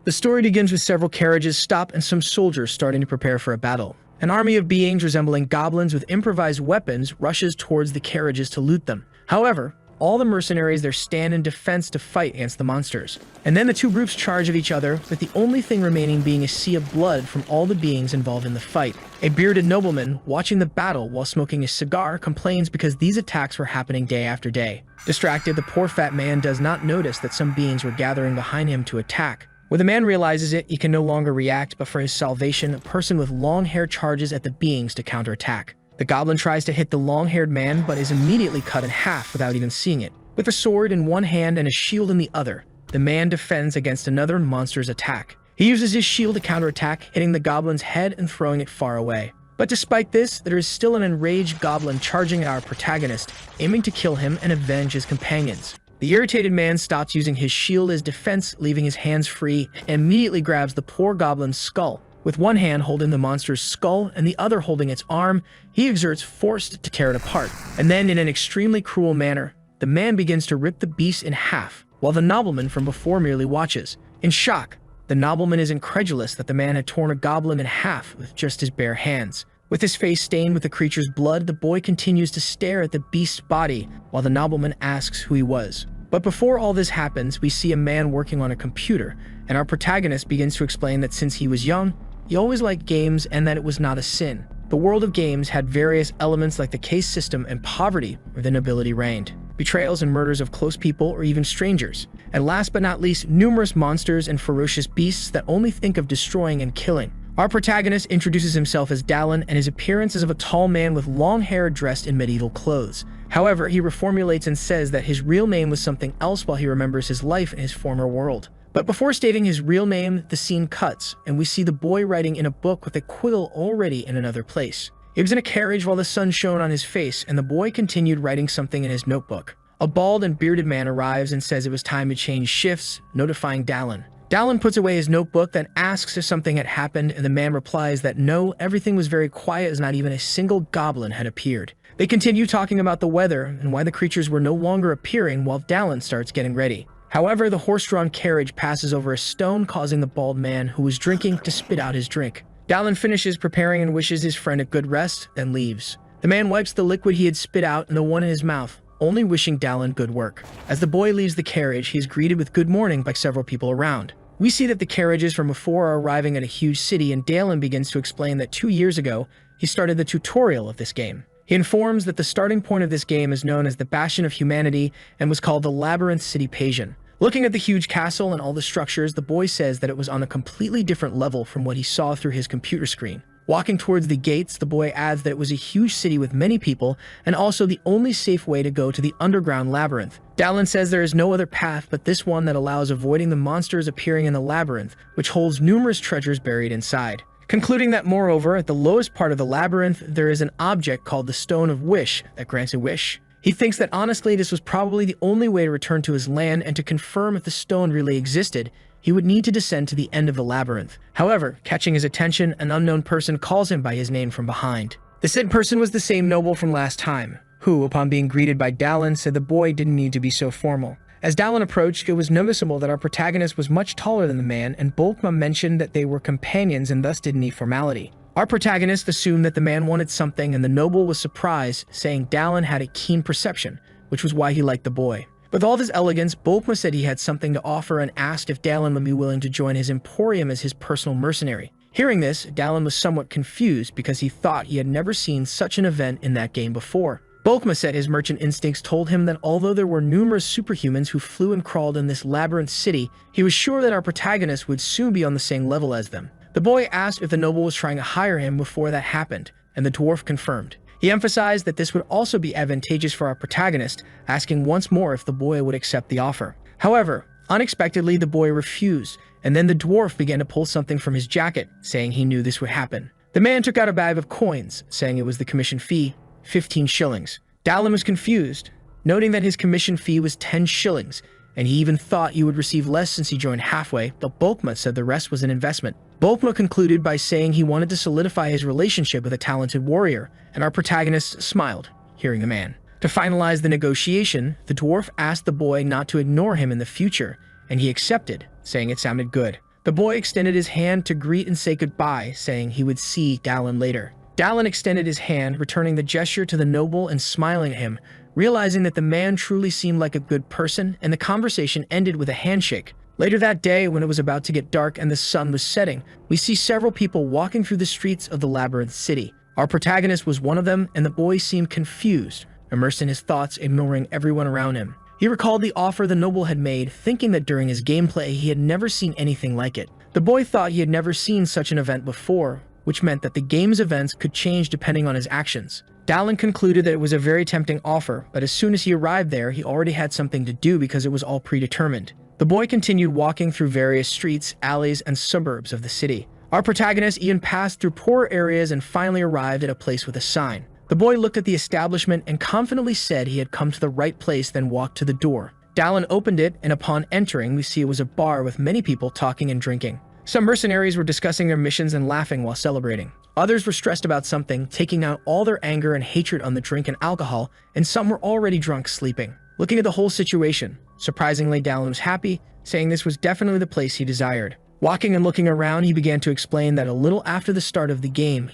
The story begins with several carriages stop and some soldiers starting to prepare for a battle. An army of beings resembling goblins with improvised weapons rushes towards the carriages to loot them. However, all the mercenaries there stand in defense to fight against the monsters. And then the two groups charge at each other, with the only thing remaining being a sea of blood from all the beings involved in the fight. A bearded nobleman, watching the battle while smoking a cigar, complains because these attacks were happening day after day. Distracted, the poor fat man does not notice that some beings were gathering behind him to attack. When the man realizes it, he can no longer react, but for his salvation, a person with long hair charges at the beings to counterattack. The goblin tries to hit the long-haired man, but is immediately cut in half without even seeing it. With a sword in one hand and a shield in the other, the man defends against another monster's attack. He uses his shield to counterattack, hitting the goblin's head and throwing it far away. But despite this, there is still an enraged goblin charging at our protagonist, aiming to kill him and avenge his companions. The irritated man stops using his shield as defense, leaving his hands free, and immediately grabs the poor goblin's skull. With one hand holding the monster's skull and the other holding its arm, he exerts force to tear it apart. And then, in an extremely cruel manner, the man begins to rip the beast in half, while the nobleman from before merely watches. In shock, the nobleman is incredulous that the man had torn a goblin in half with just his bare hands. With his face stained with the creature's blood, the boy continues to stare at the beast's body while the nobleman asks who he was. But before all this happens, we see a man working on a computer, and our protagonist begins to explain that since he was young, he always liked games and that it was not a sin. The world of games had various elements like the case system and poverty where the nobility reigned, betrayals and murders of close people or even strangers, and last but not least, numerous monsters and ferocious beasts that only think of destroying and killing. Our protagonist introduces himself as Dallin, and his appearance is of a tall man with long hair dressed in medieval clothes. However, he reformulates and says that his real name was something else while he remembers his life in his former world. But before stating his real name, the scene cuts, and we see the boy writing in a book with a quill already in another place. He was in a carriage while the sun shone on his face, and the boy continued writing something in his notebook. A bald and bearded man arrives and says it was time to change shifts, notifying Dallin. Dallin puts away his notebook, then asks if something had happened, and the man replies that no, everything was very quiet as not even a single goblin had appeared. They continue talking about the weather and why the creatures were no longer appearing while Dallin starts getting ready. However, the horse-drawn carriage passes over a stone, causing the bald man who was drinking to spit out his drink. Dallin finishes preparing and wishes his friend a good rest, then leaves. The man wipes the liquid he had spit out and the one in his mouth, only wishing Dallin good work. As the boy leaves the carriage, he is greeted with good morning by several people around. We see that the carriages from before are arriving at a huge city, and Dallin begins to explain that 2 years ago, he started the tutorial of this game. He informs that the starting point of this game is known as the Bastion of Humanity and was called the Labyrinth City Pasion. Looking at the huge castle and all the structures, the boy says that it was on a completely different level from what he saw through his computer screen. Walking towards the gates, the boy adds that it was a huge city with many people and also the only safe way to go to the underground labyrinth. Dallin says there is no other path but this one that allows avoiding the monsters appearing in the labyrinth, which holds numerous treasures buried inside. Concluding that moreover, at the lowest part of the labyrinth, there is an object called the Stone of Wish that grants a wish. He thinks that honestly this was probably the only way to return to his land, and to confirm if the stone really existed, he would need to descend to the end of the labyrinth. However, catching his attention, an unknown person calls him by his name from behind. The said person was the same noble from last time, who, upon being greeted by Dallin, said the boy didn't need to be so formal. As Dallin approached, it was noticeable that our protagonist was much taller than the man, and Bulkma mentioned that they were companions and thus didn't need formality. Our protagonist assumed that the man wanted something, and the noble was surprised, saying Dallin had a keen perception, which was why he liked the boy. With all this elegance, Bulkma said he had something to offer and asked if Dallin would be willing to join his emporium as his personal mercenary. Hearing this, Dallin was somewhat confused because he thought he had never seen such an event in that game before. Bulkma said his merchant instincts told him that although there were numerous superhumans who flew and crawled in this labyrinth city, he was sure that our protagonist would soon be on the same level as them. The boy asked if the noble was trying to hire him before that happened, and the dwarf confirmed. He emphasized that this would also be advantageous for our protagonist, asking once more if the boy would accept the offer. However, unexpectedly the boy refused, and then the dwarf began to pull something from his jacket, saying he knew this would happen. The man took out a bag of coins, saying it was the commission fee, 15 shillings. Dallin was confused, noting that his commission fee was 10 shillings, and he even thought he would receive less since he joined halfway, but Bulkma said the rest was an investment. Bulkma concluded by saying he wanted to solidify his relationship with a talented warrior, and our protagonist smiled, hearing the man. To finalize the negotiation, the dwarf asked the boy not to ignore him in the future, and he accepted, saying it sounded good. The boy extended his hand to greet and say goodbye, saying he would see Dallin later. Dallin extended his hand, returning the gesture to the noble and smiling at him, realizing that the man truly seemed like a good person, and the conversation ended with a handshake. Later that day, when it was about to get dark and the sun was setting, we see several people walking through the streets of the Labyrinth City. Our protagonist was one of them, and the boy seemed confused, immersed in his thoughts, ignoring everyone around him. He recalled the offer the noble had made, thinking that during his gameplay he had never seen anything like it. The boy thought he had never seen such an event before, which meant that the game's events could change depending on his actions. Dallin concluded that it was a very tempting offer, but as soon as he arrived there, he already had something to do because it was all predetermined. The boy continued walking through various streets, alleys, and suburbs of the city. Our protagonist even passed through poorer areas and finally arrived at a place with a sign. The boy looked at the establishment and confidently said he had come to the right place, then walked to the door. Dallin opened it, and upon entering, we see it was a bar with many people talking and drinking. Some mercenaries were discussing their missions and laughing while celebrating. Others were stressed about something, taking out all their anger and hatred on the drink and alcohol, and some were already drunk, sleeping. Looking at the whole situation, surprisingly, Dallin was happy, saying this was definitely the place he desired. Walking and looking around, he began to explain that a little after the start of the game,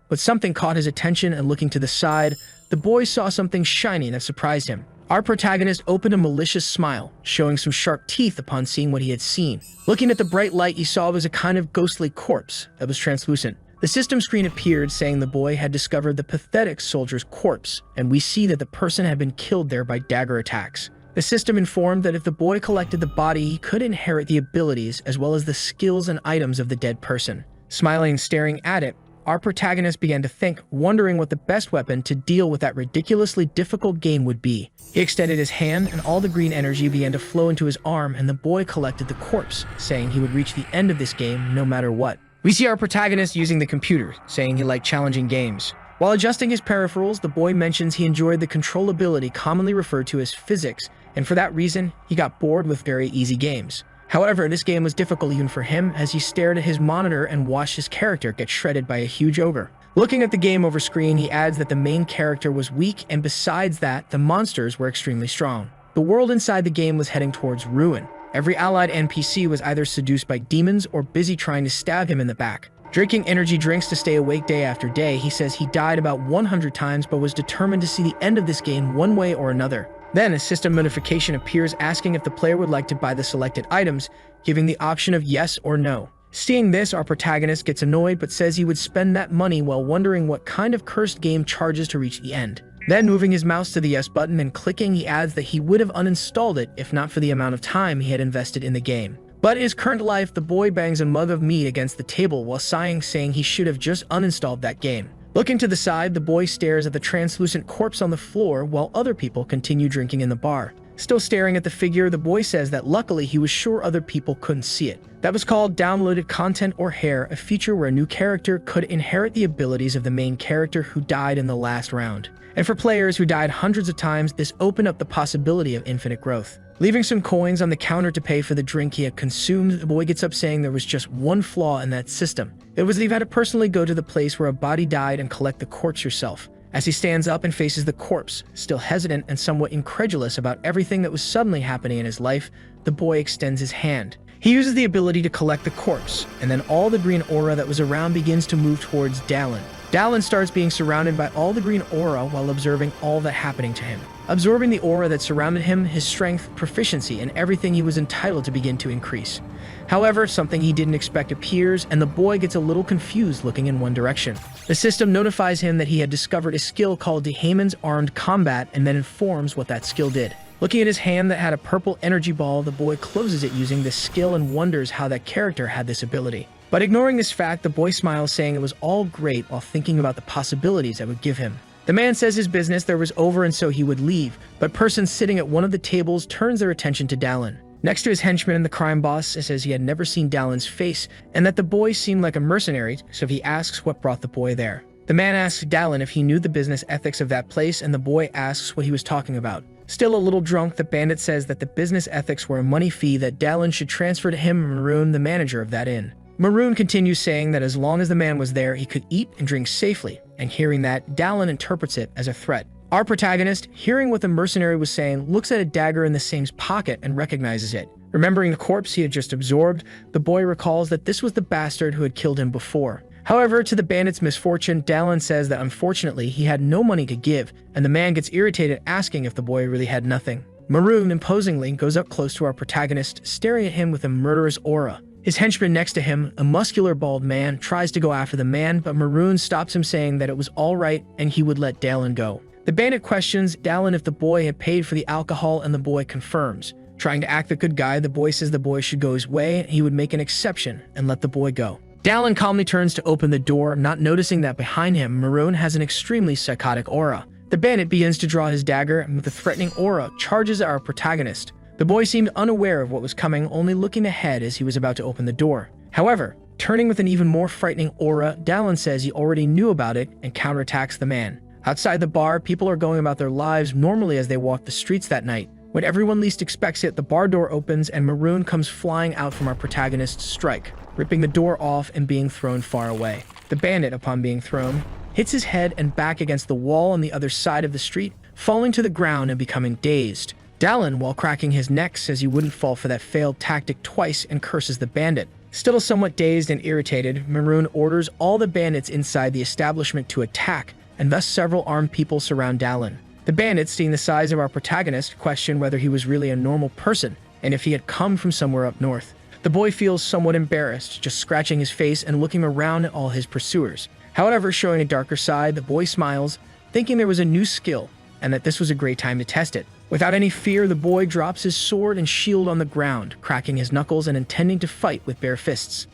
but something caught his attention, and looking to the side, the boy saw something shiny that surprised him. Our protagonist opened a malicious smile, showing some sharp teeth upon seeing what he had seen. Looking at the bright light, he saw it was a kind of ghostly corpse that was translucent. The system screen appeared, saying the boy had discovered the pathetic soldier's corpse, and we see that the person had been killed there by dagger attacks. The system informed that if the boy collected the body, he could inherit the abilities as well as the skills and items of the dead person. Smiling and staring at it, our protagonist began to think, wondering what the best weapon to deal with that ridiculously difficult game would be. He extended his hand, and all the green energy began to flow into his arm, and the boy collected the corpse, saying he would reach the end of this game no matter what. We see our protagonist using the computer, saying he liked challenging games. While adjusting his peripherals, the boy mentions he enjoyed the controllability commonly referred to as physics, and for that reason, he got bored with very easy games. However, this game was difficult even for him as he stared at his monitor and watched his character get shredded by a huge ogre. Looking at the game over screen, he adds that the main character was weak, and besides that, the monsters were extremely strong. The world inside the game was heading towards ruin. Every allied NPC was either seduced by demons or busy trying to stab him in the back. Drinking energy drinks to stay awake day after day, he says he died about 100 times but was determined to see the end of this game one way or another. Then a system notification appears asking if the player would like to buy the selected items, giving the option of yes or no. Seeing this, our protagonist gets annoyed but says he would spend that money while wondering what kind of cursed game charges to reach the end. Then moving his mouse to the yes button and clicking, he adds that he would have uninstalled it if not for the amount of time he had invested in the game. But in his current life, the boy bangs a mug of meat against the table while sighing, saying he should have just uninstalled that game. Looking to the side, the boy stares at the translucent corpse on the floor while other people continue drinking in the bar. Still staring at the figure, the boy says that luckily he was sure other people couldn't see it. That was called downloaded content or hair, a feature where a new character could inherit the abilities of the main character who died in the last round. And for players who died hundreds of times, this opened up the possibility of infinite growth. Leaving some coins on the counter to pay for the drink he had consumed, the boy gets up saying there was just one flaw in that system. It was that you had to personally go to the place where a body died and collect the corpse yourself. As he stands up and faces the corpse, still hesitant and somewhat incredulous about everything that was suddenly happening in his life, the boy extends his hand. He uses the ability to collect the corpse, and then all the green aura that was around begins to move towards Dallin. Dallin starts being surrounded by all the green aura while observing all that happening to him. Absorbing the aura that surrounded him, his strength, proficiency, and everything he was entitled to begin to increase. However, something he didn't expect appears, and the boy gets a little confused looking in one direction. The system notifies him that he had discovered a skill called Dehaemon's Armed Combat and then informs what that skill did. Looking at his hand that had a purple energy ball, the boy closes it using this skill and wonders how that character had this ability. But ignoring this fact, the boy smiles, saying it was all great while thinking about the possibilities that would give him. The man says his business there was over and so he would leave, but person sitting at one of the tables turns their attention to Dallin. Next to his henchman and the crime boss, says he had never seen Dallin's face and that the boy seemed like a mercenary, so he asks what brought the boy there. The man asks Dallin if he knew the business ethics of that place, and the boy asks what he was talking about. Still a little drunk, the bandit says that the business ethics were a money fee that Dallin should transfer to him and Maroon, the manager of that inn. Maroon continues saying that as long as the man was there, he could eat and drink safely, and hearing that, Dallin interprets it as a threat. Our protagonist, hearing what the mercenary was saying, looks at a dagger in the same's pocket and recognizes it. Remembering the corpse he had just absorbed, the boy recalls that this was the bastard who had killed him before. However, to the bandit's misfortune, Dallin says that unfortunately he had no money to give, and the man gets irritated asking if the boy really had nothing. Maroon imposingly goes up close to our protagonist, staring at him with a murderous aura. His henchman next to him, a muscular bald man, tries to go after the man, but Maroon stops him, saying that it was alright and he would let Dallin go. The bandit questions Dallin if the boy had paid for the alcohol, and the boy confirms. Trying to act the good guy, the boy says the boy should go his way, he would make an exception and let the boy go. Dallin calmly turns to open the door, not noticing that behind him, Maroon has an extremely psychotic aura. The bandit begins to draw his dagger, and with a threatening aura, charges at our protagonist. The boy seemed unaware of what was coming, only looking ahead as he was about to open the door. However, turning with an even more frightening aura, Dallin says he already knew about it and counterattacks the man. Outside the bar, people are going about their lives normally as they walk the streets that night. When everyone least expects it, the bar door opens and Maroon comes flying out from our protagonist's strike, ripping the door off and being thrown far away. The bandit, upon being thrown, hits his head and back against the wall on the other side of the street, falling to the ground and becoming dazed. Dallin, while cracking his neck, says he wouldn't fall for that failed tactic twice and curses the bandit. Still somewhat dazed and irritated, Maroon orders all the bandits inside the establishment to attack, and thus several armed people surround Dallin. The bandits, seeing the size of our protagonist, question whether he was really a normal person and if he had come from somewhere up north. The boy feels somewhat embarrassed, just scratching his face and looking around at all his pursuers. However, showing a darker side, the boy smiles, thinking there was a new skill and that this was a great time to test it. Without any fear, the boy drops his sword and shield on the ground, cracking his knuckles and intending to fight with bare fists.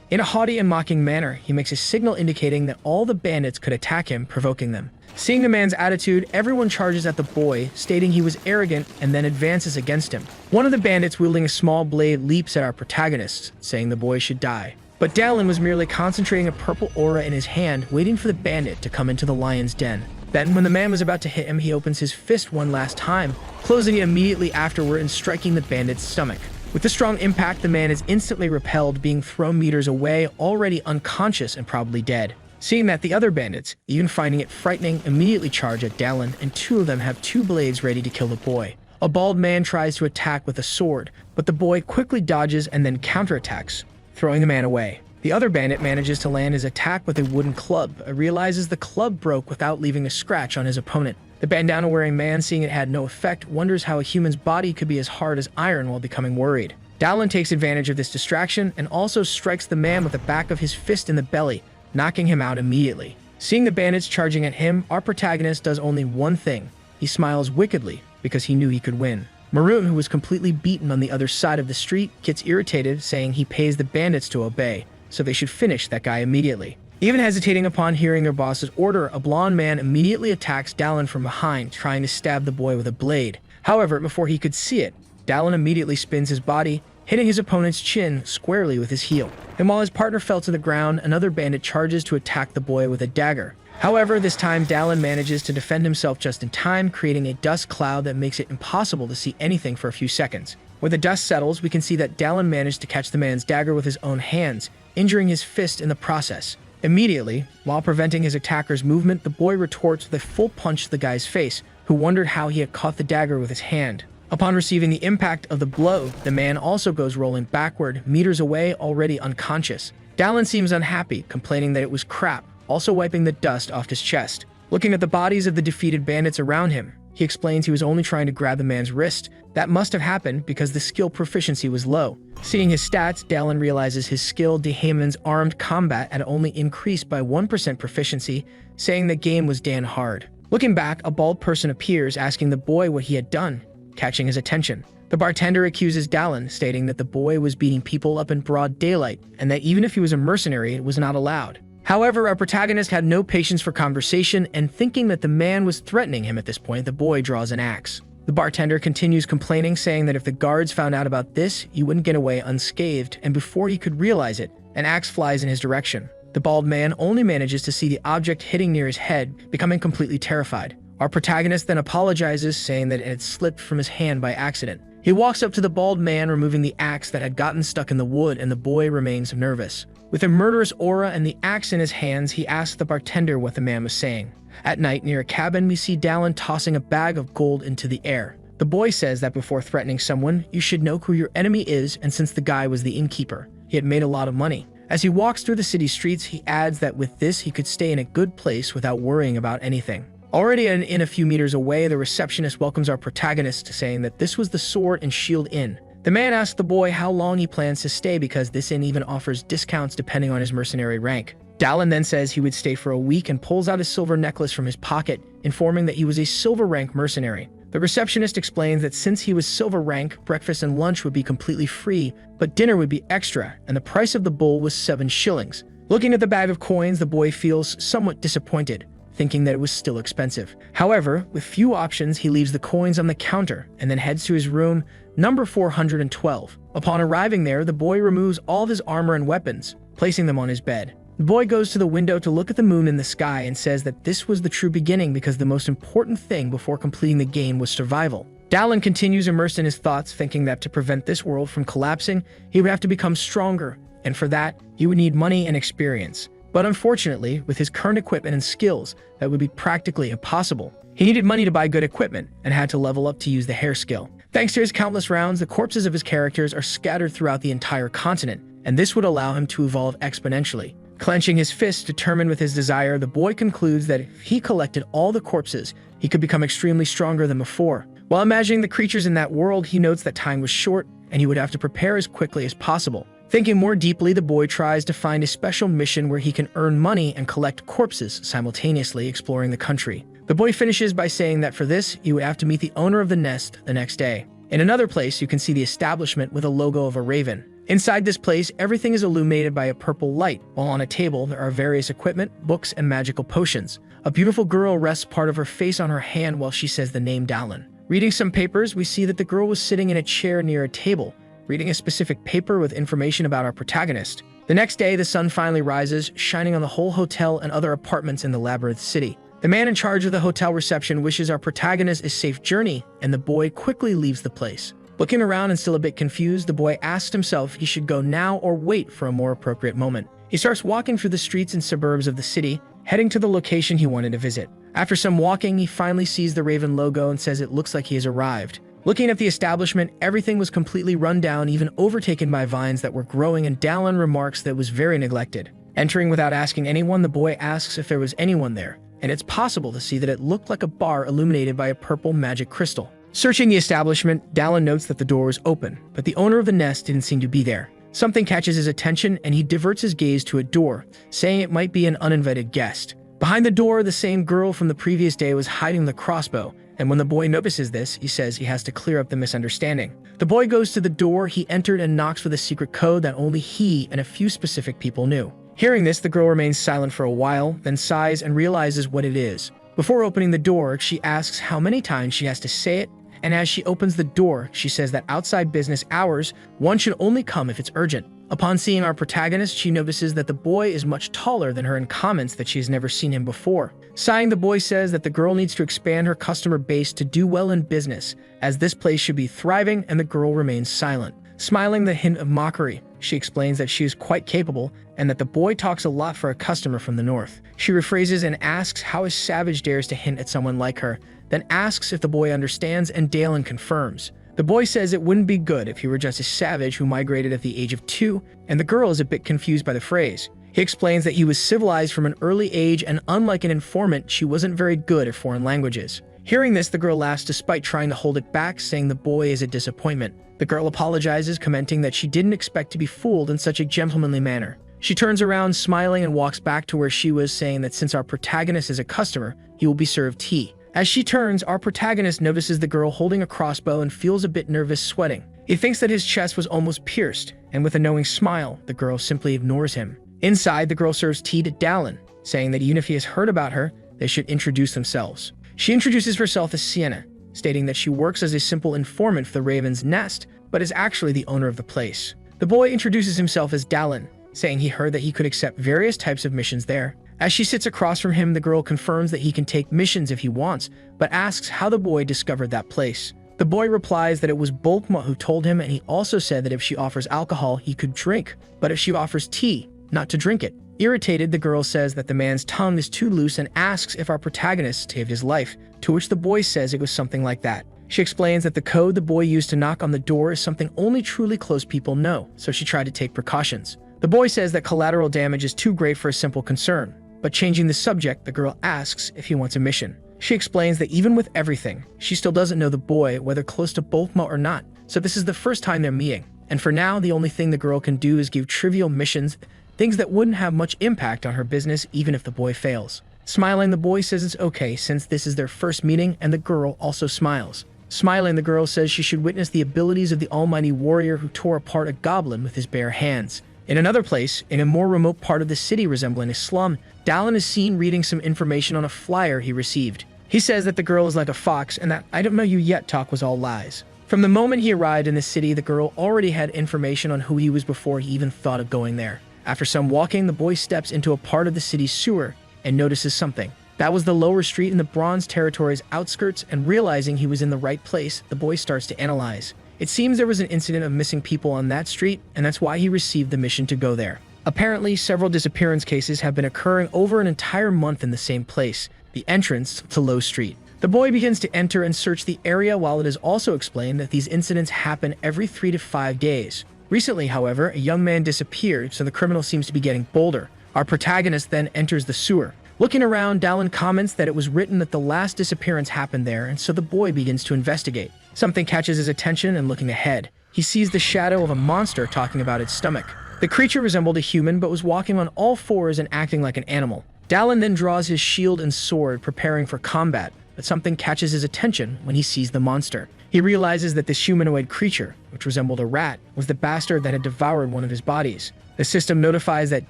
In a haughty and mocking manner, he makes a signal indicating that all the bandits could attack him, provoking them. Seeing the man's attitude, everyone charges at the boy, stating he was arrogant, and then advances against him. One of the bandits wielding a small blade leaps at our protagonist, saying the boy should die. But Dallin was merely concentrating a purple aura in his hand, waiting for the bandit to come into the lion's den. Then, when the man was about to hit him, he opens his fist one last time, closing it immediately afterward and striking the bandit's stomach. With the strong impact, the man is instantly repelled, being thrown meters away, already unconscious and probably dead. Seeing that, the other bandits, even finding it frightening, immediately charge at Dallin, and two of them have two blades ready to kill the boy. A bald man tries to attack with a sword, but the boy quickly dodges and then counterattacks, throwing the man away. The other bandit manages to land his attack with a wooden club, but realizes the club broke without leaving a scratch on his opponent. The bandana-wearing man, seeing it had no effect, wonders how a human's body could be as hard as iron while becoming worried. Dallin takes advantage of this distraction and also strikes the man with the back of his fist in the belly, knocking him out immediately. Seeing the bandits charging at him, our protagonist does only one thing. He smiles wickedly because he knew he could win. Maroon, who was completely beaten on the other side of the street, gets irritated, saying he pays the bandits to obey, so they should finish that guy immediately. Even hesitating upon hearing their boss's order, a blonde man immediately attacks Dallin from behind, trying to stab the boy with a blade. However, before he could see it, Dallin immediately spins his body, hitting his opponent's chin squarely with his heel. And while his partner fell to the ground, another bandit charges to attack the boy with a dagger. However, this time Dallin manages to defend himself just in time, creating a dust cloud that makes it impossible to see anything for a few seconds. When the dust settles, we can see that Dallin managed to catch the man's dagger with his own hands, injuring his fist in the process. Immediately, while preventing his attacker's movement, the boy retorts with a full punch to the guy's face, who wondered how he had caught the dagger with his hand. Upon receiving the impact of the blow, the man also goes rolling backward, meters away, already unconscious. Dallin seems unhappy, complaining that it was crap, also wiping the dust off his chest. Looking at the bodies of the defeated bandits around him, he explains he was only trying to grab the man's wrist. That must have happened because the skill proficiency was low. Seeing his stats, Dallin realizes his skill Dehaemon's armed combat had only increased by 1% proficiency, saying the game was damn hard. Looking back, a bald person appears, asking the boy what he had done, catching his attention. The bartender accuses Dallin, stating that the boy was beating people up in broad daylight, and that even if he was a mercenary, it was not allowed. However, our protagonist had no patience for conversation, and thinking that the man was threatening him at this point, the boy draws an axe. The bartender continues complaining, saying that if the guards found out about this, he wouldn't get away unscathed, and before he could realize it, an axe flies in his direction. The bald man only manages to see the object hitting near his head, becoming completely terrified. Our protagonist then apologizes, saying that it had slipped from his hand by accident. He walks up to the bald man, removing the axe that had gotten stuck in the wood, and the boy remains nervous. With a murderous aura and the axe in his hands, he asks the bartender what the man was saying. At night, near a cabin, we see Dallin tossing a bag of gold into the air. The boy says that before threatening someone, you should know who your enemy is, and since the guy was the innkeeper, he had made a lot of money. As he walks through the city streets, he adds that with this, he could stay in a good place without worrying about anything. Already in a few meters away, the receptionist welcomes our protagonist, saying that this was the Sword and Shield Inn. The man asks the boy how long he plans to stay because this inn even offers discounts depending on his mercenary rank. Dallin then says he would stay for a week and pulls out a silver necklace from his pocket, informing that he was a silver rank mercenary. The receptionist explains that since he was silver rank, breakfast and lunch would be completely free, but dinner would be extra, and the price of the bowl was 7 shillings. Looking at the bag of coins, the boy feels somewhat disappointed, thinking that it was still expensive. However, with few options, he leaves the coins on the counter and then heads to his room, number 412. Upon arriving there, the boy removes all of his armor and weapons, placing them on his bed. The boy goes to the window to look at the moon in the sky and says that this was the true beginning because the most important thing before completing the game was survival. Dallin continues immersed in his thoughts, thinking that to prevent this world from collapsing, he would have to become stronger, and for that, he would need money and experience. But unfortunately, with his current equipment and skills, that would be practically impossible. He needed money to buy good equipment and had to level up to use the hair skill. Thanks to his countless rounds, the corpses of his characters are scattered throughout the entire continent, and this would allow him to evolve exponentially. Clenching his fists, determined with his desire, the boy concludes that if he collected all the corpses, he could become extremely stronger than before. While imagining the creatures in that world, he notes that time was short and he would have to prepare as quickly as possible. Thinking more deeply, the boy tries to find a special mission where he can earn money and collect corpses, simultaneously exploring the country. The boy finishes by saying that for this, he would have to meet the owner of the nest the next day. In another place, you can see the establishment with a logo of a raven. Inside this place, everything is illuminated by a purple light, while on a table there are various equipment, books, and magical potions. A beautiful girl rests part of her face on her hand while she says the name Dallin. Reading some papers, we see that the girl was sitting in a chair near a table, reading a specific paper with information about our protagonist. The next day, the sun finally rises, shining on the whole hotel and other apartments in the Labyrinth City. The man in charge of the hotel reception wishes our protagonist a safe journey, and the boy quickly leaves the place. Looking around and still a bit confused, the boy asks himself if he should go now or wait for a more appropriate moment. He starts walking through the streets and suburbs of the city, heading to the location he wanted to visit. After some walking, he finally sees the Raven logo and says it looks like he has arrived. Looking at the establishment, everything was completely run down, even overtaken by vines that were growing, and Dallin remarks that it was very neglected. Entering without asking anyone, the boy asks if there was anyone there, and it's possible to see that it looked like a bar illuminated by a purple magic crystal. Searching the establishment, Dallin notes that the door was open, but the owner of the nest didn't seem to be there. Something catches his attention, and he diverts his gaze to a door, saying it might be an uninvited guest. Behind the door, the same girl from the previous day was hiding the crossbow, and when the boy notices this, he says he has to clear up the misunderstanding. The boy goes to the door he entered and knocks with a secret code that only he and a few specific people knew. Hearing this, the girl remains silent for a while, then sighs and realizes what it is. Before opening the door, she asks how many times she has to say it, and as she opens the door, she says that outside business hours, one should only come if it's urgent. Upon seeing our protagonist, she notices that the boy is much taller than her and comments that she has never seen him before. Sighing, the boy says that the girl needs to expand her customer base to do well in business, as this place should be thriving, and the girl remains silent. Smiling the hint of mockery, she explains that she is quite capable and that the boy talks a lot for a customer from the north. She rephrases and asks how a savage dares to hint at someone like her, then asks if the boy understands, and Dallin confirms. The boy says it wouldn't be good if he were just a savage who migrated at the age of 2, and the girl is a bit confused by the phrase. He explains that he was civilized from an early age, and unlike an informant, she wasn't very good at foreign languages. Hearing this, the girl laughs despite trying to hold it back, saying the boy is a disappointment. The girl apologizes, commenting that she didn't expect to be fooled in such a gentlemanly manner. She turns around, smiling, and walks back to where she was, saying that since our protagonist is a customer, he will be served tea. As she turns, our protagonist notices the girl holding a crossbow and feels a bit nervous, sweating. He thinks that his chest was almost pierced, and with a knowing smile, the girl simply ignores him. Inside, the girl serves tea to Dallin, saying that even if he has heard about her, they should introduce themselves. She introduces herself as Sienna, stating that she works as a simple informant for the Raven's Nest, but is actually the owner of the place. The boy introduces himself as Dallin, saying he heard that he could accept various types of missions there. As she sits across from him, the girl confirms that he can take missions if he wants, but asks how the boy discovered that place. The boy replies that it was Bulkma who told him, and he also said that if she offers alcohol, he could drink, but if she offers tea, not to drink it. Irritated, the girl says that the man's tongue is too loose and asks if our protagonist saved his life, to which the boy says it was something like that. She explains that the code the boy used to knock on the door is something only truly close people know, so she tried to take precautions. The boy says that collateral damage is too great for a simple concern, but changing the subject, the girl asks if he wants a mission. She explains that even with everything, she still doesn't know the boy, whether close to Bulkma or not, so this is the first time they're meeting. And for now, the only thing the girl can do is give trivial missions, things that wouldn't have much impact on her business even if the boy fails. Smiling, the boy says it's okay since this is their first meeting, and the girl also smiles. Smiling, the girl says she should witness the abilities of the almighty warrior who tore apart a goblin with his bare hands. In another place, in a more remote part of the city resembling a slum, Dallin is seen reading some information on a flyer he received. He says that the girl is like a fox and that "I don't know you yet" talk was all lies. From the moment he arrived in the city, the girl already had information on who he was before he even thought of going there. After some walking, the boy steps into a part of the city's sewer and notices something. That was the lower street in the Bronze Territory's outskirts, and realizing he was in the right place, the boy starts to analyze. It seems there was an incident of missing people on that street, and that's why he received the mission to go there. Apparently, several disappearance cases have been occurring over an entire month in the same place, the entrance to Low Street. The boy begins to enter and search the area, while it is also explained that these incidents happen every 3 to 5 days. Recently, however, a young man disappeared, so the criminal seems to be getting bolder. Our protagonist then enters the sewer. Looking around, Dallin comments that it was written that the last disappearance happened there, and so the boy begins to investigate. Something catches his attention, and looking ahead, he sees the shadow of a monster talking about its stomach. The creature resembled a human, but was walking on all fours and acting like an animal. Dallin then draws his shield and sword, preparing for combat, but something catches his attention when he sees the monster. He realizes that this humanoid creature, which resembled a rat, was the bastard that had devoured one of his bodies. The system notifies that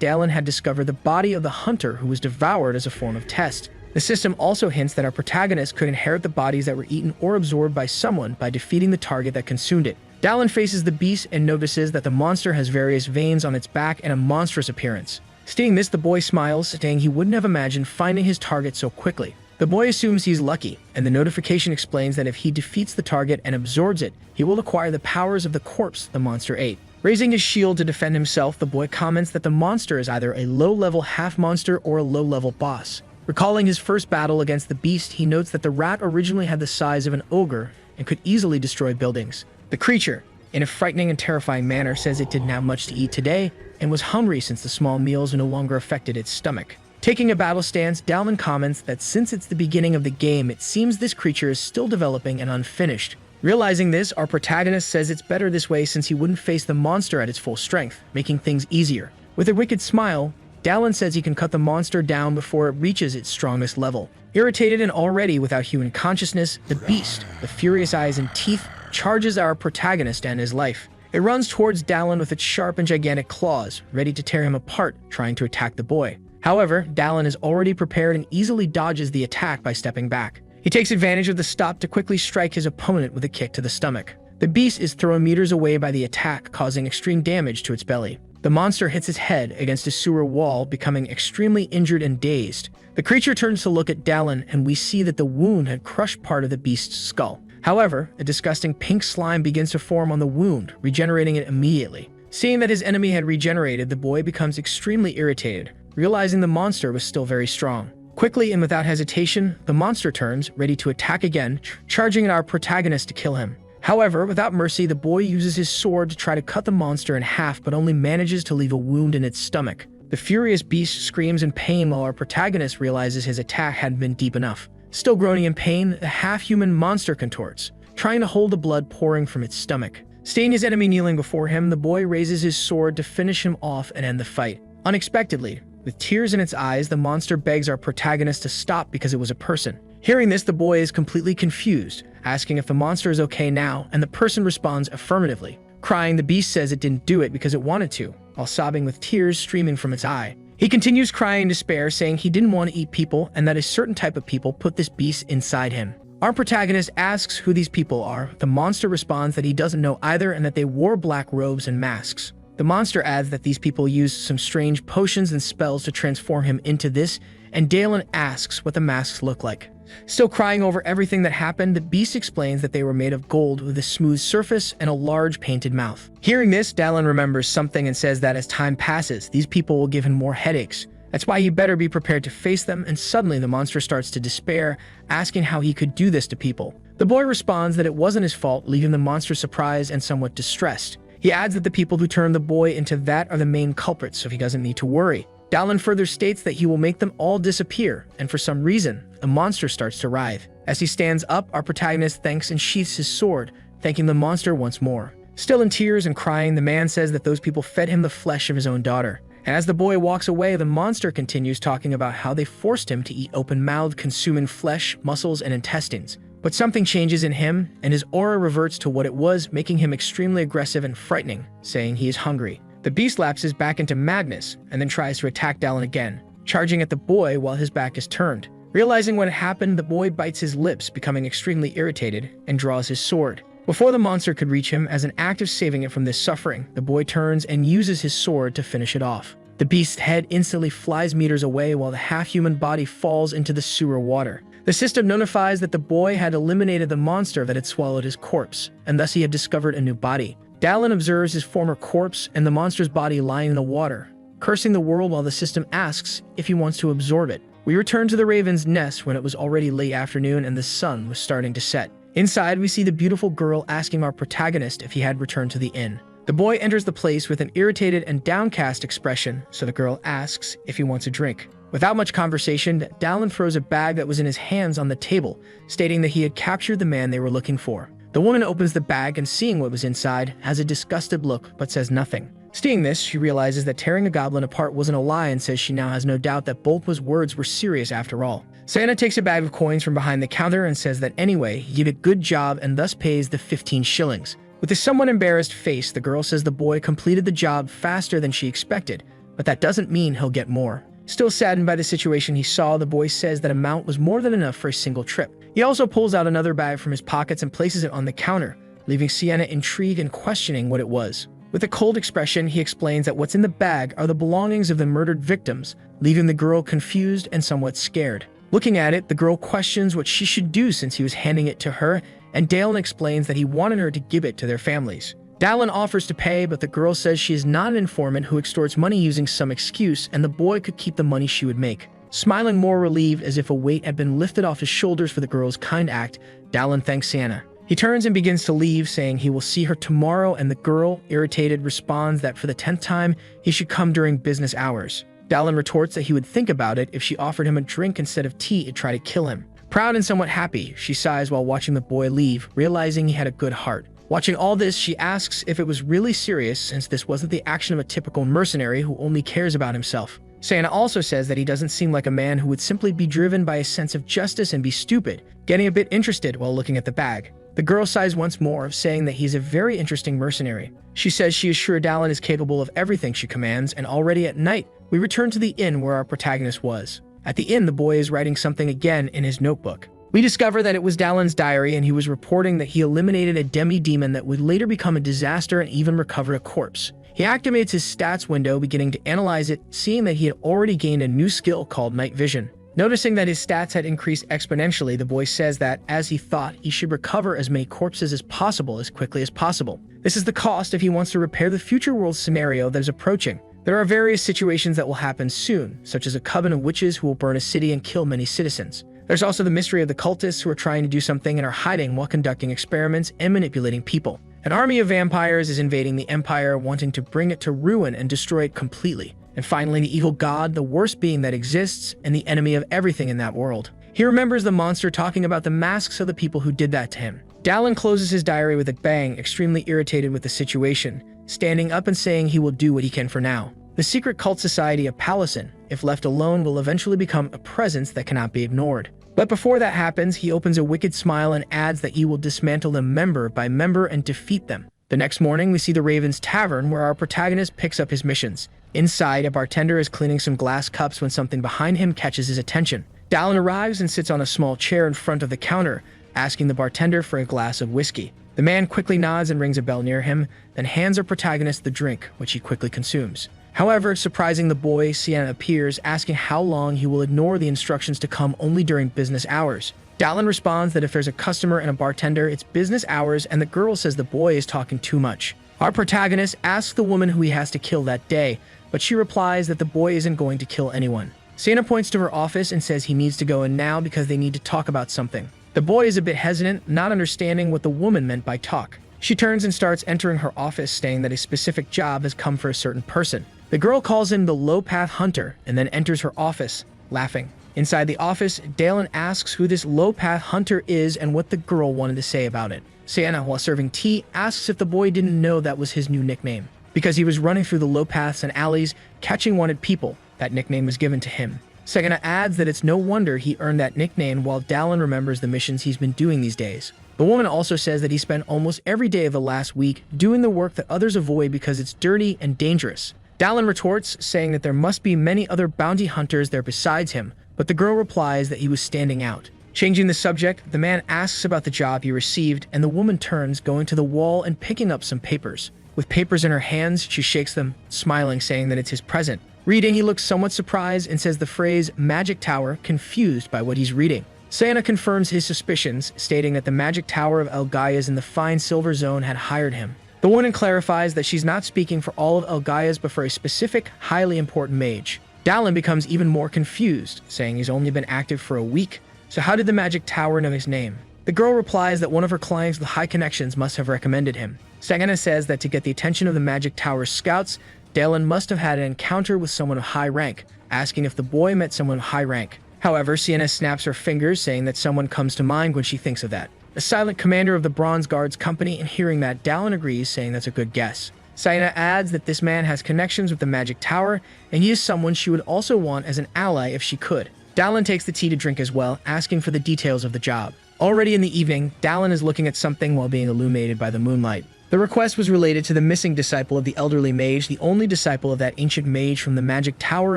Dallin had discovered the body of the hunter who was devoured as a form of test. The system also hints that our protagonist could inherit the bodies that were eaten or absorbed by someone by defeating the target that consumed it. Dallin faces the beast and notices that the monster has various veins on its back and a monstrous appearance. Seeing this, the boy smiles, saying he wouldn't have imagined finding his target so quickly. The boy assumes he's lucky, and the notification explains that if he defeats the target and absorbs it, he will acquire the powers of the corpse the monster ate. Raising his shield to defend himself, the boy comments that the monster is either a low-level half-monster or a low-level boss. Recalling his first battle against the beast, he notes that the rat originally had the size of an ogre and could easily destroy buildings. The creature, in a frightening and terrifying manner, says it didn't have much to eat today and was hungry since the small meals no longer affected its stomach. Taking a battle stance, Dallin comments that since it's the beginning of the game, it seems this creature is still developing and unfinished. Realizing this, our protagonist says it's better this way since he wouldn't face the monster at its full strength, making things easier. With a wicked smile, Dallin says he can cut the monster down before it reaches its strongest level. Irritated and already without human consciousness, the beast, with furious eyes and teeth, charges our protagonist and his life. It runs towards Dallin with its sharp and gigantic claws, ready to tear him apart, trying to attack the boy. However, Dallin is already prepared and easily dodges the attack by stepping back. He takes advantage of the stop to quickly strike his opponent with a kick to the stomach. The beast is thrown meters away by the attack, causing extreme damage to its belly. The monster hits its head against a sewer wall, becoming extremely injured and dazed. The creature turns to look at Dallin, and we see that the wound had crushed part of the beast's skull. However, a disgusting pink slime begins to form on the wound, regenerating it immediately. Seeing that his enemy had regenerated, the boy becomes extremely irritated, realizing the monster was still very strong. Quickly and without hesitation, the monster turns, ready to attack again, charging at our protagonist to kill him. However, without mercy, the boy uses his sword to try to cut the monster in half, but only manages to leave a wound in its stomach. The furious beast screams in pain while our protagonist realizes his attack hadn't been deep enough. Still groaning in pain, the half-human monster contorts, trying to hold the blood pouring from its stomach. Seeing his enemy kneeling before him, the boy raises his sword to finish him off and end the fight. Unexpectedly, with tears in its eyes, the monster begs our protagonist to stop because it was a person. Hearing this, the boy is completely confused, asking if the monster is okay now, and the person responds affirmatively. Crying, the beast says it didn't do it because it wanted to, while sobbing with tears streaming from its eye. He continues crying in despair, saying he didn't want to eat people and that a certain type of people put this beast inside him. Our protagonist asks who these people are. The monster responds that he doesn't know either and that they wore black robes and masks. The monster adds that these people used some strange potions and spells to transform him into this, and Dallin asks what the masks look like. Still crying over everything that happened, the beast explains that they were made of gold with a smooth surface and a large painted mouth. Hearing this, Dallin remembers something and says that as time passes, these people will give him more headaches, That's why he better be prepared to face them, and suddenly the monster starts to despair, asking how he could do this to people. The boy responds that it wasn't his fault, leaving the monster surprised and somewhat distressed. He adds that the people who turned the boy into that are the main culprits, so he doesn't need to worry. Dallin further states that he will make them all disappear, and for some reason, the monster starts to writhe. As he stands up, our protagonist thanks and sheaths his sword, thanking the monster once more. Still in tears and crying, the man says that those people fed him the flesh of his own daughter. And as the boy walks away, the monster continues talking about how they forced him to eat open-mouthed, consuming flesh, muscles, and intestines. But something changes in him, and his aura reverts to what it was, making him extremely aggressive and frightening, saying he is hungry. The beast lapses back into madness, and then tries to attack Dallin again, charging at the boy while his back is turned. Realizing what had happened, the boy bites his lips, becoming extremely irritated, and draws his sword. Before the monster could reach him, as an act of saving it from this suffering, the boy turns and uses his sword to finish it off. The beast's head instantly flies meters away while the half-human body falls into the sewer water. The system notifies that the boy had eliminated the monster that had swallowed his corpse, and thus he had discovered a new body. Dallin observes his former corpse and the monster's body lying in the water, cursing the world while the system asks if he wants to absorb it. We return to the raven's nest when it was already late afternoon and the sun was starting to set. Inside, we see the beautiful girl asking our protagonist if he had returned to the inn. The boy enters the place with an irritated and downcast expression, so the girl asks if he wants a drink. Without much conversation, Dallin throws a bag that was in his hands on the table, stating that he had captured the man they were looking for. The woman opens the bag and, seeing what was inside, has a disgusted look but says nothing. Seeing this, she realizes that tearing a goblin apart wasn't a lie and says she now has no doubt that Boltwa's words were serious after all. Santa takes a bag of coins from behind the counter and says that anyway, he did a good job and thus pays the 15 shillings. With a somewhat embarrassed face, the girl says the boy completed the job faster than she expected, but that doesn't mean he'll get more. Still saddened by the situation he saw, the boy says that amount was more than enough for a single trip. He also pulls out another bag from his pockets and places it on the counter, leaving Sienna intrigued and questioning what it was. With a cold expression, he explains that what's in the bag are the belongings of the murdered victims, leaving the girl confused and somewhat scared. Looking at it, the girl questions what she should do since he was handing it to her, and Dallin explains that he wanted her to give it to their families. Dallin offers to pay, but the girl says she is not an informant who extorts money using some excuse, and the boy could keep the money she would make. Smiling more relieved as if a weight had been lifted off his shoulders for the girl's kind act, Dallin thanks Sienna. He turns and begins to leave, saying he will see her tomorrow, and the girl, irritated, responds that for the 10th time, he should come during business hours. Dallin retorts that he would think about it if she offered him a drink instead of tea to try to kill him. Proud and somewhat happy, she sighs while watching the boy leave, realizing he had a good heart. Watching all this, she asks if it was really serious since this wasn't the action of a typical mercenary who only cares about himself. Santa also says that he doesn't seem like a man who would simply be driven by a sense of justice and be stupid, getting a bit interested while looking at the bag. The girl sighs once more, saying that he's a very interesting mercenary. She says she is sure Dallin is capable of everything she commands, and already at night, we return to the inn where our protagonist was. At the inn, the boy is writing something again in his notebook. We discover that it was Dallin's diary, and he was reporting that he eliminated a demi-demon that would later become a disaster and even recover a corpse. He activates his stats window, beginning to analyze it, seeing that he had already gained a new skill called night vision. Noticing that his stats had increased exponentially, the boy says that, as he thought, he should recover as many corpses as possible as quickly as possible. This is the cost if he wants to repair the future world scenario that is approaching. There are various situations that will happen soon, such as a coven of witches who will burn a city and kill many citizens. There's also the mystery of the cultists who are trying to do something and are hiding while conducting experiments and manipulating people. An army of vampires is invading the Empire, wanting to bring it to ruin and destroy it completely. And finally, the evil god, the worst being that exists, and the enemy of everything in that world. He remembers the monster talking about the masks of the people who did that to him. Dallin closes his diary with a bang, extremely irritated with the situation, standing up and saying he will do what he can for now. The secret cult society of Palacin, if left alone, will eventually become a presence that cannot be ignored. But before that happens, he opens a wicked smile and adds that he will dismantle them member by member and defeat them. The next morning, we see the Raven's Tavern, where our protagonist picks up his missions. Inside, a bartender is cleaning some glass cups when something behind him catches his attention. Dallin arrives and sits on a small chair in front of the counter, asking the bartender for a glass of whiskey. The man quickly nods and rings a bell near him, then hands our protagonist the drink, which he quickly consumes. However, surprising the boy, Sienna appears, asking how long he will ignore the instructions to come only during business hours. Dallin responds that if there's a customer and a bartender, it's business hours, and the girl says the boy is talking too much. Our protagonist asks the woman who he has to kill that day, but she replies that the boy isn't going to kill anyone. Sienna points to her office and says he needs to go in now because they need to talk about something. The boy is a bit hesitant, not understanding what the woman meant by talk. She turns and starts entering her office, saying that a specific job has come for a certain person. The girl calls him the low-path hunter and then enters her office, laughing. Inside the office, Dalen asks who this low-path hunter is and what the girl wanted to say about it. Sienna, while serving tea, asks if the boy didn't know that was his new nickname. Because he was running through the low paths and alleys, catching wanted people, that nickname was given to him. Sienna adds that it's no wonder he earned that nickname while Dalen remembers the missions he's been doing these days. The woman also says that he spent almost every day of the last week doing the work that others avoid because it's dirty and dangerous. Dalen retorts, saying that there must be many other bounty hunters there besides him, but the girl replies that he was standing out. Changing the subject, the man asks about the job he received, and the woman turns, going to the wall and picking up some papers. With papers in her hands, she shakes them, smiling, saying that it's his present. Reading, he looks somewhat surprised and says the phrase "magic tower," confused by what he's reading. Sienna confirms his suspicions, stating that the magic tower of El Gaia's in the fine silver zone had hired him. The woman clarifies that she's not speaking for all of El Gaia's but for a specific, highly important mage. Dalen becomes even more confused, saying he's only been active for a week, so how did the magic tower know his name? The girl replies that one of her clients with high connections must have recommended him. Sienna says that to get the attention of the magic tower's scouts, Dalen must have had an encounter with someone of high rank, asking if the boy met someone of high rank. However, Sienna snaps her fingers, saying that someone comes to mind when she thinks of that. A silent commander of the Bronze Guards company, and hearing that, Dalen agrees, saying that's a good guess. Sienna adds that this man has connections with the magic tower, and he is someone she would also want as an ally if she could. Dalen takes the tea to drink as well, asking for the details of the job. Already in the evening, Dalen is looking at something while being illuminated by the moonlight. The request was related to the missing disciple of the elderly mage, the only disciple of that ancient mage from the magic tower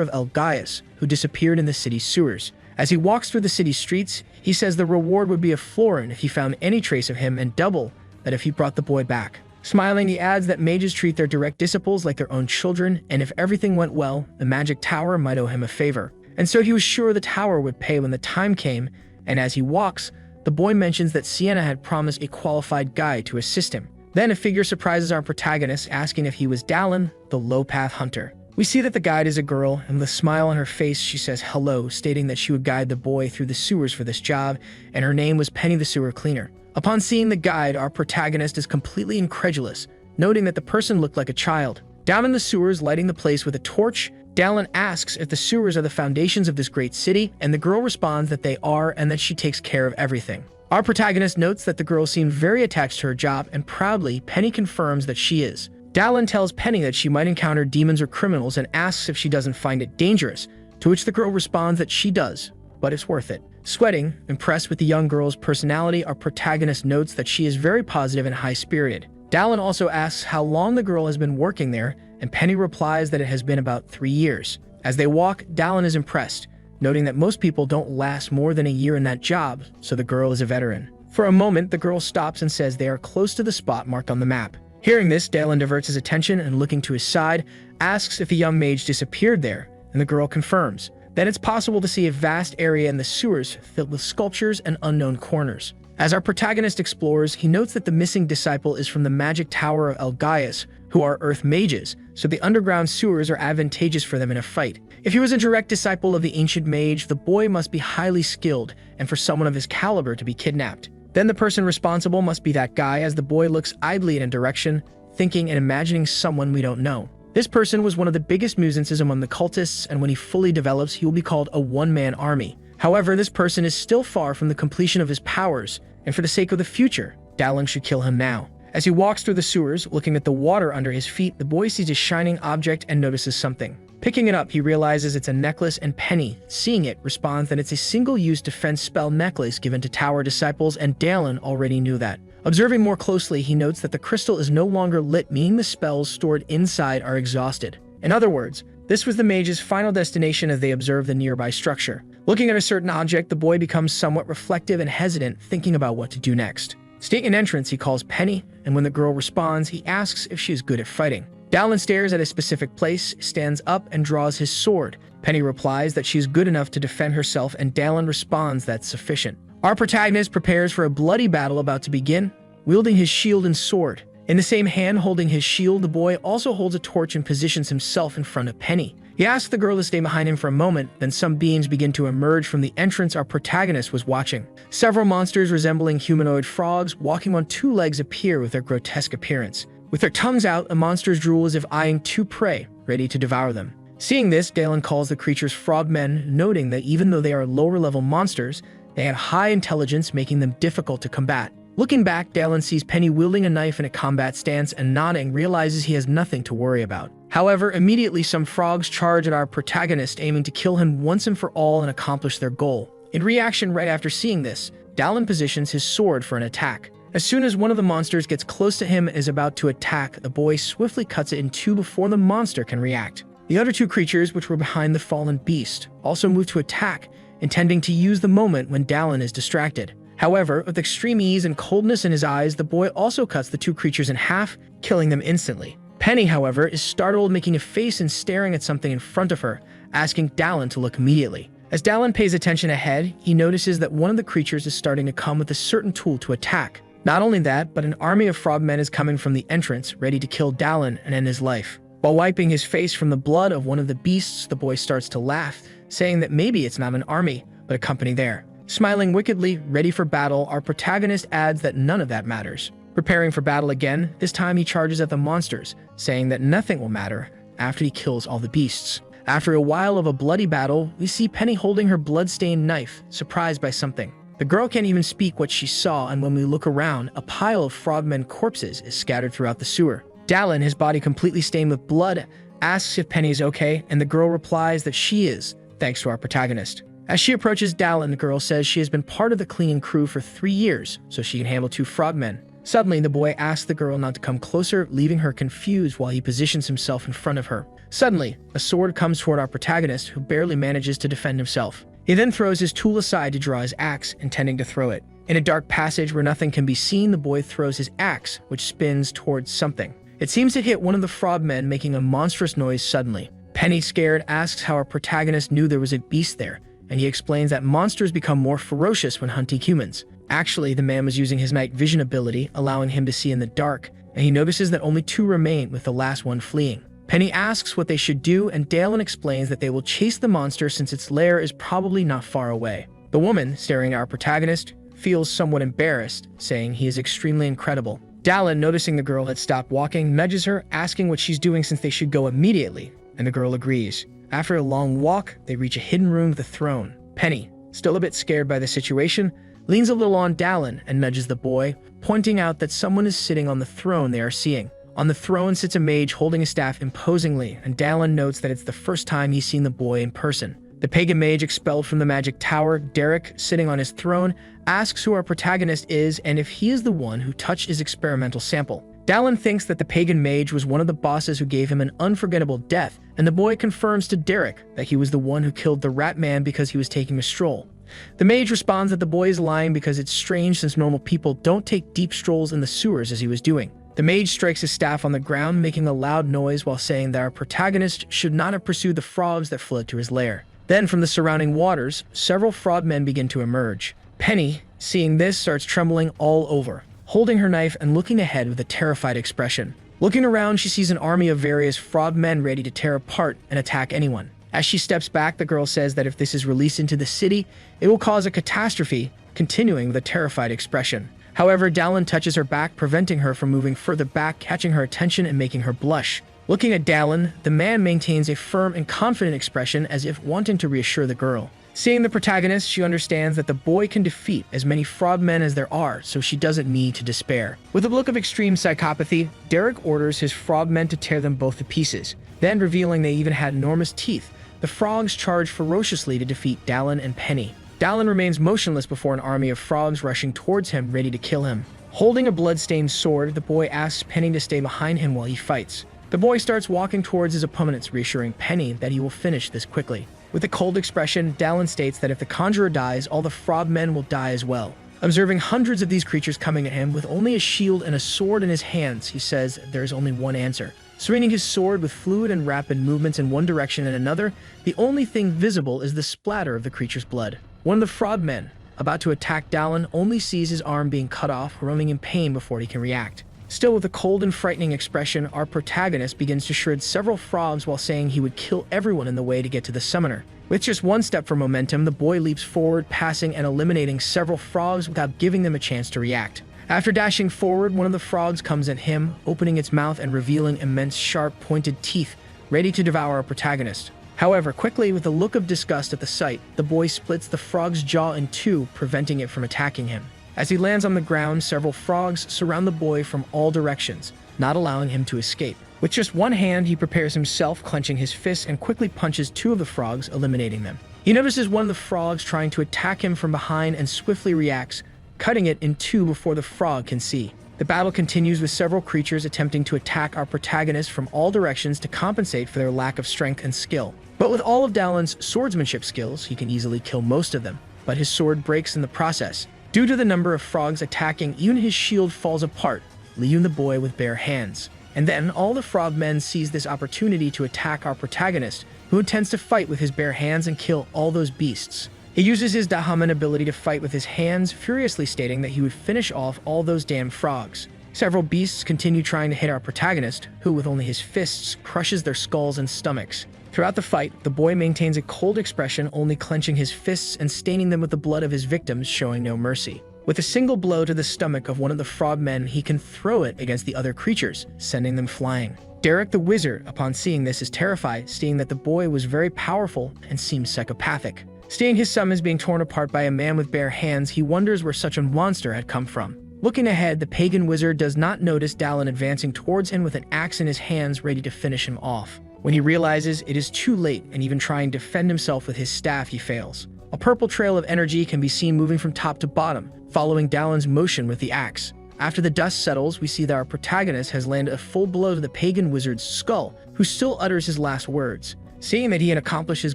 of El Gaia's, who disappeared in the city's sewers. As he walks through the city's streets, he says the reward would be a florin if he found any trace of him and double that if he brought the boy back. Smiling, he adds that mages treat their direct disciples like their own children, and if everything went well, the magic tower might owe him a favor. And so he was sure the tower would pay when the time came, and as he walks, the boy mentions that Sienna had promised a qualified guide to assist him. Then a figure surprises our protagonist, asking if he was Dalen, the low-path hunter. We see that the guide is a girl, and with a smile on her face, she says hello, stating that she would guide the boy through the sewers for this job, and her name was Penny the Sewer Cleaner. Upon seeing the guide, our protagonist is completely incredulous, noting that the person looked like a child. Down in the sewers, lighting the place with a torch, Dalen asks if the sewers are the foundations of this great city, and the girl responds that they are and that she takes care of everything. Our protagonist notes that the girl seemed very attached to her job, and proudly, Penny confirms that she is. Dalen tells Penny that she might encounter demons or criminals and asks if she doesn't find it dangerous, to which the girl responds that she does, but it's worth it. Sweating, impressed with the young girl's personality, our protagonist notes that she is very positive and high-spirited. Dalen also asks how long the girl has been working there, and Penny replies that it has been about 3 years. As they walk, Dalen is impressed, noting that most people don't last more than a year in that job, so the girl is a veteran. For a moment, the girl stops and says they are close to the spot marked on the map. Hearing this, Dalen diverts his attention and, looking to his side, asks if the young mage disappeared there, and the girl confirms. Then it's possible to see a vast area in the sewers filled with sculptures and unknown corners. As our protagonist explores, he notes that the missing disciple is from the magic tower of El Gaia's, who are earth mages, so the underground sewers are advantageous for them in a fight. If he was a direct disciple of the ancient mage, the boy must be highly skilled, and for someone of his caliber to be kidnapped. Then the person responsible must be that guy, as the boy looks idly in a direction, thinking and imagining someone we don't know. This person was one of the biggest nuisances among the cultists, and when he fully develops, he will be called a one-man army. However, this person is still far from the completion of his powers, and for the sake of the future, Dalen should kill him now. As he walks through the sewers, looking at the water under his feet, the boy sees a shining object and notices something. Picking it up, he realizes it's a necklace, and Penny, seeing it, responds that it's a single-use defense spell necklace given to tower disciples, and Dalen already knew that. Observing more closely, he notes that the crystal is no longer lit, meaning the spells stored inside are exhausted. In other words, this was the mage's final destination as they observe the nearby structure. Looking at a certain object, the boy becomes somewhat reflective and hesitant, thinking about what to do next. Stating an entrance, he calls Penny, and when the girl responds, he asks if she is good at fighting. Dalen stares at a specific place, stands up, and draws his sword. Penny replies that she is good enough to defend herself, and Dalen responds that's sufficient. Our protagonist prepares for a bloody battle about to begin, wielding his shield and sword. In the same hand holding his shield, the boy also holds a torch and positions himself in front of Penny. He asks the girl to stay behind him for a moment, then some beings begin to emerge from the entrance our protagonist was watching. Several monsters resembling humanoid frogs walking on two legs appear with their grotesque appearance. With their tongues out, the monsters drool as if eyeing two prey, ready to devour them. Seeing this, Dalen calls the creatures frogmen, noting that even though they are lower-level monsters, they have high intelligence, making them difficult to combat. Looking back, Dalen sees Penny wielding a knife in a combat stance and nodding, realizes he has nothing to worry about. However, immediately some frogs charge at our protagonist, aiming to kill him once and for all and accomplish their goal. In reaction, right after seeing this, Dalen positions his sword for an attack. As soon as one of the monsters gets close to him and is about to attack, the boy swiftly cuts it in two before the monster can react. The other two creatures, which were behind the fallen beast, also move to attack, intending to use the moment when Dalen is distracted. However, with extreme ease and coldness in his eyes, the boy also cuts the two creatures in half, killing them instantly. Penny, however, is startled, making a face and staring at something in front of her, asking Dalen to look immediately. As Dalen pays attention ahead, he notices that one of the creatures is starting to come with a certain tool to attack. Not only that, but an army of frogmen is coming from the entrance, ready to kill Dalen and end his life. While wiping his face from the blood of one of the beasts, the boy starts to laugh, saying that maybe it's not an army, but a company there. Smiling wickedly, ready for battle, our protagonist adds that none of that matters. Preparing for battle again, this time he charges at the monsters, saying that nothing will matter after he kills all the beasts. After a while of a bloody battle, we see Penny holding her blood-stained knife, surprised by something. The girl can't even speak what she saw, and when we look around, a pile of frogmen corpses is scattered throughout the sewer. Dalen, his body completely stained with blood, asks if Penny is okay, and the girl replies that she is, thanks to our protagonist. As she approaches Dalen, the girl says she has been part of the cleaning crew for 3 years, so she can handle 2 frogmen. Suddenly, the boy asks the girl not to come closer, leaving her confused while he positions himself in front of her. Suddenly, a sword comes toward our protagonist, who barely manages to defend himself. He then throws his tool aside to draw his axe, intending to throw it. In a dark passage where nothing can be seen, the boy throws his axe, which spins towards something. It seems to hit one of the frogmen, making a monstrous noise suddenly. Penny, scared, asks how our protagonist knew there was a beast there, and he explains that monsters become more ferocious when hunting humans. Actually, the man was using his night vision ability, allowing him to see in the dark, and he notices that only 2 remain, with the last one fleeing. Penny asks what they should do, and Dalen explains that they will chase the monster since its lair is probably not far away. The woman, staring at our protagonist, feels somewhat embarrassed, saying he is extremely incredible. Dalen, noticing the girl had stopped walking, nudges her, asking what she's doing since they should go immediately, and the girl agrees. After a long walk, they reach a hidden room with a throne. Penny, still a bit scared by the situation, leans a little on Dalen and nudges the boy, pointing out that someone is sitting on the throne they are seeing. On the throne sits a mage holding a staff imposingly, and Dalen notes that it's the first time he's seen the boy in person. The pagan mage expelled from the magic tower, Derek, sitting on his throne, asks who our protagonist is and if he is the one who touched his experimental sample. Dalen thinks that the pagan mage was one of the bosses who gave him an unforgettable death, and the boy confirms to Derek that he was the one who killed the rat man because he was taking a stroll. The mage responds that the boy is lying because it's strange since normal people don't take deep strolls in the sewers as he was doing. The mage strikes his staff on the ground, making a loud noise while saying that our protagonist should not have pursued the frogs that fled to his lair. Then, from the surrounding waters, several frogmen begin to emerge. Penny, seeing this, starts trembling all over, holding her knife and looking ahead with a terrified expression. Looking around, she sees an army of various frogmen ready to tear apart and attack anyone. As she steps back, the girl says that if this is released into the city, it will cause a catastrophe, continuing with a terrified expression. However, Dalen touches her back, preventing her from moving further back, catching her attention and making her blush. Looking at Dalen, the man maintains a firm and confident expression as if wanting to reassure the girl. Seeing the protagonist, she understands that the boy can defeat as many frogmen as there are, so she doesn't need to despair. With a look of extreme psychopathy, Derek orders his frogmen to tear them both to pieces. Then, revealing they even had enormous teeth, the frogs charge ferociously to defeat Dalen and Penny. Dalen remains motionless before an army of frogs rushing towards him, ready to kill him. Holding a blood-stained sword, the boy asks Penny to stay behind him while he fights. The boy starts walking towards his opponents, reassuring Penny that he will finish this quickly. With a cold expression, Dalen states that if the conjurer dies, all the frogmen will die as well. Observing hundreds of these creatures coming at him with only a shield and a sword in his hands, he says there is only one answer. Swinging his sword with fluid and rapid movements in one direction and another, the only thing visible is the splatter of the creature's blood. One of the frogmen, about to attack Dalen, only sees his arm being cut off, groaning in pain before he can react. Still with a cold and frightening expression, our protagonist begins to shred several frogs while saying he would kill everyone in the way to get to the summoner. With just one step for momentum, the boy leaps forward, passing and eliminating several frogs without giving them a chance to react. After dashing forward, one of the frogs comes at him, opening its mouth and revealing immense sharp, pointed teeth, ready to devour our protagonist. However, quickly, with a look of disgust at the sight, the boy splits the frog's jaw in two, preventing it from attacking him. As he lands on the ground, several frogs surround the boy from all directions, not allowing him to escape. With just one hand, he prepares himself, clenching his fists, and quickly punches two of the frogs, eliminating them. He notices one of the frogs trying to attack him from behind and swiftly reacts, cutting it in two before the frog can see. The battle continues with several creatures attempting to attack our protagonist from all directions to compensate for their lack of strength and skill. But with all of Dalen's swordsmanship skills, he can easily kill most of them, but his sword breaks in the process. Due to the number of frogs attacking, even his shield falls apart, leaving the boy with bare hands. And then all the frogmen seize this opportunity to attack our protagonist, who intends to fight with his bare hands and kill all those beasts. He uses his Dahaman ability to fight with his hands, furiously stating that he would finish off all those damn frogs. Several beasts continue trying to hit our protagonist, who with only his fists crushes their skulls and stomachs. Throughout the fight, the boy maintains a cold expression, only clenching his fists and staining them with the blood of his victims, showing no mercy. With a single blow to the stomach of one of the frogmen, he can throw it against the other creatures, sending them flying. Derek the wizard, upon seeing this, is terrified, stating that the boy was very powerful and seemed psychopathic. Seeing his summons being torn apart by a man with bare hands, he wonders where such a monster had come from. Looking ahead, the pagan wizard does not notice Dalen advancing towards him with an axe in his hands, ready to finish him off. When he realizes it is too late and even trying to defend himself with his staff, he fails. A purple trail of energy can be seen moving from top to bottom, following Dalen's motion with the axe. After the dust settles, we see that our protagonist has landed a full blow to the pagan wizard's skull, who still utters his last words. Seeing that he had accomplished his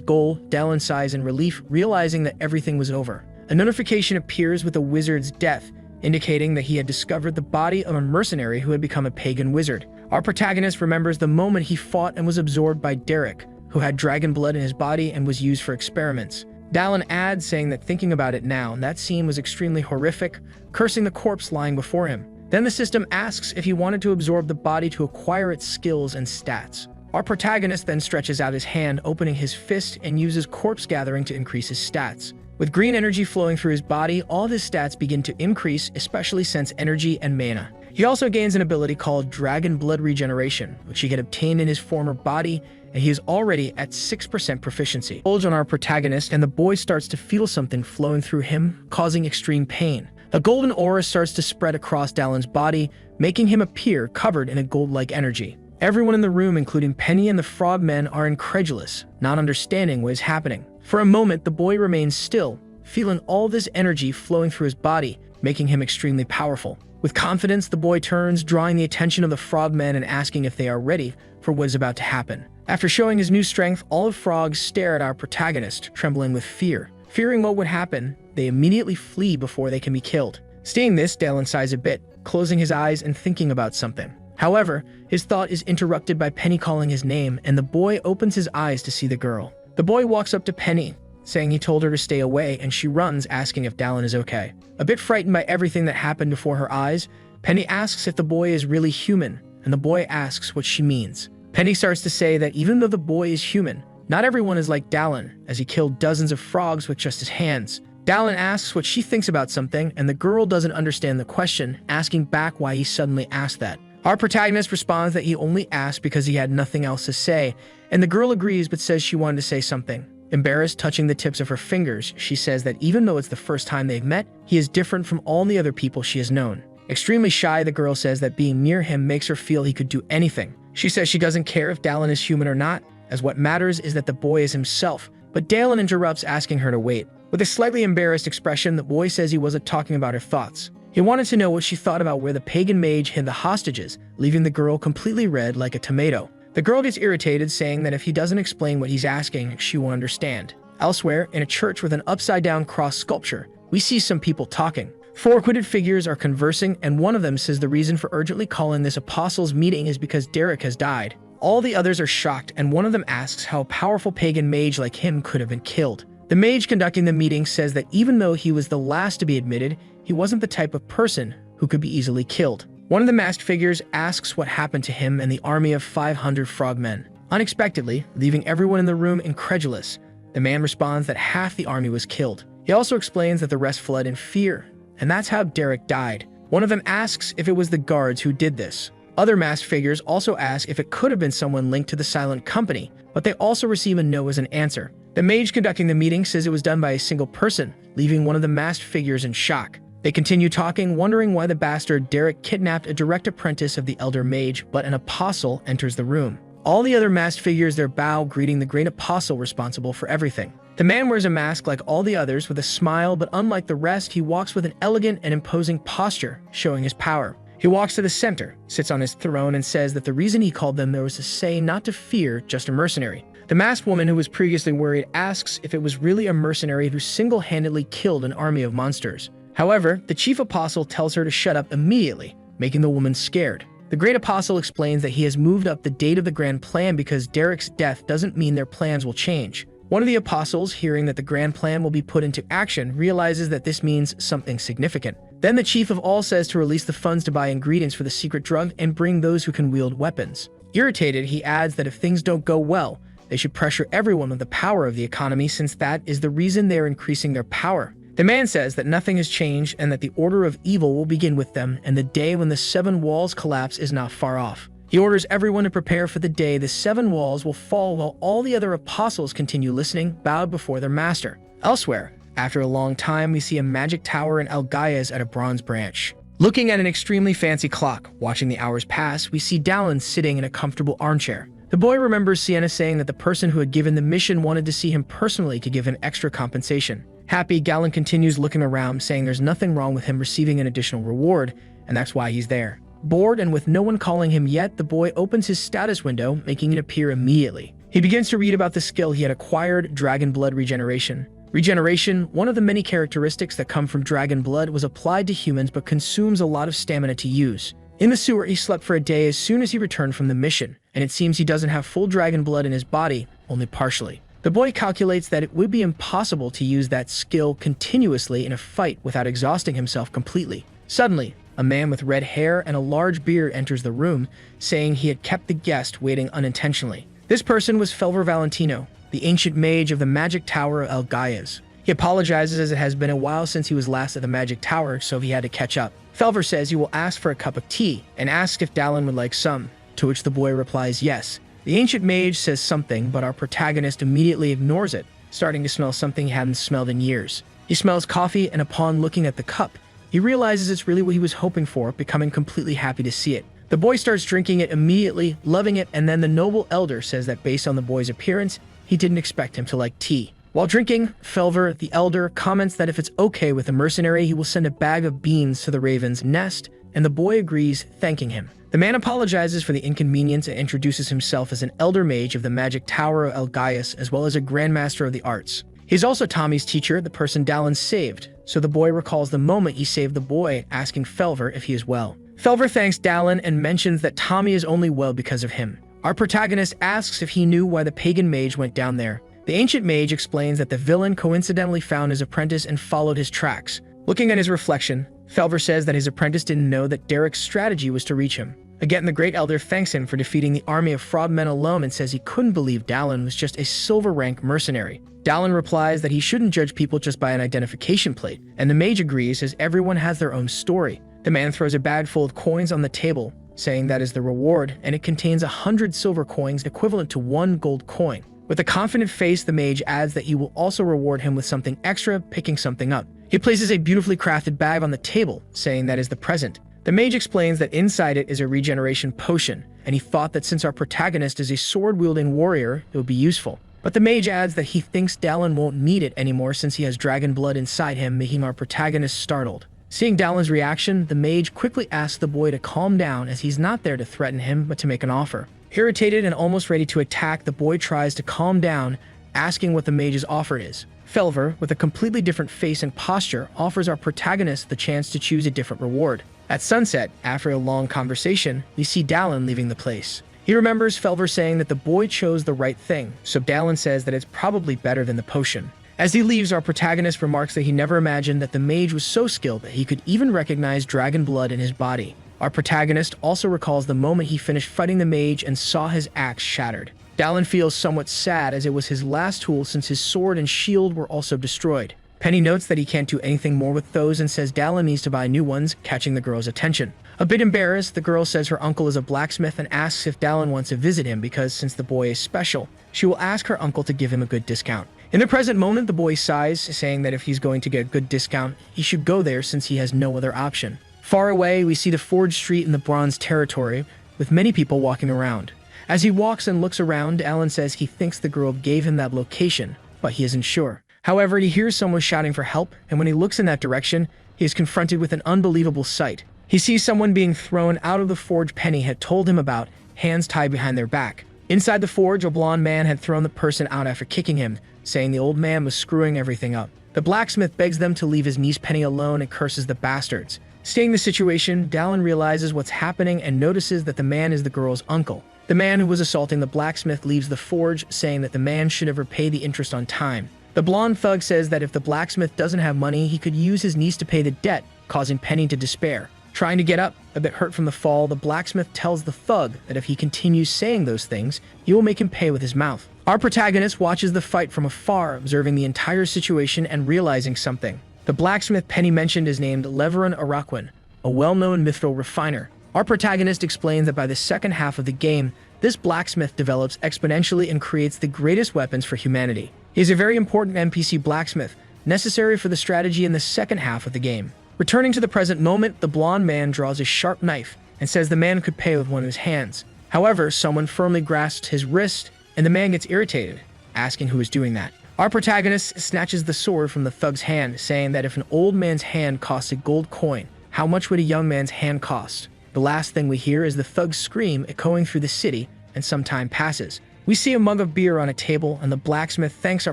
goal, Dalen sighs in relief, realizing that everything was over. A notification appears with the wizard's death, indicating that he had discovered the body of a mercenary who had become a pagan wizard. Our protagonist remembers the moment he fought and was absorbed by Derek, who had dragon blood in his body and was used for experiments. Dalen adds, saying that thinking about it now, that scene was extremely horrific, cursing the corpse lying before him. Then the system asks if he wanted to absorb the body to acquire its skills and stats. Our protagonist then stretches out his hand, opening his fist, and uses corpse gathering to increase his stats. With green energy flowing through his body, all of his stats begin to increase, especially sense energy and mana. He also gains an ability called Dragon Blood Regeneration, which he had obtained in his former body, and he is already at 6% proficiency. Bulge on our protagonist, and the boy starts to feel something flowing through him, causing extreme pain. A golden aura starts to spread across Dalen's body, making him appear covered in a gold-like energy. Everyone in the room, including Penny and the frogmen, are incredulous, not understanding what is happening. For a moment, the boy remains still, feeling all this energy flowing through his body, making him extremely powerful. With confidence, the boy turns, drawing the attention of the frogmen and asking if they are ready for what is about to happen. After showing his new strength, all the frogs stare at our protagonist, trembling with fear. Fearing what would happen, they immediately flee before they can be killed. Seeing this, Dalen sighs a bit, closing his eyes and thinking about something. However, his thought is interrupted by Penny calling his name, and the boy opens his eyes to see the girl. The boy walks up to Penny, saying he told her to stay away, and she runs, asking if Dalen is okay. A bit frightened by everything that happened before her eyes, Penny asks if the boy is really human, and the boy asks what she means. Penny starts to say that even though the boy is human, not everyone is like Dalen, as he killed dozens of frogs with just his hands. Dalen asks what she thinks about something, and the girl doesn't understand the question, asking back why he suddenly asked that. Our protagonist responds that he only asked because he had nothing else to say, and the girl agrees but says she wanted to say something. Embarrassed, touching the tips of her fingers, she says that even though it's the first time they've met, he is different from all the other people she has known. Extremely shy, the girl says that being near him makes her feel he could do anything. She says she doesn't care if Dalen is human or not, as what matters is that the boy is himself, but Dalen interrupts, asking her to wait. With a slightly embarrassed expression, the boy says he wasn't talking about her thoughts. He wanted to know what she thought about where the pagan mage hid the hostages, leaving the girl completely red like a tomato. The girl gets irritated, saying that if he doesn't explain what he's asking, she won't understand. Elsewhere, in a church with an upside-down cross sculpture, we see some people talking. Four hooded figures are conversing, and one of them says the reason for urgently calling this apostles' meeting is because Derek has died. All the others are shocked, and one of them asks how a powerful pagan mage like him could have been killed. The mage conducting the meeting says that even though he was the last to be admitted, he wasn't the type of person who could be easily killed. One of the masked figures asks what happened to him and the army of 500 frogmen, unexpectedly leaving everyone in the room incredulous. The man responds that half the army was killed. He also explains that the rest fled in fear, and that's how Derek died. One of them asks if it was the guards who did this. Other masked figures also ask if it could have been someone linked to the Silent Company, but they also receive a no as an answer. The mage conducting the meeting says it was done by a single person, leaving one of the masked figures in shock. They continue talking, wondering why the bastard Derek kidnapped a direct apprentice of the elder mage, but an apostle enters the room. All the other masked figures there bow, greeting the great apostle responsible for everything. The man wears a mask like all the others with a smile, but unlike the rest, he walks with an elegant and imposing posture, showing his power. He walks to the center, sits on his throne, and says that the reason he called them there was to say not to fear, just a mercenary. The masked woman who was previously worried asks if it was really a mercenary who single-handedly killed an army of monsters. However, the chief apostle tells her to shut up immediately, making the woman scared. The great apostle explains that he has moved up the date of the grand plan because Derek's death doesn't mean their plans will change. One of the apostles, hearing that the grand plan will be put into action, realizes that this means something significant. Then the chief of all says to release the funds to buy ingredients for the secret drug and bring those who can wield weapons. Irritated, he adds that if things don't go well, they should pressure everyone with the power of the economy, since that is the reason they are increasing their power. The man says that nothing has changed and that the order of evil will begin with them, and the day when the 7 walls collapse is not far off. He orders everyone to prepare for the day the 7 walls will fall, while all the other apostles continue listening, bowed before their master. Elsewhere, after a long time, we see a magic tower in Algaias at a bronze branch. Looking at an extremely fancy clock, watching the hours pass, we see Dallin sitting in a comfortable armchair. The boy remembers Sienna saying that the person who had given the mission wanted to see him personally to give him extra compensation. Happy, Gallon continues looking around, saying there's nothing wrong with him receiving an additional reward, and that's why he's there. Bored and with no one calling him yet, the boy opens his status window, making it appear immediately. He begins to read about the skill he had acquired, Dragon Blood Regeneration. Regeneration, one of the many characteristics that come from Dragon Blood, was applied to humans but consumes a lot of stamina to use. In the sewer, he slept for a day as soon as he returned from the mission, and it seems he doesn't have full dragon blood in his body, only partially. The boy calculates that it would be impossible to use that skill continuously in a fight without exhausting himself completely. Suddenly, a man with red hair and a large beard enters the room, saying he had kept the guest waiting unintentionally. This person was Felver Valentino, the ancient mage of the magic tower of Algaias. He apologizes as it has been a while since he was last at the magic tower, so he had to catch up. Felver says he will ask for a cup of tea and asks if Dallin would like some, to which the boy replies yes. The ancient mage says something, but our protagonist immediately ignores it, starting to smell something he hadn't smelled in years. He smells coffee, and upon looking at the cup, he realizes it's really what he was hoping for, becoming completely happy to see it. The boy starts drinking it immediately, loving it, and then the noble elder says that based on the boy's appearance, he didn't expect him to like tea. While drinking, Felver, the elder, comments that if it's okay with the mercenary, he will send a bag of beans to the raven's nest, and the boy agrees, thanking him. The man apologizes for the inconvenience and introduces himself as an elder mage of the magic tower of Algaias, as well as a grandmaster of the arts. He's also Tommy's teacher, the person Dallin saved, so the boy recalls the moment he saved the boy, asking Felver if he is well. Felver thanks Dallin and mentions that Tommy is only well because of him. Our protagonist asks if he knew why the pagan mage went down there. The ancient mage explains that the villain coincidentally found his apprentice and followed his tracks. Looking at his reflection, Felver says that his apprentice didn't know that Derek's strategy was to reach him. Again, the great elder thanks him for defeating the army of frogmen alone and says he couldn't believe Dallin was just a silver rank mercenary. Dallin replies that he shouldn't judge people just by an identification plate, and the mage agrees as everyone has their own story. The man throws a bag full of coins on the table, saying that is the reward, and it contains 100 silver coins equivalent to 1 gold coin. With a confident face, the mage adds that he will also reward him with something extra, picking something up. He places a beautifully crafted bag on the table, saying that is the present. The mage explains that inside it is a regeneration potion, and he thought that since our protagonist is a sword-wielding warrior, it would be useful. But the mage adds that he thinks Dallin won't need it anymore since he has dragon blood inside him, making our protagonist startled. Seeing Dallin's reaction, the mage quickly asks the boy to calm down as he's not there to threaten him, but to make an offer. Irritated and almost ready to attack, the boy tries to calm down, asking what the mage's offer is. Felver, with a completely different face and posture, offers our protagonist the chance to choose a different reward. At sunset, after a long conversation, we see Dallin leaving the place. He remembers Felver saying that the boy chose the right thing, so Dallin says that it's probably better than the potion. As he leaves, our protagonist remarks that he never imagined that the mage was so skilled that he could even recognize dragon blood in his body. Our protagonist also recalls the moment he finished fighting the mage and saw his axe shattered. Dallin feels somewhat sad as it was his last tool since his sword and shield were also destroyed. Penny notes that he can't do anything more with those and says Dallin needs to buy new ones, catching the girl's attention. A bit embarrassed, the girl says her uncle is a blacksmith and asks if Dallin wants to visit him because since the boy is special, she will ask her uncle to give him a good discount. In the present moment, the boy sighs, saying that if he's going to get a good discount, he should go there since he has no other option. Far away, we see the Forge Street in the Bronze Territory, with many people walking around. As he walks and looks around, Alan says he thinks the girl gave him that location, but he isn't sure. However, he hears someone shouting for help, and when he looks in that direction, he is confronted with an unbelievable sight. He sees someone being thrown out of the forge Penny had told him about, hands tied behind their back. Inside the forge, a blonde man had thrown the person out after kicking him, saying the old man was screwing everything up. The blacksmith begs them to leave his niece Penny alone and curses the bastards. Seeing the situation, Dallin realizes what's happening and notices that the man is the girl's uncle. The man who was assaulting the blacksmith leaves the forge, saying that the man should have repaid the interest on time. The blonde thug says that if the blacksmith doesn't have money, he could use his niece to pay the debt, causing Penny to despair. Trying to get up, a bit hurt from the fall, the blacksmith tells the thug that if he continues saying those things, he will make him pay with his mouth. Our protagonist watches the fight from afar, observing the entire situation and realizing something. The blacksmith Penny mentioned is named Leveron Araquin, a well-known mithril refiner. Our protagonist explains that by the second half of the game, this blacksmith develops exponentially and creates the greatest weapons for humanity. He is a very important NPC blacksmith, necessary for the strategy in the second half of the game. Returning to the present moment, the blonde man draws a sharp knife and says the man could pay with one of his hands. However, someone firmly grasps his wrist and the man gets irritated, asking who is doing that. Our protagonist snatches the sword from the thug's hand, saying that if an old man's hand costs a gold coin, how much would a young man's hand cost? The last thing we hear is the thug's scream echoing through the city, and some time passes. We see a mug of beer on a table, and the blacksmith thanks our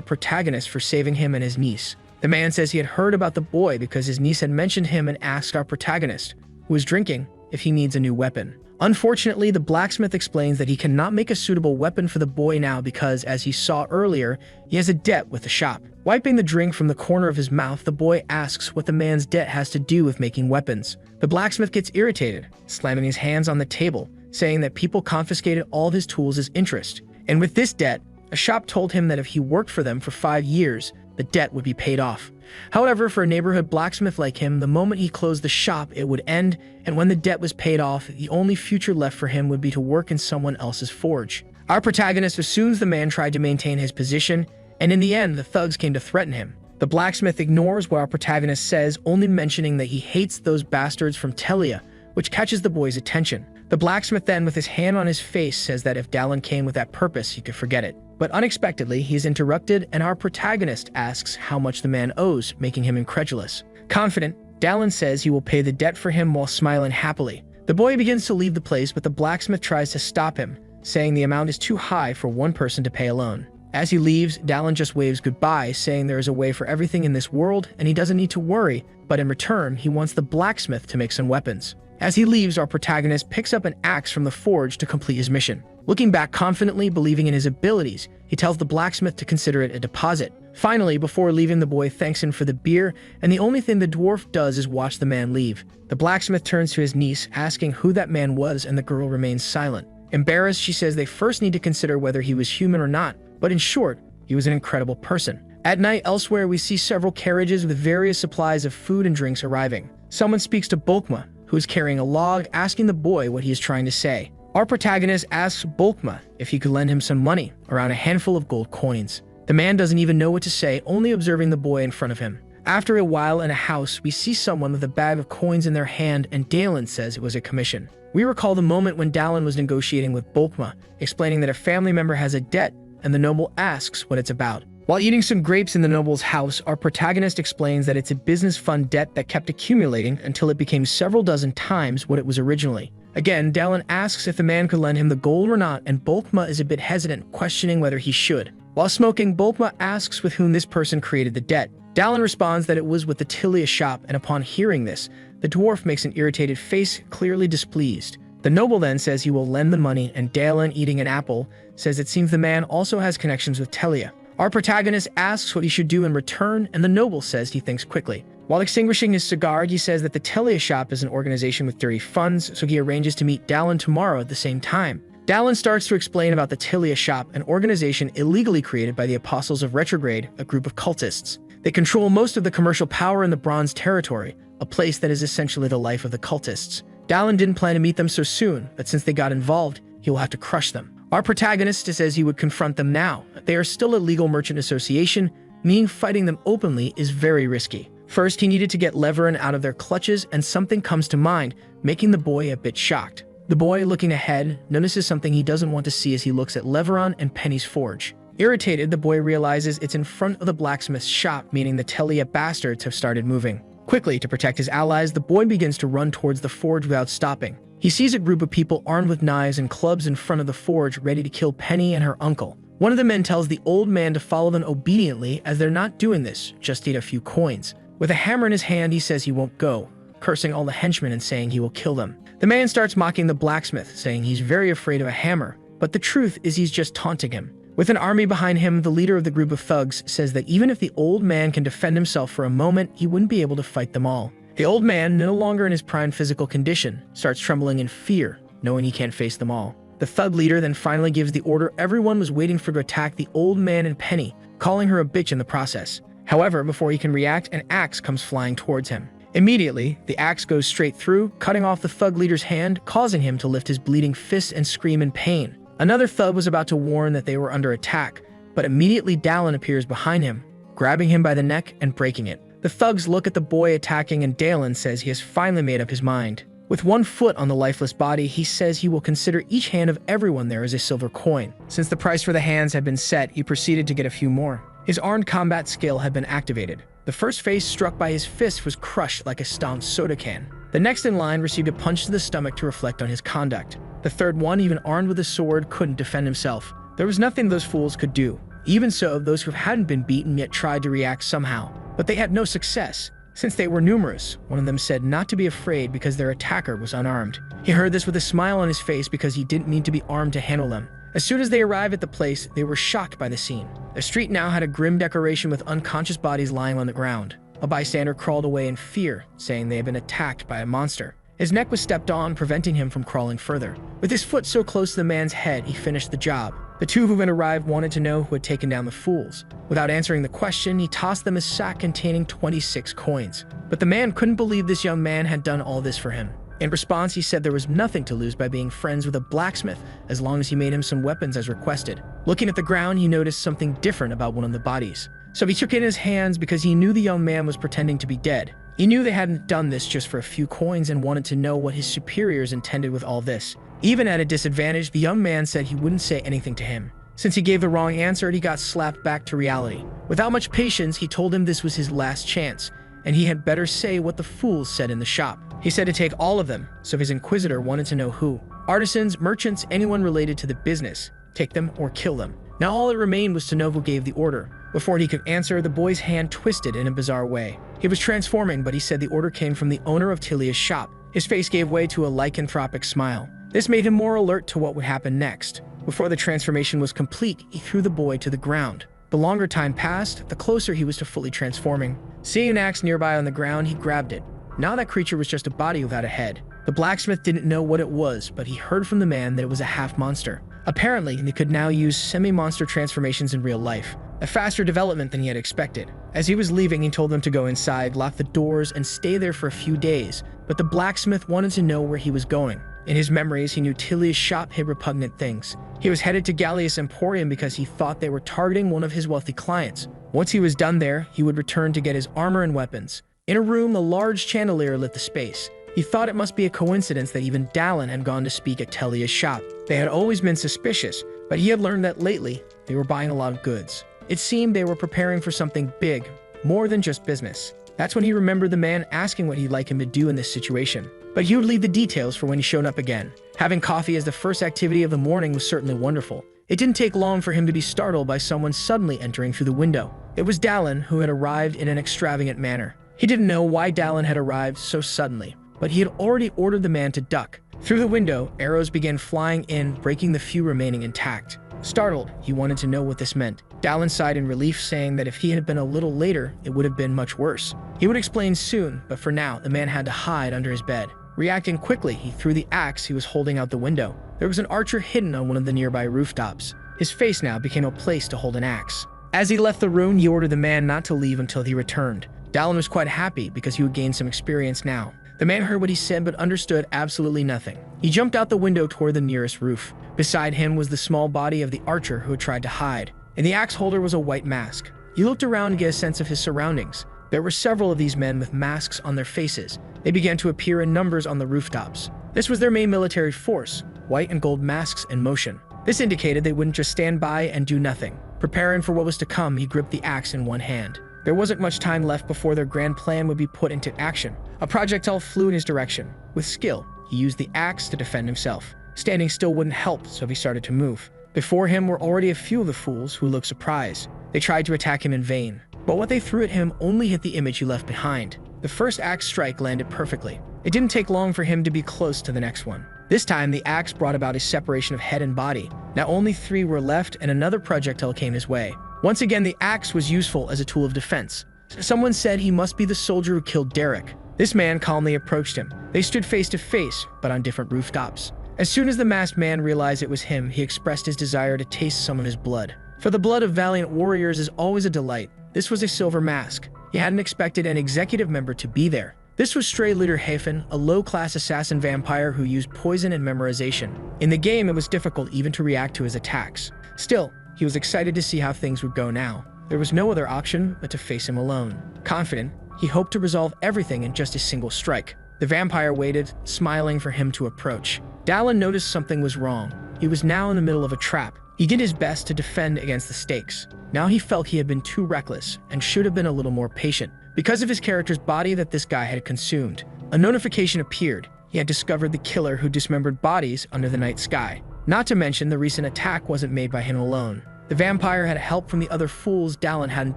protagonist for saving him and his niece. The man says he had heard about the boy because his niece had mentioned him and asked our protagonist, who is drinking, if he needs a new weapon. Unfortunately, the blacksmith explains that he cannot make a suitable weapon for the boy now because, as he saw earlier, he has a debt with the shop. Wiping the drink from the corner of his mouth, the boy asks what the man's debt has to do with making weapons. The blacksmith gets irritated, slamming his hands on the table, saying that people confiscated all of his tools as interest. And with this debt, a shop told him that if he worked for them for 5 years, the debt would be paid off. However, for a neighborhood blacksmith like him, the moment he closed the shop, it would end, and when the debt was paid off, the only future left for him would be to work in someone else's forge. Our protagonist assumes the man tried to maintain his position, and in the end, the thugs came to threaten him. The blacksmith ignores what our protagonist says, only mentioning that he hates those bastards from Telia, which catches the boy's attention. The blacksmith then, with his hand on his face, says that if Dallin came with that purpose, he could forget it. But unexpectedly, he is interrupted, and our protagonist asks how much the man owes, making him incredulous. Confident, Dallin says he will pay the debt for him while smiling happily. The boy begins to leave the place, but the blacksmith tries to stop him, saying the amount is too high for one person to pay alone. As he leaves, Dallin just waves goodbye, saying there is a way for everything in this world, and he doesn't need to worry, but in return, he wants the blacksmith to make some weapons. As he leaves, our protagonist picks up an axe from the forge to complete his mission. Looking back confidently, believing in his abilities, he tells the blacksmith to consider it a deposit. Finally, before leaving, the boy thanks him for the beer, and the only thing the dwarf does is watch the man leave. The blacksmith turns to his niece, asking who that man was, and the girl remains silent. Embarrassed, she says they first need to consider whether he was human or not, but in short, he was an incredible person. At night, elsewhere, we see several carriages with various supplies of food and drinks arriving. Someone speaks to Bulkma, who is carrying a log, asking the boy what he is trying to say. Our protagonist asks Bulkma if he could lend him some money, around a handful of gold coins. The man doesn't even know what to say, only observing the boy in front of him. After a while in a house, we see someone with a bag of coins in their hand, and Dallin says it was a commission. We recall the moment when Dallin was negotiating with Bulkma, explaining that a family member has a debt, and the noble asks what it's about. While eating some grapes in the noble's house, our protagonist explains that it's a business fund debt that kept accumulating until it became several dozen times what it was originally. Again, Dallin asks if the man could lend him the gold or not, and Bulkma is a bit hesitant, questioning whether he should. While smoking, Bulkma asks with whom this person created the debt. Dallin responds that it was with the Tilia shop, and upon hearing this, the dwarf makes an irritated face, clearly displeased. The noble then says he will lend the money, and Dallin, eating an apple, says it seems the man also has connections with Telia. Our protagonist asks what he should do in return, and the noble says he thinks quickly. While extinguishing his cigar, he says that the Telia shop is an organization with dirty funds, so he arranges to meet Dallin tomorrow at the same time. Dallin starts to explain about the Telia shop, an organization illegally created by the Apostles of Retrograde, a group of cultists. They control most of the commercial power in the Bronze Territory, a place that is essentially the life of the cultists. Dallin didn't plan to meet them so soon, but since they got involved, he will have to crush them. Our protagonist says he would confront them now. They are still a legal merchant association, meaning fighting them openly is very risky. First, he needed to get Leveron out of their clutches, and something comes to mind, making the boy a bit shocked. The boy, looking ahead, notices something he doesn't want to see as he looks at Leveron and Penny's forge. Irritated, the boy realizes it's in front of the blacksmith's shop, meaning the Telia bastards have started moving. Quickly, to protect his allies, the boy begins to run towards the forge without stopping. He sees a group of people armed with knives and clubs in front of the forge, ready to kill Penny and her uncle. One of the men tells the old man to follow them obediently, as they're not doing this, just need a few coins. With a hammer in his hand, he says he won't go, cursing all the henchmen and saying he will kill them. The man starts mocking the blacksmith, saying he's very afraid of a hammer, but the truth is he's just taunting him. With an army behind him, the leader of the group of thugs says that even if the old man can defend himself for a moment, he wouldn't be able to fight them all. The old man, no longer in his prime physical condition, starts trembling in fear, knowing he can't face them all. The thug leader then finally gives the order everyone was waiting for to attack the old man and Penny, calling her a bitch in the process. However, before he can react, an axe comes flying towards him. Immediately, the axe goes straight through, cutting off the thug leader's hand, causing him to lift his bleeding fist and scream in pain. Another thug was about to warn that they were under attack, but immediately Dallin appears behind him, grabbing him by the neck and breaking it. The thugs look at the boy attacking, and Dallin says he has finally made up his mind. With one foot on the lifeless body, he says he will consider each hand of everyone there as a silver coin. Since the price for the hands had been set, he proceeded to get a few more. His armed combat skill had been activated. The first face struck by his fist was crushed like a stomped soda can. The next in line received a punch to the stomach to reflect on his conduct. The third one, even armed with a sword, couldn't defend himself. There was nothing those fools could do. Even so, those who hadn't been beaten yet tried to react somehow. But they had no success. Since they were numerous, one of them said not to be afraid because their attacker was unarmed. He heard this with a smile on his face because he didn't need to be armed to handle them. As soon as they arrived at the place, they were shocked by the scene. The street now had a grim decoration with unconscious bodies lying on the ground. A bystander crawled away in fear, saying they had been attacked by a monster. His neck was stepped on, preventing him from crawling further. With his foot so close to the man's head, he finished the job. The two who had arrived wanted to know who had taken down the fools. Without answering the question, he tossed them a sack containing 26 coins. But the man couldn't believe this young man had done all this for him. In response, he said there was nothing to lose by being friends with a blacksmith as long as he made him some weapons as requested. Looking at the ground, he noticed something different about one of the bodies. So he took it in his hands because he knew the young man was pretending to be dead. He knew they hadn't done this just for a few coins and wanted to know what his superiors intended with all this. Even at a disadvantage, the young man said he wouldn't say anything to him. Since he gave the wrong answer, he got slapped back to reality. Without much patience, he told him this was his last chance, and he had better say what the fools said in the shop. He said to take all of them, so his inquisitor wanted to know who. Artisans, merchants, anyone related to the business. Take them or kill them. Now all that remained was to know who gave the order. Before he could answer, the boy's hand twisted in a bizarre way. He was transforming, but he said the order came from the owner of Tilia's shop. His face gave way to a lycanthropic smile. This made him more alert to what would happen next. Before the transformation was complete, he threw the boy to the ground. The longer time passed, the closer he was to fully transforming. Seeing an axe nearby on the ground, he grabbed it. Now that creature was just a body without a head. The blacksmith didn't know what it was, but he heard from the man that it was a half-monster. Apparently, he could now use semi-monster transformations in real life, a faster development than he had expected. As he was leaving, he told them to go inside, lock the doors, and stay there for a few days, but the blacksmith wanted to know where he was going. In his memories, he knew Tilia's shop hid repugnant things. He was headed to Gallius Emporium because he thought they were targeting one of his wealthy clients. Once he was done there, he would return to get his armor and weapons. In a room, a large chandelier lit the space. He thought it must be a coincidence that even Dallin had gone to speak at Telia's shop. They had always been suspicious, but he had learned that lately, they were buying a lot of goods. It seemed they were preparing for something big, more than just business. That's when he remembered the man asking what he'd like him to do in this situation. But he would leave the details for when he showed up again. Having coffee as the first activity of the morning was certainly wonderful. It didn't take long for him to be startled by someone suddenly entering through the window. It was Dallin, who had arrived in an extravagant manner. He didn't know why Dallin had arrived so suddenly, but he had already ordered the man to duck. Through the window, arrows began flying in, breaking the few remaining intact. Startled, he wanted to know what this meant. Dallin sighed in relief, saying that if he had been a little later, it would have been much worse. He would explain soon, but for now, the man had to hide under his bed. Reacting quickly, he threw the axe he was holding out the window. There was an archer hidden on one of the nearby rooftops. His face now became a place to hold an axe. As he left the room, he ordered the man not to leave until he returned. Dallin was quite happy because he would gain some experience now. The man heard what he said but understood absolutely nothing. He jumped out the window toward the nearest roof. Beside him was the small body of the archer who had tried to hide. In the axe holder was a white mask. He looked around to get a sense of his surroundings. There were several of these men with masks on their faces. They began to appear in numbers on the rooftops. This was their main military force, white and gold masks in motion. This indicated they wouldn't just stand by and do nothing. Preparing for what was to come, he gripped the axe in one hand. There wasn't much time left before their grand plan would be put into action. A projectile flew in his direction. With skill, he used the axe to defend himself. Standing still wouldn't help, so he started to move. Before him were already a few of the fools who looked surprised. They tried to attack him in vain, but what they threw at him only hit the image he left behind. The first axe strike landed perfectly. It didn't take long for him to be close to the next one. This time, the axe brought about a separation of head and body. Now only 3 were left, and another projectile came his way. Once again, the axe was useful as a tool of defense. Someone said he must be the soldier who killed Derek. This man calmly approached him. They stood face to face, but on different rooftops. As soon as the masked man realized it was him, he expressed his desire to taste some of his blood. For the blood of valiant warriors is always a delight. This was a silver mask. He hadn't expected an executive member to be there. This was Stray Leader Hafen, a low-class assassin vampire who used poison and memorization. In the game, it was difficult even to react to his attacks. Still, he was excited to see how things would go now. There was no other option but to face him alone. Confident, he hoped to resolve everything in just a single strike. The vampire waited, smiling for him to approach. Dallin noticed something was wrong. He was now in the middle of a trap. He did his best to defend against the stakes. Now he felt he had been too reckless and should have been a little more patient. Because of his character's body that this guy had consumed, a notification appeared. He had discovered the killer who dismembered bodies under the night sky. Not to mention the recent attack wasn't made by him alone. The vampire had help from the other fools Dallin hadn't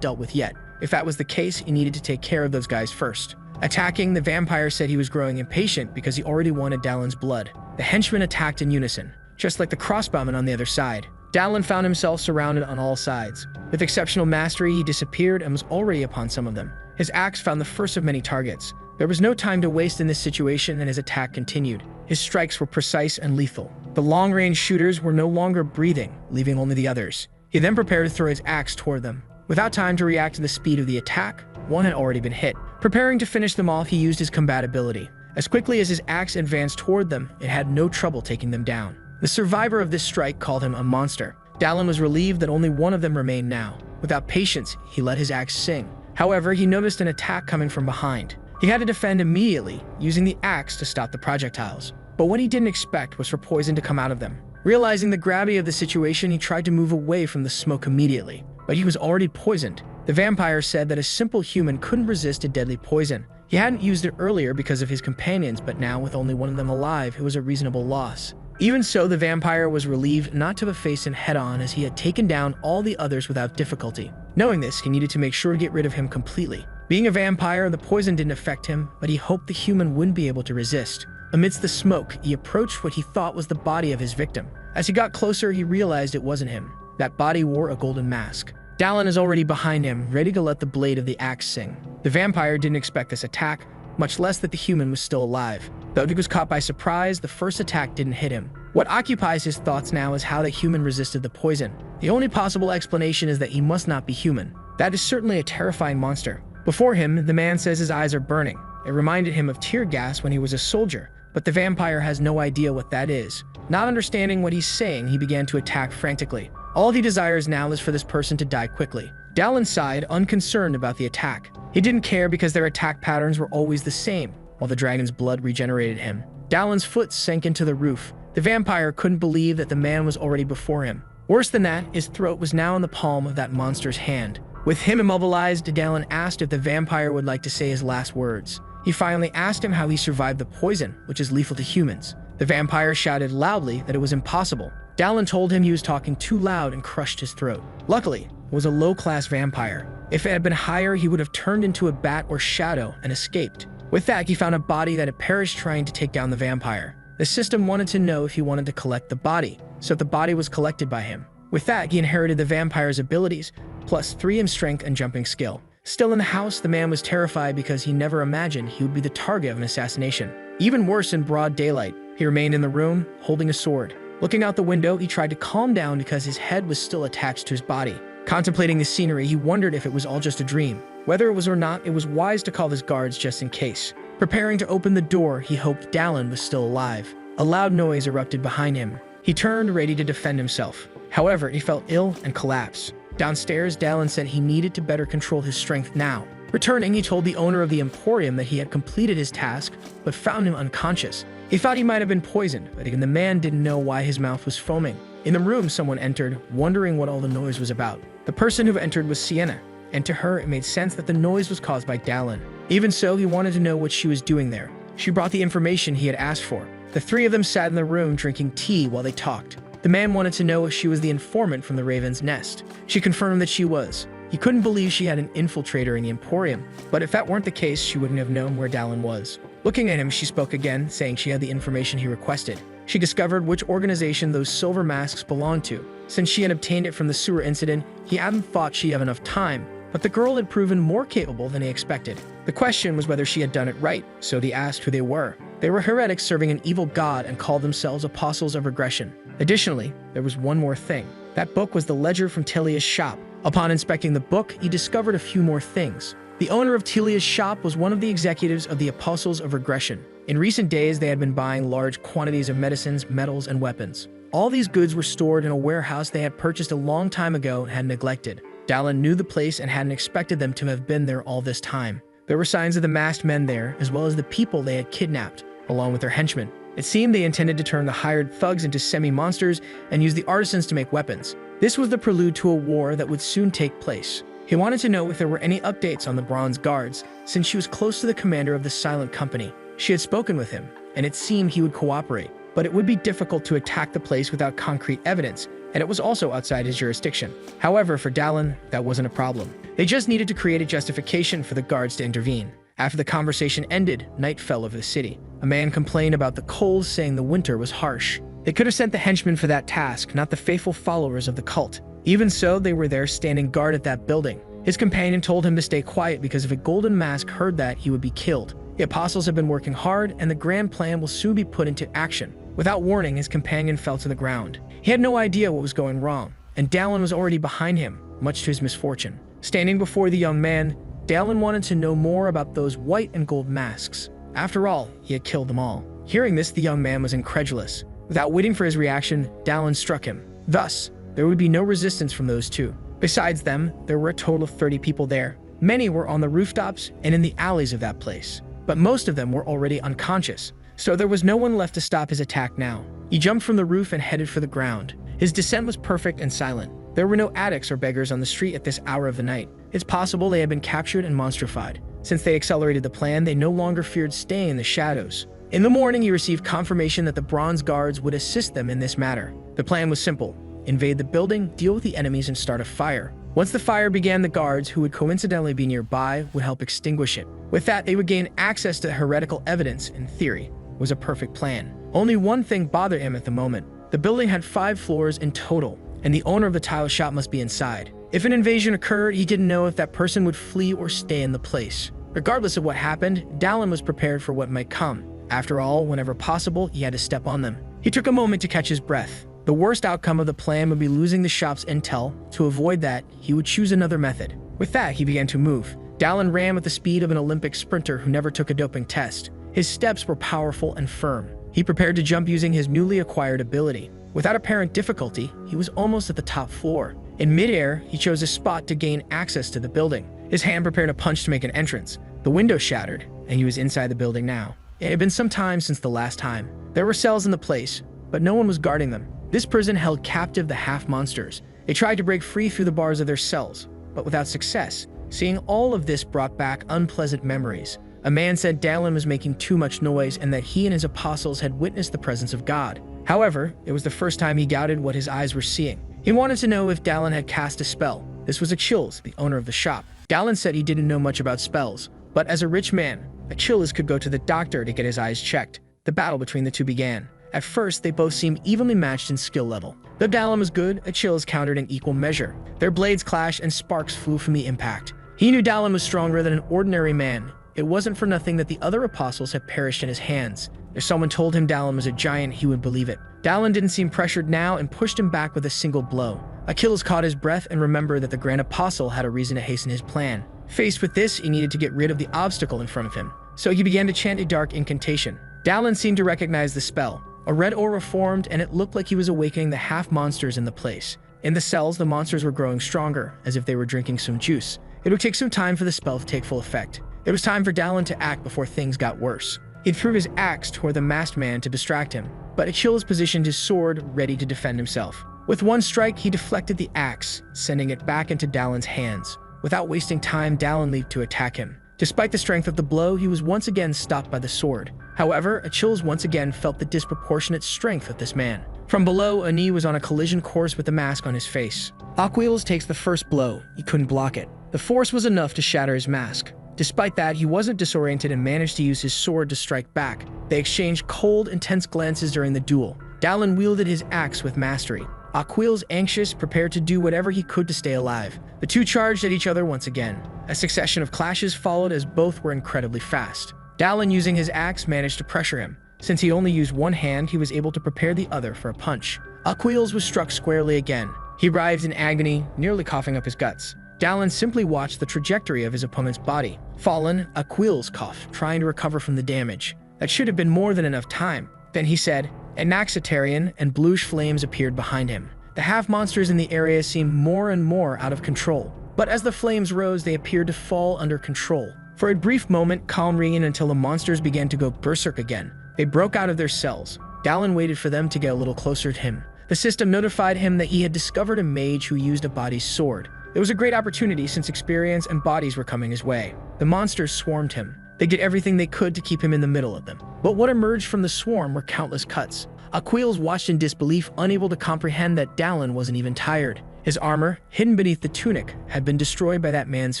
dealt with yet. If that was the case, he needed to take care of those guys first. Attacking, the vampire said he was growing impatient because he already wanted Dallin's blood. The henchmen attacked in unison, just like the crossbowmen on the other side. Dallin found himself surrounded on all sides. With exceptional mastery, he disappeared and was already upon some of them. His axe found the first of many targets. There was no time to waste in this situation, and his attack continued. His strikes were precise and lethal. The long-range shooters were no longer breathing, leaving only the others. He then prepared to throw his axe toward them. Without time to react to the speed of the attack, one had already been hit. Preparing to finish them off, he used his combatability. As quickly as his axe advanced toward them, it had no trouble taking them down. The survivor of this strike called him a monster. Dallin was relieved that only one of them remained now. Without patience, he let his axe sing. However, he noticed an attack coming from behind. He had to defend immediately, using the axe to stop the projectiles. But what he didn't expect was for poison to come out of them. Realizing the gravity of the situation, he tried to move away from the smoke immediately. But he was already poisoned. The vampire said that a simple human couldn't resist a deadly poison. He hadn't used it earlier because of his companions, but now with only one of them alive, it was a reasonable loss. Even so, the vampire was relieved not to have faced him head-on, as he had taken down all the others without difficulty. Knowing this, he needed to make sure to get rid of him completely. Being a vampire, the poison didn't affect him, but he hoped the human wouldn't be able to resist. Amidst the smoke, he approached what he thought was the body of his victim. As he got closer, he realized it wasn't him. That body wore a golden mask. Dallin is already behind him, ready to let the blade of the axe sing. The vampire didn't expect this attack, much less that the human was still alive. Though he was caught by surprise, the first attack didn't hit him. What occupies his thoughts now is how the human resisted the poison. The only possible explanation is that he must not be human. That is certainly a terrifying monster. Before him, the man says his eyes are burning. It reminded him of tear gas when he was a soldier, but the vampire has no idea what that is. Not understanding what he's saying, he began to attack frantically. All he desires now is for this person to die quickly. Dallin sighed, unconcerned about the attack. He didn't care because their attack patterns were always the same, while the dragon's blood regenerated him. Dallin's foot sank into the roof. The vampire couldn't believe that the man was already before him. Worse than that, his throat was now in the palm of that monster's hand. With him immobilized, Dallin asked if the vampire would like to say his last words. He finally asked him how he survived the poison, which is lethal to humans. The vampire shouted loudly that it was impossible. Dallin told him he was talking too loud and crushed his throat. Luckily, it was a low-class vampire. If it had been higher, he would have turned into a bat or shadow and escaped. With that, he found a body that had perished trying to take down the vampire. The system wanted to know if he wanted to collect the body, so if the body was collected by him, With that, he inherited the vampire's abilities, plus 3 in strength and jumping skill. Still in the house, the man was terrified because he never imagined he would be the target of an assassination. Even worse, in broad daylight, he remained in the room, holding a sword. Looking out the window, he tried to calm down because his head was still attached to his body. Contemplating the scenery, he wondered if it was all just a dream. Whether it was or not, it was wise to call his guards just in case. Preparing to open the door, he hoped Dallin was still alive. A loud noise erupted behind him. He turned, ready to defend himself. However, he felt ill and collapsed. Downstairs, Dallin said he needed to better control his strength now. Returning, he told the owner of the Emporium that he had completed his task, but found him unconscious. He thought he might have been poisoned, but again, the man didn't know why his mouth was foaming. In the room, someone entered, wondering what all the noise was about. The person who entered was Sienna, and to her, it made sense that the noise was caused by Dallin. Even so, he wanted to know what she was doing there. She brought the information he had asked for. The 3 of them sat in the room drinking tea while they talked. The man wanted to know if she was the informant from the Raven's Nest. She confirmed that she was. He couldn't believe she had an infiltrator in the Emporium, but if that weren't the case, she wouldn't have known where Dallin was. Looking at him, she spoke again, saying she had the information he requested. She discovered which organization those silver masks belonged to. Since she had obtained it from the sewer incident, he hadn't thought she'd have enough time, but the girl had proven more capable than he expected. The question was whether she had done it right, so he asked who they were. They were heretics serving an evil god and called themselves Apostles of Regression. Additionally, there was one more thing. That book was the ledger from Telia's shop. Upon inspecting the book, he discovered a few more things. The owner of Telia's shop was one of the executives of the Apostles of Regression. In recent days, they had been buying large quantities of medicines, metals, and weapons. All these goods were stored in a warehouse they had purchased a long time ago and had neglected. Dallin knew the place and hadn't expected them to have been there all this time. There were signs of the masked men there, as well as the people they had kidnapped, along with their henchmen. It seemed they intended to turn the hired thugs into semi-monsters and use the artisans to make weapons. This was the prelude to a war that would soon take place. He wanted to know if there were any updates on the Bronze Guards, since she was close to the commander of the Silent Company. She had spoken with him, and it seemed he would cooperate, but it would be difficult to attack the place without concrete evidence, and it was also outside his jurisdiction. However, for Dallin, that wasn't a problem. They just needed to create a justification for the guards to intervene. After the conversation ended, night fell over the city. A man complained about the cold, saying the winter was harsh. They could have sent the henchmen for that task, not the faithful followers of the cult. Even so, they were there standing guard at that building. His companion told him to stay quiet because if a golden mask heard that, he would be killed. The apostles have been working hard, and the grand plan will soon be put into action. Without warning, his companion fell to the ground. He had no idea what was going wrong, and Dallin was already behind him, much to his misfortune. Standing before the young man, Dallin wanted to know more about those white and gold masks. After all, he had killed them all. Hearing this, the young man was incredulous. Without waiting for his reaction, Dallin struck him. Thus, there would be no resistance from those 2. Besides them, there were a total of 30 people there. Many were on the rooftops and in the alleys of that place, but most of them were already unconscious, so there was no one left to stop his attack now. He jumped from the roof and headed for the ground. His descent was perfect and silent. There were no addicts or beggars on the street at this hour of the night. It's possible they had been captured and monstrified. Since they accelerated the plan, they no longer feared staying in the shadows. In the morning, he received confirmation that the Bronze Guards would assist them in this matter. The plan was simple: invade the building, deal with the enemies, and start a fire. Once the fire began, the guards, who would coincidentally be nearby, would help extinguish it. With that, they would gain access to heretical evidence. In theory, it was a perfect plan. Only one thing bothered him at the moment. The building had 5 floors in total, and the owner of the tile shop must be inside. If an invasion occurred, he didn't know if that person would flee or stay in the place. Regardless of what happened, Dallin was prepared for what might come. After all, whenever possible, he had to step on them. He took a moment to catch his breath. The worst outcome of the plan would be losing the shop's intel. To avoid that, he would choose another method. With that, he began to move. Dallin ran with the speed of an Olympic sprinter who never took a doping test. His steps were powerful and firm. He prepared to jump using his newly acquired ability. Without apparent difficulty, he was almost at the top floor. In midair, he chose a spot to gain access to the building. His hand prepared a punch to make an entrance. The window shattered, and he was inside the building now. It had been some time since the last time. There were cells in the place, but no one was guarding them. This prison held captive the half-monsters. They tried to break free through the bars of their cells, but without success. Seeing all of this brought back unpleasant memories. A man said Dallin was making too much noise and that he and his apostles had witnessed the presence of God. However, it was the first time he doubted what his eyes were seeing. He wanted to know if Dallin had cast a spell. This was Achilles, the owner of the shop. Dallin said he didn't know much about spells, but as a rich man, Achilles could go to the doctor to get his eyes checked. The battle between the two began. At first, they both seemed evenly matched in skill level. Though Dallin was good, Achilles countered in equal measure. Their blades clashed and sparks flew from the impact. He knew Dallin was stronger than an ordinary man. It wasn't for nothing that the other apostles had perished in his hands. If someone told him Dallin was a giant, he would believe it. Dallin didn't seem pressured now and pushed him back with a single blow. Achilles caught his breath and remembered that the Grand Apostle had a reason to hasten his plan. Faced with this, he needed to get rid of the obstacle in front of him. So he began to chant a dark incantation. Dallin seemed to recognize the spell. A red aura formed, and it looked like he was awakening the half-monsters in the place. In the cells, the monsters were growing stronger, as if they were drinking some juice. It would take some time for the spell to take full effect. It was time for Dallin to act before things got worse. He threw his axe toward the masked man to distract him, but Achilles positioned his sword ready to defend himself. With one strike, he deflected the axe, sending it back into Dallin's hands. Without wasting time, Dallin leaped to attack him. Despite the strength of the blow, he was once again stopped by the sword. However, Achilles once again felt the disproportionate strength of this man. From below, Ani was on a collision course with the mask on his face. Achilles takes the first blow. He couldn't block it. The force was enough to shatter his mask. Despite that, he wasn't disoriented and managed to use his sword to strike back. They exchanged cold, intense glances during the duel. Dallin wielded his axe with mastery. Achilles, anxious, prepared to do whatever he could to stay alive. The two charged at each other once again. A succession of clashes followed as both were incredibly fast. Dallin, using his axe, managed to pressure him. Since he only used one hand, he was able to prepare the other for a punch. Achilles was struck squarely again. He writhed in agony, nearly coughing up his guts. Dallin simply watched the trajectory of his opponent's body. Fallen, Achilles coughed, trying to recover from the damage. That should have been more than enough time. Then he said, Anaxitarian, and bluish flames appeared behind him. The half-monsters in the area seemed more and more out of control. But as the flames rose, they appeared to fall under control. For a brief moment, calm reigned until the monsters began to go berserk again. They broke out of their cells. Dallin waited for them to get a little closer to him. The system notified him that he had discovered a mage who used a body's sword. It was a great opportunity since experience and bodies were coming his way. The monsters swarmed him. They did everything they could to keep him in the middle of them. But what emerged from the swarm were countless cuts. Achilles watched in disbelief, unable to comprehend that Dallin wasn't even tired. His armor, hidden beneath the tunic, had been destroyed by that man's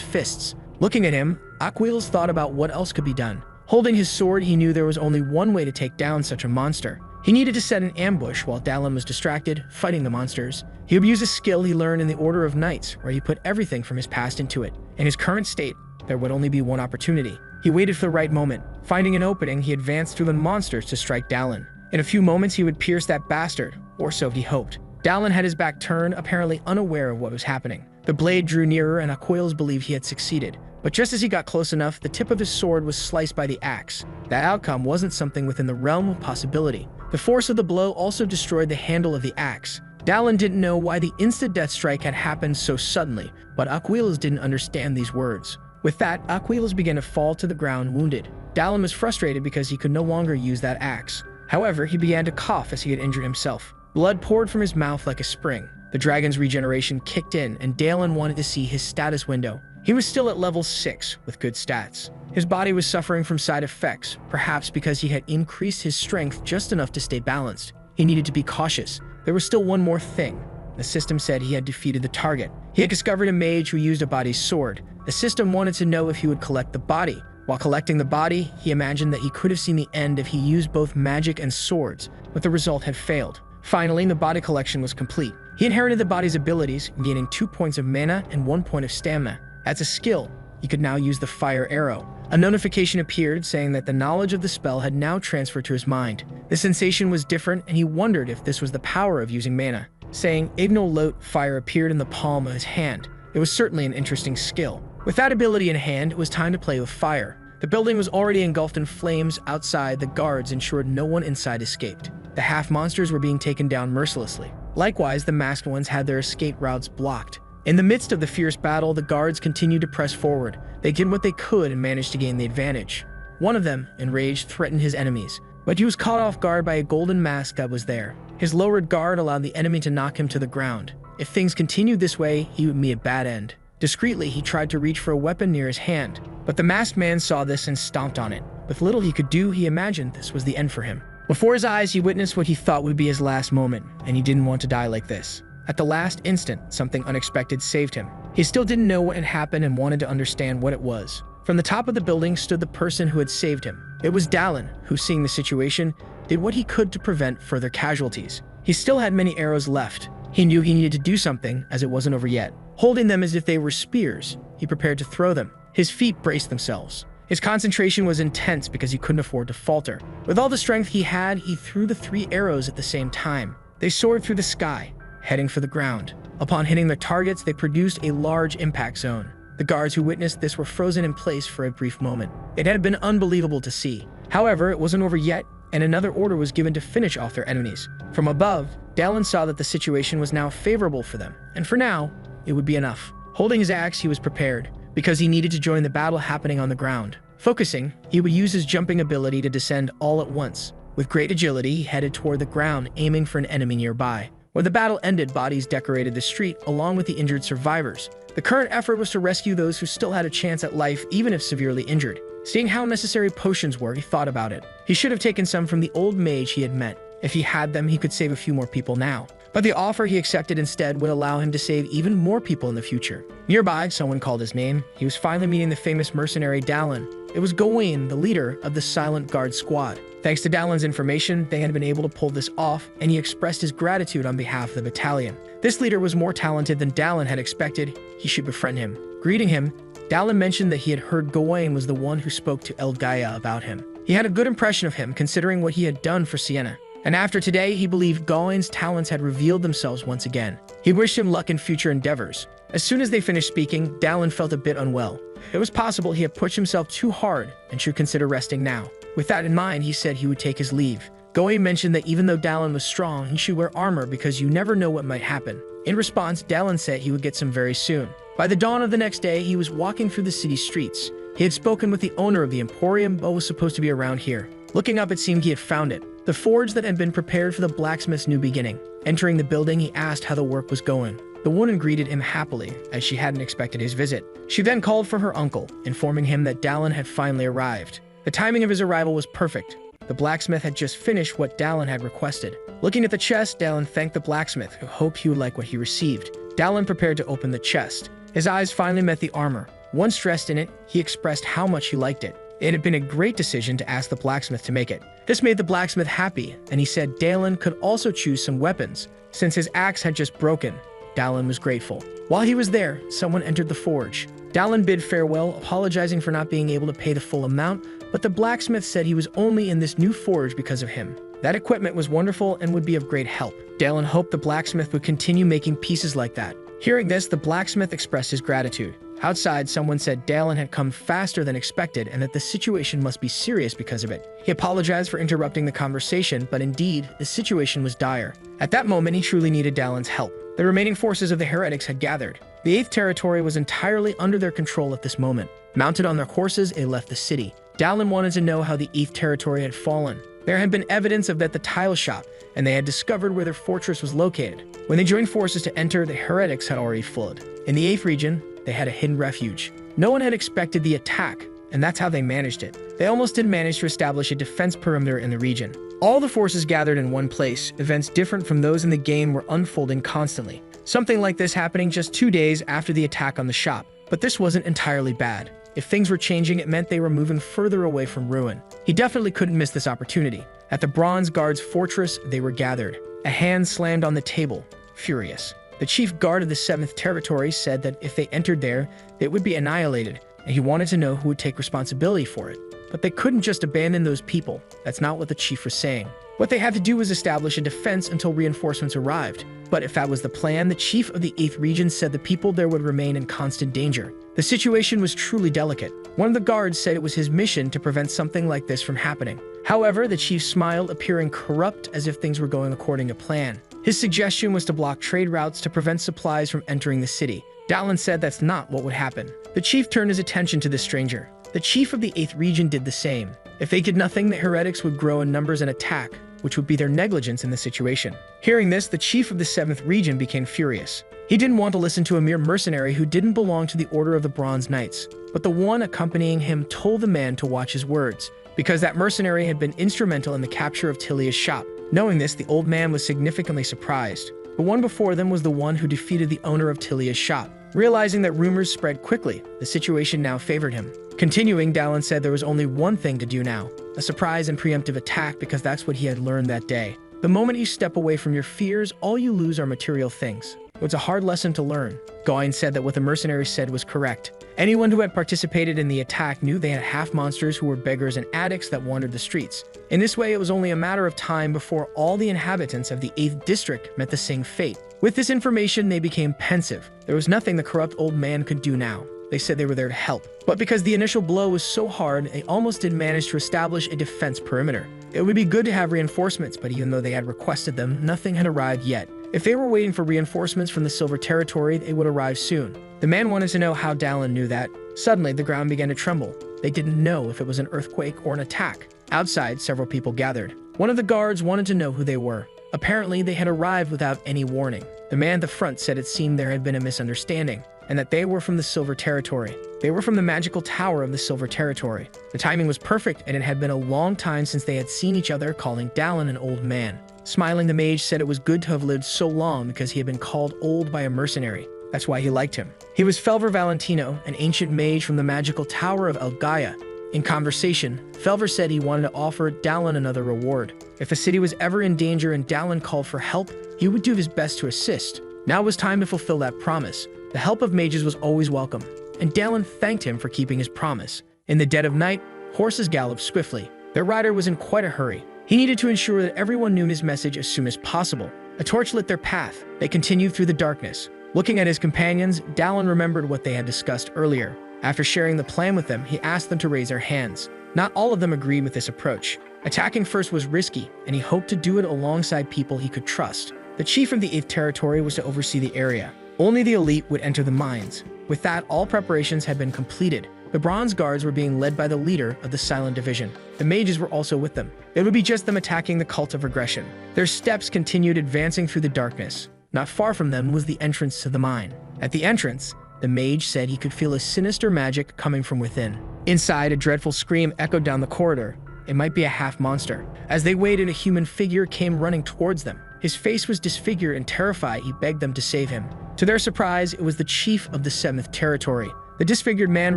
fists. Looking at him, Achilles thought about what else could be done. Holding his sword, he knew there was only one way to take down such a monster. He needed to set an ambush while Dallin was distracted, fighting the monsters. He would use a skill he learned in the Order of Knights, where he put everything from his past into it. In his current state, there would only be one opportunity. He waited for the right moment. Finding an opening, he advanced through the monsters to strike Dallin. In a few moments, he would pierce that bastard, or so he hoped. Dallin had his back turned, apparently unaware of what was happening. The blade drew nearer, and Achilles believed he had succeeded. But just as he got close enough, the tip of his sword was sliced by the axe. That outcome wasn't something within the realm of possibility. The force of the blow also destroyed the handle of the axe. Dallin didn't know why the instant death strike had happened so suddenly, but Achilles didn't understand these words. With that, Achilles began to fall to the ground wounded. Dallin was frustrated because he could no longer use that axe. However, he began to cough as he had injured himself. Blood poured from his mouth like a spring. The dragon's regeneration kicked in, and Dallin wanted to see his status window. He was still at level 6 with good stats. His body was suffering from side effects, perhaps because he had increased his strength just enough to stay balanced. He needed to be cautious. There was still one more thing. The system said he had defeated the target. He had discovered a mage who used a body's sword. The system wanted to know if he would collect the body. While collecting the body, he imagined that he could have seen the end if he used both magic and swords, but the result had failed. Finally, the body collection was complete. He inherited the body's abilities, gaining 2 points of mana and 1 point of stamina. As a skill, he could now use the fire arrow. A notification appeared saying that the knowledge of the spell had now transferred to his mind. The sensation was different, and he wondered if this was the power of using mana. Saying Ignal Lot fire appeared in the palm of his hand. It was certainly an interesting skill. With that ability in hand, it was time to play with fire. The building was already engulfed in flames. Outside, the guards ensured no one inside escaped. The half-monsters were being taken down mercilessly. Likewise, the masked ones had their escape routes blocked. In the midst of the fierce battle, the guards continued to press forward. They did what they could and managed to gain the advantage. One of them, enraged, threatened his enemies, but he was caught off guard by a golden mask that was there. His lowered guard allowed the enemy to knock him to the ground. If things continued this way, he would meet a bad end. Discreetly, he tried to reach for a weapon near his hand, but the masked man saw this and stomped on it. With little he could do, he imagined this was the end for him. Before his eyes, he witnessed what he thought would be his last moment, and he didn't want to die like this. At the last instant, something unexpected saved him. He still didn't know what had happened and wanted to understand what it was. From the top of the building stood the person who had saved him. It was Dallin who, seeing the situation, did what he could to prevent further casualties. He still had many arrows left. He knew he needed to do something, as it wasn't over yet. Holding them as if they were spears, he prepared to throw them. His feet braced themselves. His concentration was intense because he couldn't afford to falter. With all the strength he had, he threw the 3 arrows at the same time. They soared through the sky, heading for the ground. Upon hitting their targets, they produced a large impact zone. The guards who witnessed this were frozen in place for a brief moment. It had been unbelievable to see. However, it wasn't over yet, and another order was given to finish off their enemies. From above, Dallin saw that the situation was now favorable for them, and for now, it would be enough. Holding his axe, he was prepared, because he needed to join the battle happening on the ground. Focusing, he would use his jumping ability to descend all at once. With great agility, he headed toward the ground, aiming for an enemy nearby. When the battle ended, bodies decorated the street along with the injured survivors. The current effort was to rescue those who still had a chance at life, even if severely injured. Seeing how necessary potions were, he thought about it. He should have taken some from the old mage he had met. If he had them, he could save a few more people now. But the offer he accepted instead would allow him to save even more people in the future. Nearby, someone called his name. He was finally meeting the famous mercenary Dallin. It was Gawain, the leader of the Silent Guard squad. Thanks to Dallin's information, they had been able to pull this off, and he expressed his gratitude on behalf of the battalion. This leader was more talented than Dallin had expected. He should befriend him. Greeting him, Dallin mentioned that he had heard Gawain was the one who spoke to Elgaia about him. He had a good impression of him, considering what he had done for Sienna. And after today, he believed Gawain's talents had revealed themselves once again. He wished him luck in future endeavors. As soon as they finished speaking, Dallin felt a bit unwell. It was possible he had pushed himself too hard and should consider resting now. With that in mind, he said he would take his leave. Gawain mentioned that even though Dallin was strong, he should wear armor because you never know what might happen. In response, Dallin said he would get some very soon. By the dawn of the next day, he was walking through the city streets. He had spoken with the owner of the Emporium, but was supposed to be around here. Looking up, it seemed he had found it. The forge that had been prepared for the blacksmith's new beginning. Entering the building, he asked how the work was going. The woman greeted him happily, as she hadn't expected his visit. She then called for her uncle, informing him that Dallin had finally arrived. The timing of his arrival was perfect. The blacksmith had just finished what Dallin had requested. Looking at the chest, Dallin thanked the blacksmith, who hoped he would like what he received. Dallin prepared to open the chest. His eyes finally met the armor. Once dressed in it, he expressed how much he liked it. It had been a great decision to ask the blacksmith to make it. This made the blacksmith happy, and he said Dallin could also choose some weapons. Since his axe had just broken, Dallin was grateful. While he was there, someone entered the forge. Dallin bid farewell, apologizing for not being able to pay the full amount, but the blacksmith said he was only in this new forge because of him. That equipment was wonderful and would be of great help. Dallin hoped the blacksmith would continue making pieces like that. Hearing this, the blacksmith expressed his gratitude. Outside, someone said Dallin had come faster than expected and that the situation must be serious because of it. He apologized for interrupting the conversation, but indeed, the situation was dire. At that moment, he truly needed Dallin's help. The remaining forces of the heretics had gathered. The 8th territory was entirely under their control at this moment. Mounted on their horses, they left the city. Dallin wanted to know how the 8th territory had fallen. There had been evidence of that the tile shop, and they had discovered where their fortress was located. When they joined forces to enter, the heretics had already fled. In the 8th region, they had a hidden refuge. No one had expected the attack, and that's how they managed it. They almost did manage to establish a defense perimeter in the region. All the forces gathered in one place. Events different from those in the game were unfolding constantly. Something like this happening just 2 days after the attack on the shop. But this wasn't entirely bad. If things were changing, it meant they were moving further away from ruin. He definitely couldn't miss this opportunity. At the Bronze Guard's fortress, they were gathered. A hand slammed on the table, furious. The chief guard of the 7th territory said that if they entered there, they would be annihilated, and he wanted to know who would take responsibility for it. But they couldn't just abandon those people. That's not what the chief was saying. What they had to do was establish a defense until reinforcements arrived. But if that was the plan, the chief of the 8th region said the people there would remain in constant danger. The situation was truly delicate. One of the guards said it was his mission to prevent something like this from happening. However, the chief smiled, appearing corrupt as if things were going according to plan. His suggestion was to block trade routes to prevent supplies from entering the city. Dallin said that's not what would happen. The chief turned his attention to the stranger. The chief of the 8th region did the same. If they did nothing, the heretics would grow in numbers and attack, which would be their negligence in the situation. Hearing this, the chief of the 7th region became furious. He didn't want to listen to a mere mercenary who didn't belong to the Order of the Bronze Knights, but the one accompanying him told the man to watch his words, because that mercenary had been instrumental in the capture of Tilia's shop. Knowing this, the old man was significantly surprised. The one before them was the one who defeated the owner of Tilia's shop. Realizing that rumors spread quickly, the situation now favored him. Continuing, Dallin said there was only one thing to do now, a surprise and preemptive attack, because that's what he had learned that day. The moment you step away from your fears, all you lose are material things. It was a hard lesson to learn. Gawain said that what the mercenary said was correct. Anyone who had participated in the attack knew they had half-monsters who were beggars and addicts that wandered the streets. In this way, it was only a matter of time before all the inhabitants of the 8th district met the same fate. With this information, they became pensive. There was nothing the corrupt old man could do now. They said they were there to help. But because the initial blow was so hard, they almost didn't manage to establish a defense perimeter. It would be good to have reinforcements, but even though they had requested them, nothing had arrived yet. If they were waiting for reinforcements from the Silver Territory, they would arrive soon. The man wanted to know how Dallin knew that. Suddenly, the ground began to tremble. They didn't know if it was an earthquake or an attack. Outside, several people gathered. One of the guards wanted to know who they were. Apparently, they had arrived without any warning. The man at the front said it seemed there had been a misunderstanding, and that they were from the Silver Territory. They were from the magical tower of the Silver Territory. The timing was perfect, and it had been a long time since they had seen each other, calling Dallin an old man. Smiling, the mage said it was good to have lived so long because he had been called old by a mercenary. That's why he liked him. He was Felver Valentino, an ancient mage from the magical tower of El Gaia. In conversation, Felver said he wanted to offer Dallin another reward. If the city was ever in danger and Dallin called for help, he would do his best to assist. Now was time to fulfill that promise. The help of mages was always welcome, and Dallin thanked him for keeping his promise. In the dead of night, horses galloped swiftly. Their rider was in quite a hurry. He needed to ensure that everyone knew his message as soon as possible. A torch lit their path. They continued through the darkness. Looking at his companions, Dallin remembered what they had discussed earlier. After sharing the plan with them, he asked them to raise their hands. Not all of them agreed with this approach. Attacking first was risky, and he hoped to do it alongside people he could trust. The chief of the 8th Territory was to oversee the area. Only the elite would enter the mines. With that, all preparations had been completed. The Bronze Guards were being led by the leader of the Silent Division. The mages were also with them. It would be just them attacking the cult of regression. Their steps continued advancing through the darkness. Not far from them was the entrance to the mine. At the entrance, the mage said he could feel a sinister magic coming from within. Inside, a dreadful scream echoed down the corridor. It might be a half-monster. As they waited, a human figure came running towards them. His face was disfigured, and terrified, he begged them to save him. To their surprise, it was the chief of the 7th Territory. The disfigured man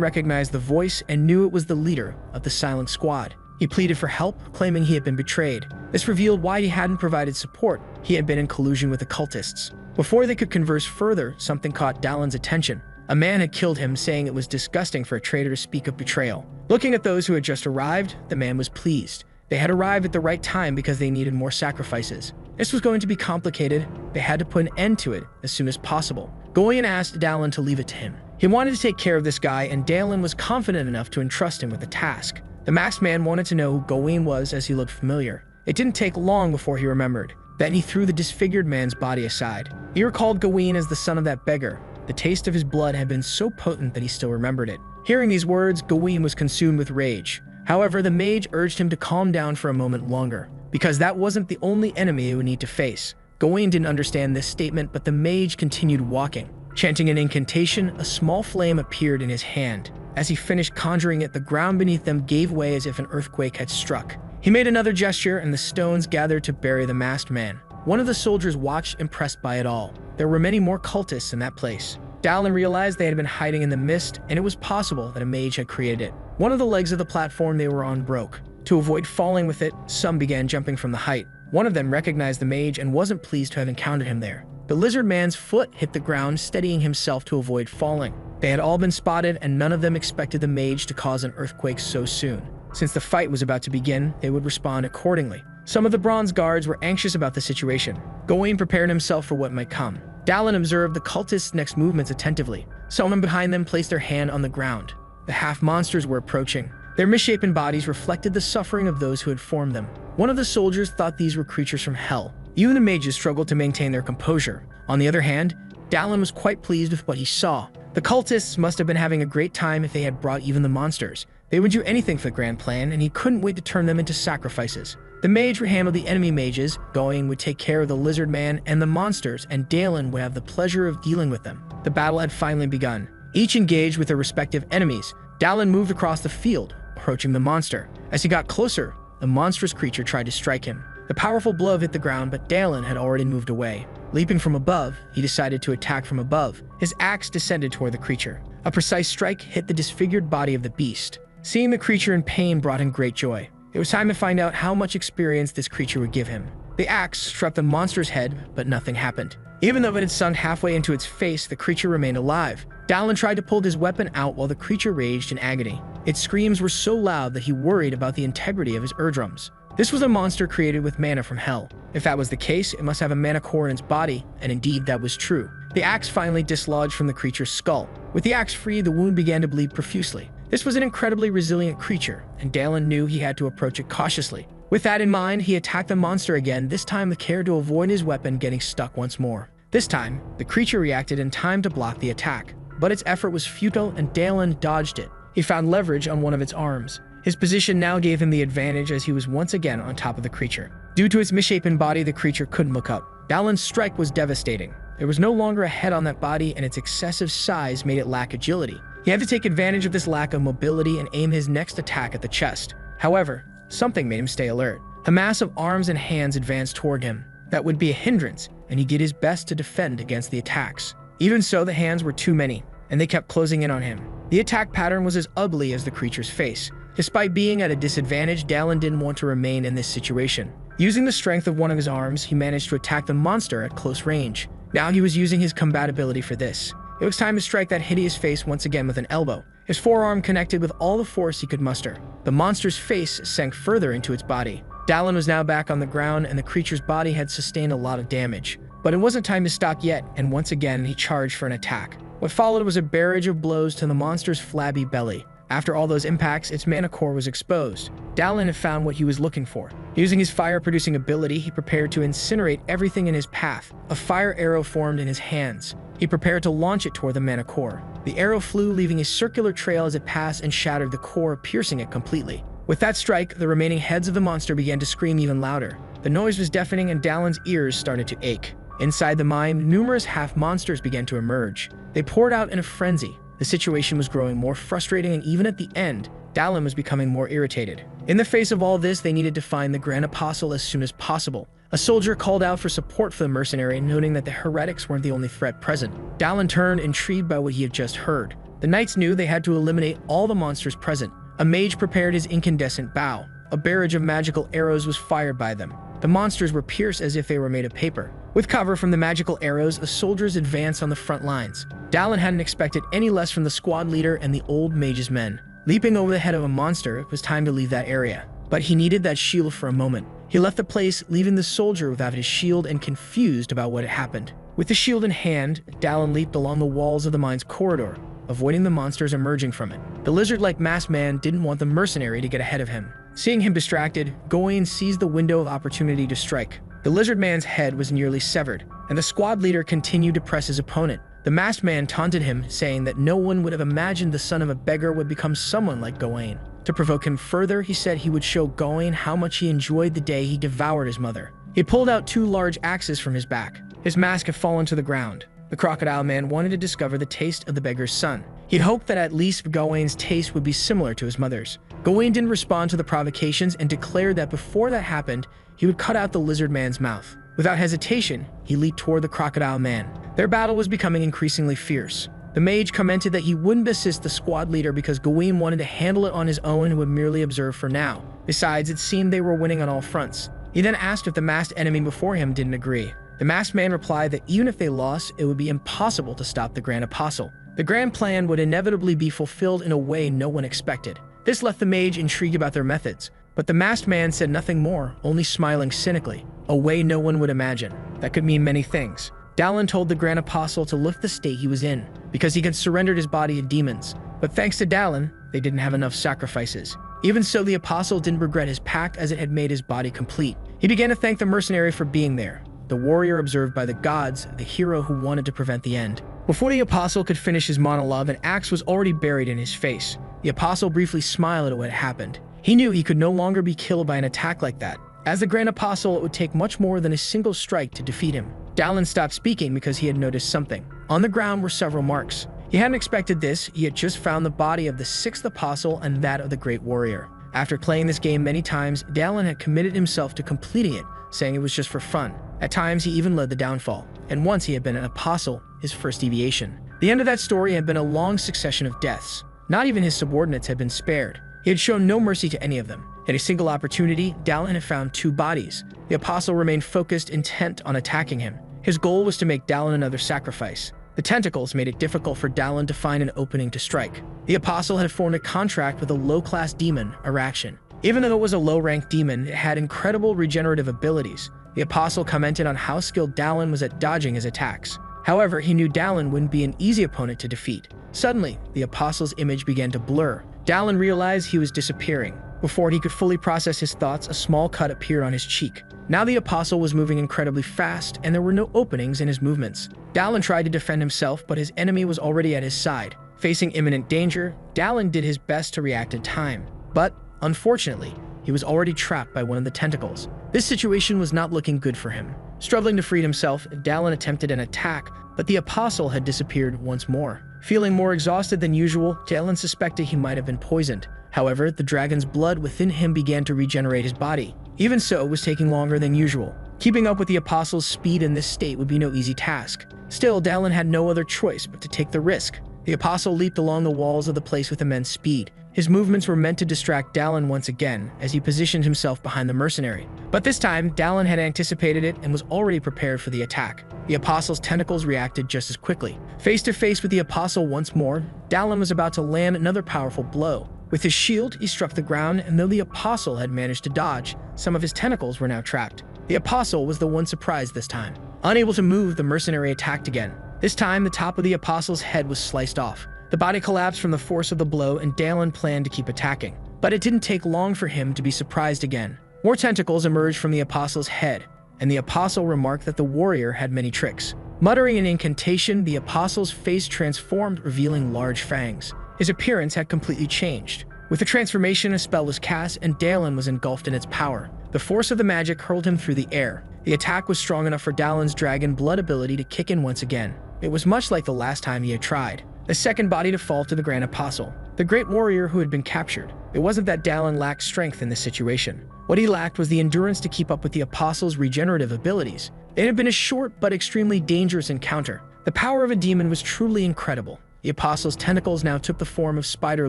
recognized the voice and knew it was the leader of the Silent Squad. He pleaded for help, claiming he had been betrayed. This revealed why he hadn't provided support. He had been in collusion with the cultists. Before they could converse further, something caught Dallin's attention. A man had killed him, saying it was disgusting for a traitor to speak of betrayal. Looking at those who had just arrived, the man was pleased. They had arrived at the right time because they needed more sacrifices. This was going to be complicated. They had to put an end to it as soon as possible. Gawain asked Dallin to leave it to him. He wanted to take care of this guy, and Dallin was confident enough to entrust him with the task. The masked man wanted to know who Gawain was, as he looked familiar. It didn't take long before he remembered. Then he threw the disfigured man's body aside. He recalled Gawain as the son of that beggar. The taste of his blood had been so potent that he still remembered it. Hearing these words, Gawain was consumed with rage. However, the mage urged him to calm down for a moment longer, because that wasn't the only enemy he would need to face. Gawain didn't understand this statement, but the mage continued walking. Chanting an incantation, a small flame appeared in his hand. As he finished conjuring it, the ground beneath them gave way as if an earthquake had struck. He made another gesture, and the stones gathered to bury the masked man. One of the soldiers watched, impressed by it all. There were many more cultists in that place. Dallin realized they had been hiding in the mist, and it was possible that a mage had created it. One of the legs of the platform they were on broke. To avoid falling with it, some began jumping from the height. One of them recognized the mage and wasn't pleased to have encountered him there. The lizard man's foot hit the ground, steadying himself to avoid falling. They had all been spotted, and none of them expected the mage to cause an earthquake so soon. Since the fight was about to begin, they would respond accordingly. Some of the Bronze Guards were anxious about the situation. Gawain prepared himself for what might come. Dallin observed the cultists' next movements attentively. Someone behind them placed their hand on the ground. The half-monsters were approaching. Their misshapen bodies reflected the suffering of those who had formed them. One of the soldiers thought these were creatures from hell. Even the mages struggled to maintain their composure. On the other hand, Dallin was quite pleased with what he saw. The cultists must have been having a great time if they had brought even the monsters. They would do anything for the grand plan, and he couldn't wait to turn them into sacrifices. The mage would handle the enemy mages, Gawain would take care of the lizard man and the monsters, and Dallin would have the pleasure of dealing with them. The battle had finally begun. Each engaged with their respective enemies. Dallin moved across the field, approaching the monster. As he got closer, the monstrous creature tried to strike him. The powerful blow hit the ground, but Dalen had already moved away. Leaping from above, he decided to attack from above. His axe descended toward the creature. A precise strike hit the disfigured body of the beast. Seeing the creature in pain brought him great joy. It was time to find out how much experience this creature would give him. The axe struck the monster's head, but nothing happened. Even though it had sunk halfway into its face, the creature remained alive. Dalen tried to pull his weapon out while the creature raged in agony. Its screams were so loud that he worried about the integrity of his eardrums. This was a monster created with mana from hell. If that was the case, it must have a mana core in its body, and indeed that was true. The axe finally dislodged from the creature's skull. With the axe free, the wound began to bleed profusely. This was an incredibly resilient creature, and Dalen knew he had to approach it cautiously. With that in mind, he attacked the monster again, this time with care to avoid his weapon getting stuck once more. This time, the creature reacted in time to block the attack, but its effort was futile and Dalen dodged it. He found leverage on one of its arms. His position now gave him the advantage as he was once again on top of the creature. Due to its misshapen body, the creature couldn't look up. Dalen's strike was devastating. There was no longer a head on that body, and its excessive size made it lack agility. He had to take advantage of this lack of mobility and aim his next attack at the chest. However, something made him stay alert. A mass of arms and hands advanced toward him. That would be a hindrance, and he did his best to defend against the attacks. Even so, the hands were too many, and they kept closing in on him. The attack pattern was as ugly as the creature's face. Despite being at a disadvantage, Dalen didn't want to remain in this situation. Using the strength of one of his arms, he managed to attack the monster at close range. Now he was using his combat ability for this. It was time to strike that hideous face once again with an elbow. His forearm connected with all the force he could muster. The monster's face sank further into its body. Dalen was now back on the ground, and the creature's body had sustained a lot of damage. But it wasn't time to stop yet, and once again he charged for an attack. What followed was a barrage of blows to the monster's flabby belly. After all those impacts, its mana core was exposed. Dalen had found what he was looking for. Using his fire-producing ability, he prepared to incinerate everything in his path. A fire arrow formed in his hands. He prepared to launch it toward the mana core. The arrow flew, leaving a circular trail as it passed and shattered the core, piercing it completely. With that strike, the remaining heads of the monster began to scream even louder. The noise was deafening, and Dalen's ears started to ache. Inside the mine, numerous half-monsters began to emerge. They poured out in a frenzy. The situation was growing more frustrating, and even at the end, Dalen was becoming more irritated. In the face of all this, they needed to find the Grand Apostle as soon as possible. A soldier called out for support for the mercenary, noting that the heretics weren't the only threat present. Dalen turned, intrigued by what he had just heard. The knights knew they had to eliminate all the monsters present. A mage prepared his incandescent bow. A barrage of magical arrows was fired by them. The monsters were pierced as if they were made of paper. With cover from the magical arrows, the soldiers advanced on the front lines. Dalen hadn't expected any less from the squad leader and the old mage's men. Leaping over the head of a monster, it was time to leave that area. But he needed that shield for a moment. He left the place, leaving the soldier without his shield and confused about what had happened. With the shield in hand, Dalen leaped along the walls of the mine's corridor, avoiding the monsters emerging from it. The lizard-like masked man didn't want the mercenary to get ahead of him. Seeing him distracted, Gawain seized the window of opportunity to strike. The lizard man's head was nearly severed, and the squad leader continued to press his opponent. The masked man taunted him, saying that no one would have imagined the son of a beggar would become someone like Gawain. To provoke him further, he said he would show Gawain how much he enjoyed the day he devoured his mother. He pulled out 2 large axes from his back. His mask had fallen to the ground. The crocodile man wanted to discover the taste of the beggar's son. He'd hoped that at least Gawain's taste would be similar to his mother's. Gawain didn't respond to the provocations and declared that before that happened, he would cut out the lizard man's mouth. Without hesitation, he leaped toward the crocodile man. Their battle was becoming increasingly fierce. The mage commented that he wouldn't assist the squad leader because Gawain wanted to handle it on his own and would merely observe for now. Besides, it seemed they were winning on all fronts. He then asked if the masked enemy before him didn't agree. The masked man replied that even if they lost, it would be impossible to stop the Grand Apostle. The grand plan would inevitably be fulfilled in a way no one expected. This left the mage intrigued about their methods, but the masked man said nothing more, only smiling cynically, a way no one would imagine. That could mean many things. Dalen told the Grand Apostle to lift the state he was in, because he had surrendered his body to demons. But thanks to Dalen, they didn't have enough sacrifices. Even so, the Apostle didn't regret his pact as it had made his body complete. He began to thank the mercenary for being there, the warrior observed by the gods, the hero who wanted to prevent the end. Before the Apostle could finish his monologue, an axe was already buried in his face. The Apostle briefly smiled at what had happened. He knew he could no longer be killed by an attack like that. As the Grand Apostle, it would take much more than a single strike to defeat him. Dalen stopped speaking because he had noticed something. On the ground were several marks. He hadn't expected this. He had just found the body of the 6th Apostle and that of the Great Warrior. After playing this game many times, Dallin had committed himself to completing it, saying it was just for fun. At times, he even led the downfall, and once he had been an apostle, his first deviation. The end of that story had been a long succession of deaths. Not even his subordinates had been spared. He had shown no mercy to any of them. In a single opportunity, Dallin had found 2 bodies. The apostle remained focused, intent on attacking him. His goal was to make Dallin another sacrifice. The tentacles made it difficult for Dallin to find an opening to strike. The apostle had formed a contract with a low-class demon, Araction. Even though it was a low-ranked demon, it had incredible regenerative abilities. The apostle commented on how skilled Dallin was at dodging his attacks. However, he knew Dallin wouldn't be an easy opponent to defeat. Suddenly, the apostle's image began to blur. Dallin realized he was disappearing. Before he could fully process his thoughts, a small cut appeared on his cheek. Now the apostle was moving incredibly fast, and there were no openings in his movements. Dallin tried to defend himself, but his enemy was already at his side. Facing imminent danger, Dallin did his best to react in time. But, unfortunately, he was already trapped by one of the tentacles. This situation was not looking good for him. Struggling to free himself, Dallin attempted an attack, but the apostle had disappeared once more. Feeling more exhausted than usual, Dallin suspected he might have been poisoned. However, the dragon's blood within him began to regenerate his body. Even so, it was taking longer than usual. Keeping up with the apostle's speed in this state would be no easy task. Still, Dallin had no other choice but to take the risk. The apostle leaped along the walls of the place with immense speed. His movements were meant to distract Dallin once again, as he positioned himself behind the mercenary. But this time, Dallin had anticipated it and was already prepared for the attack. The apostle's tentacles reacted just as quickly. Face to face with the apostle once more, Dallin was about to land another powerful blow. With his shield, he struck the ground, and though the apostle had managed to dodge, some of his tentacles were now trapped. The apostle was the one surprised this time. Unable to move, the mercenary attacked again. This time, the top of the apostle's head was sliced off. The body collapsed from the force of the blow, and Dallin planned to keep attacking. But it didn't take long for him to be surprised again. More tentacles emerged from the apostle's head, and the apostle remarked that the warrior had many tricks. Muttering an incantation, the apostle's face transformed, revealing large fangs. His appearance had completely changed. With the transformation, a spell was cast, and Dallin was engulfed in its power. The force of the magic hurled him through the air. The attack was strong enough for Dallin's dragon blood ability to kick in once again. It was much like the last time he had tried. The second body to fall to the Grand Apostle, the great warrior who had been captured. It wasn't that Dallin lacked strength in this situation. What he lacked was the endurance to keep up with the Apostle's regenerative abilities. It had been a short but extremely dangerous encounter. The power of a demon was truly incredible. The Apostle's tentacles now took the form of spider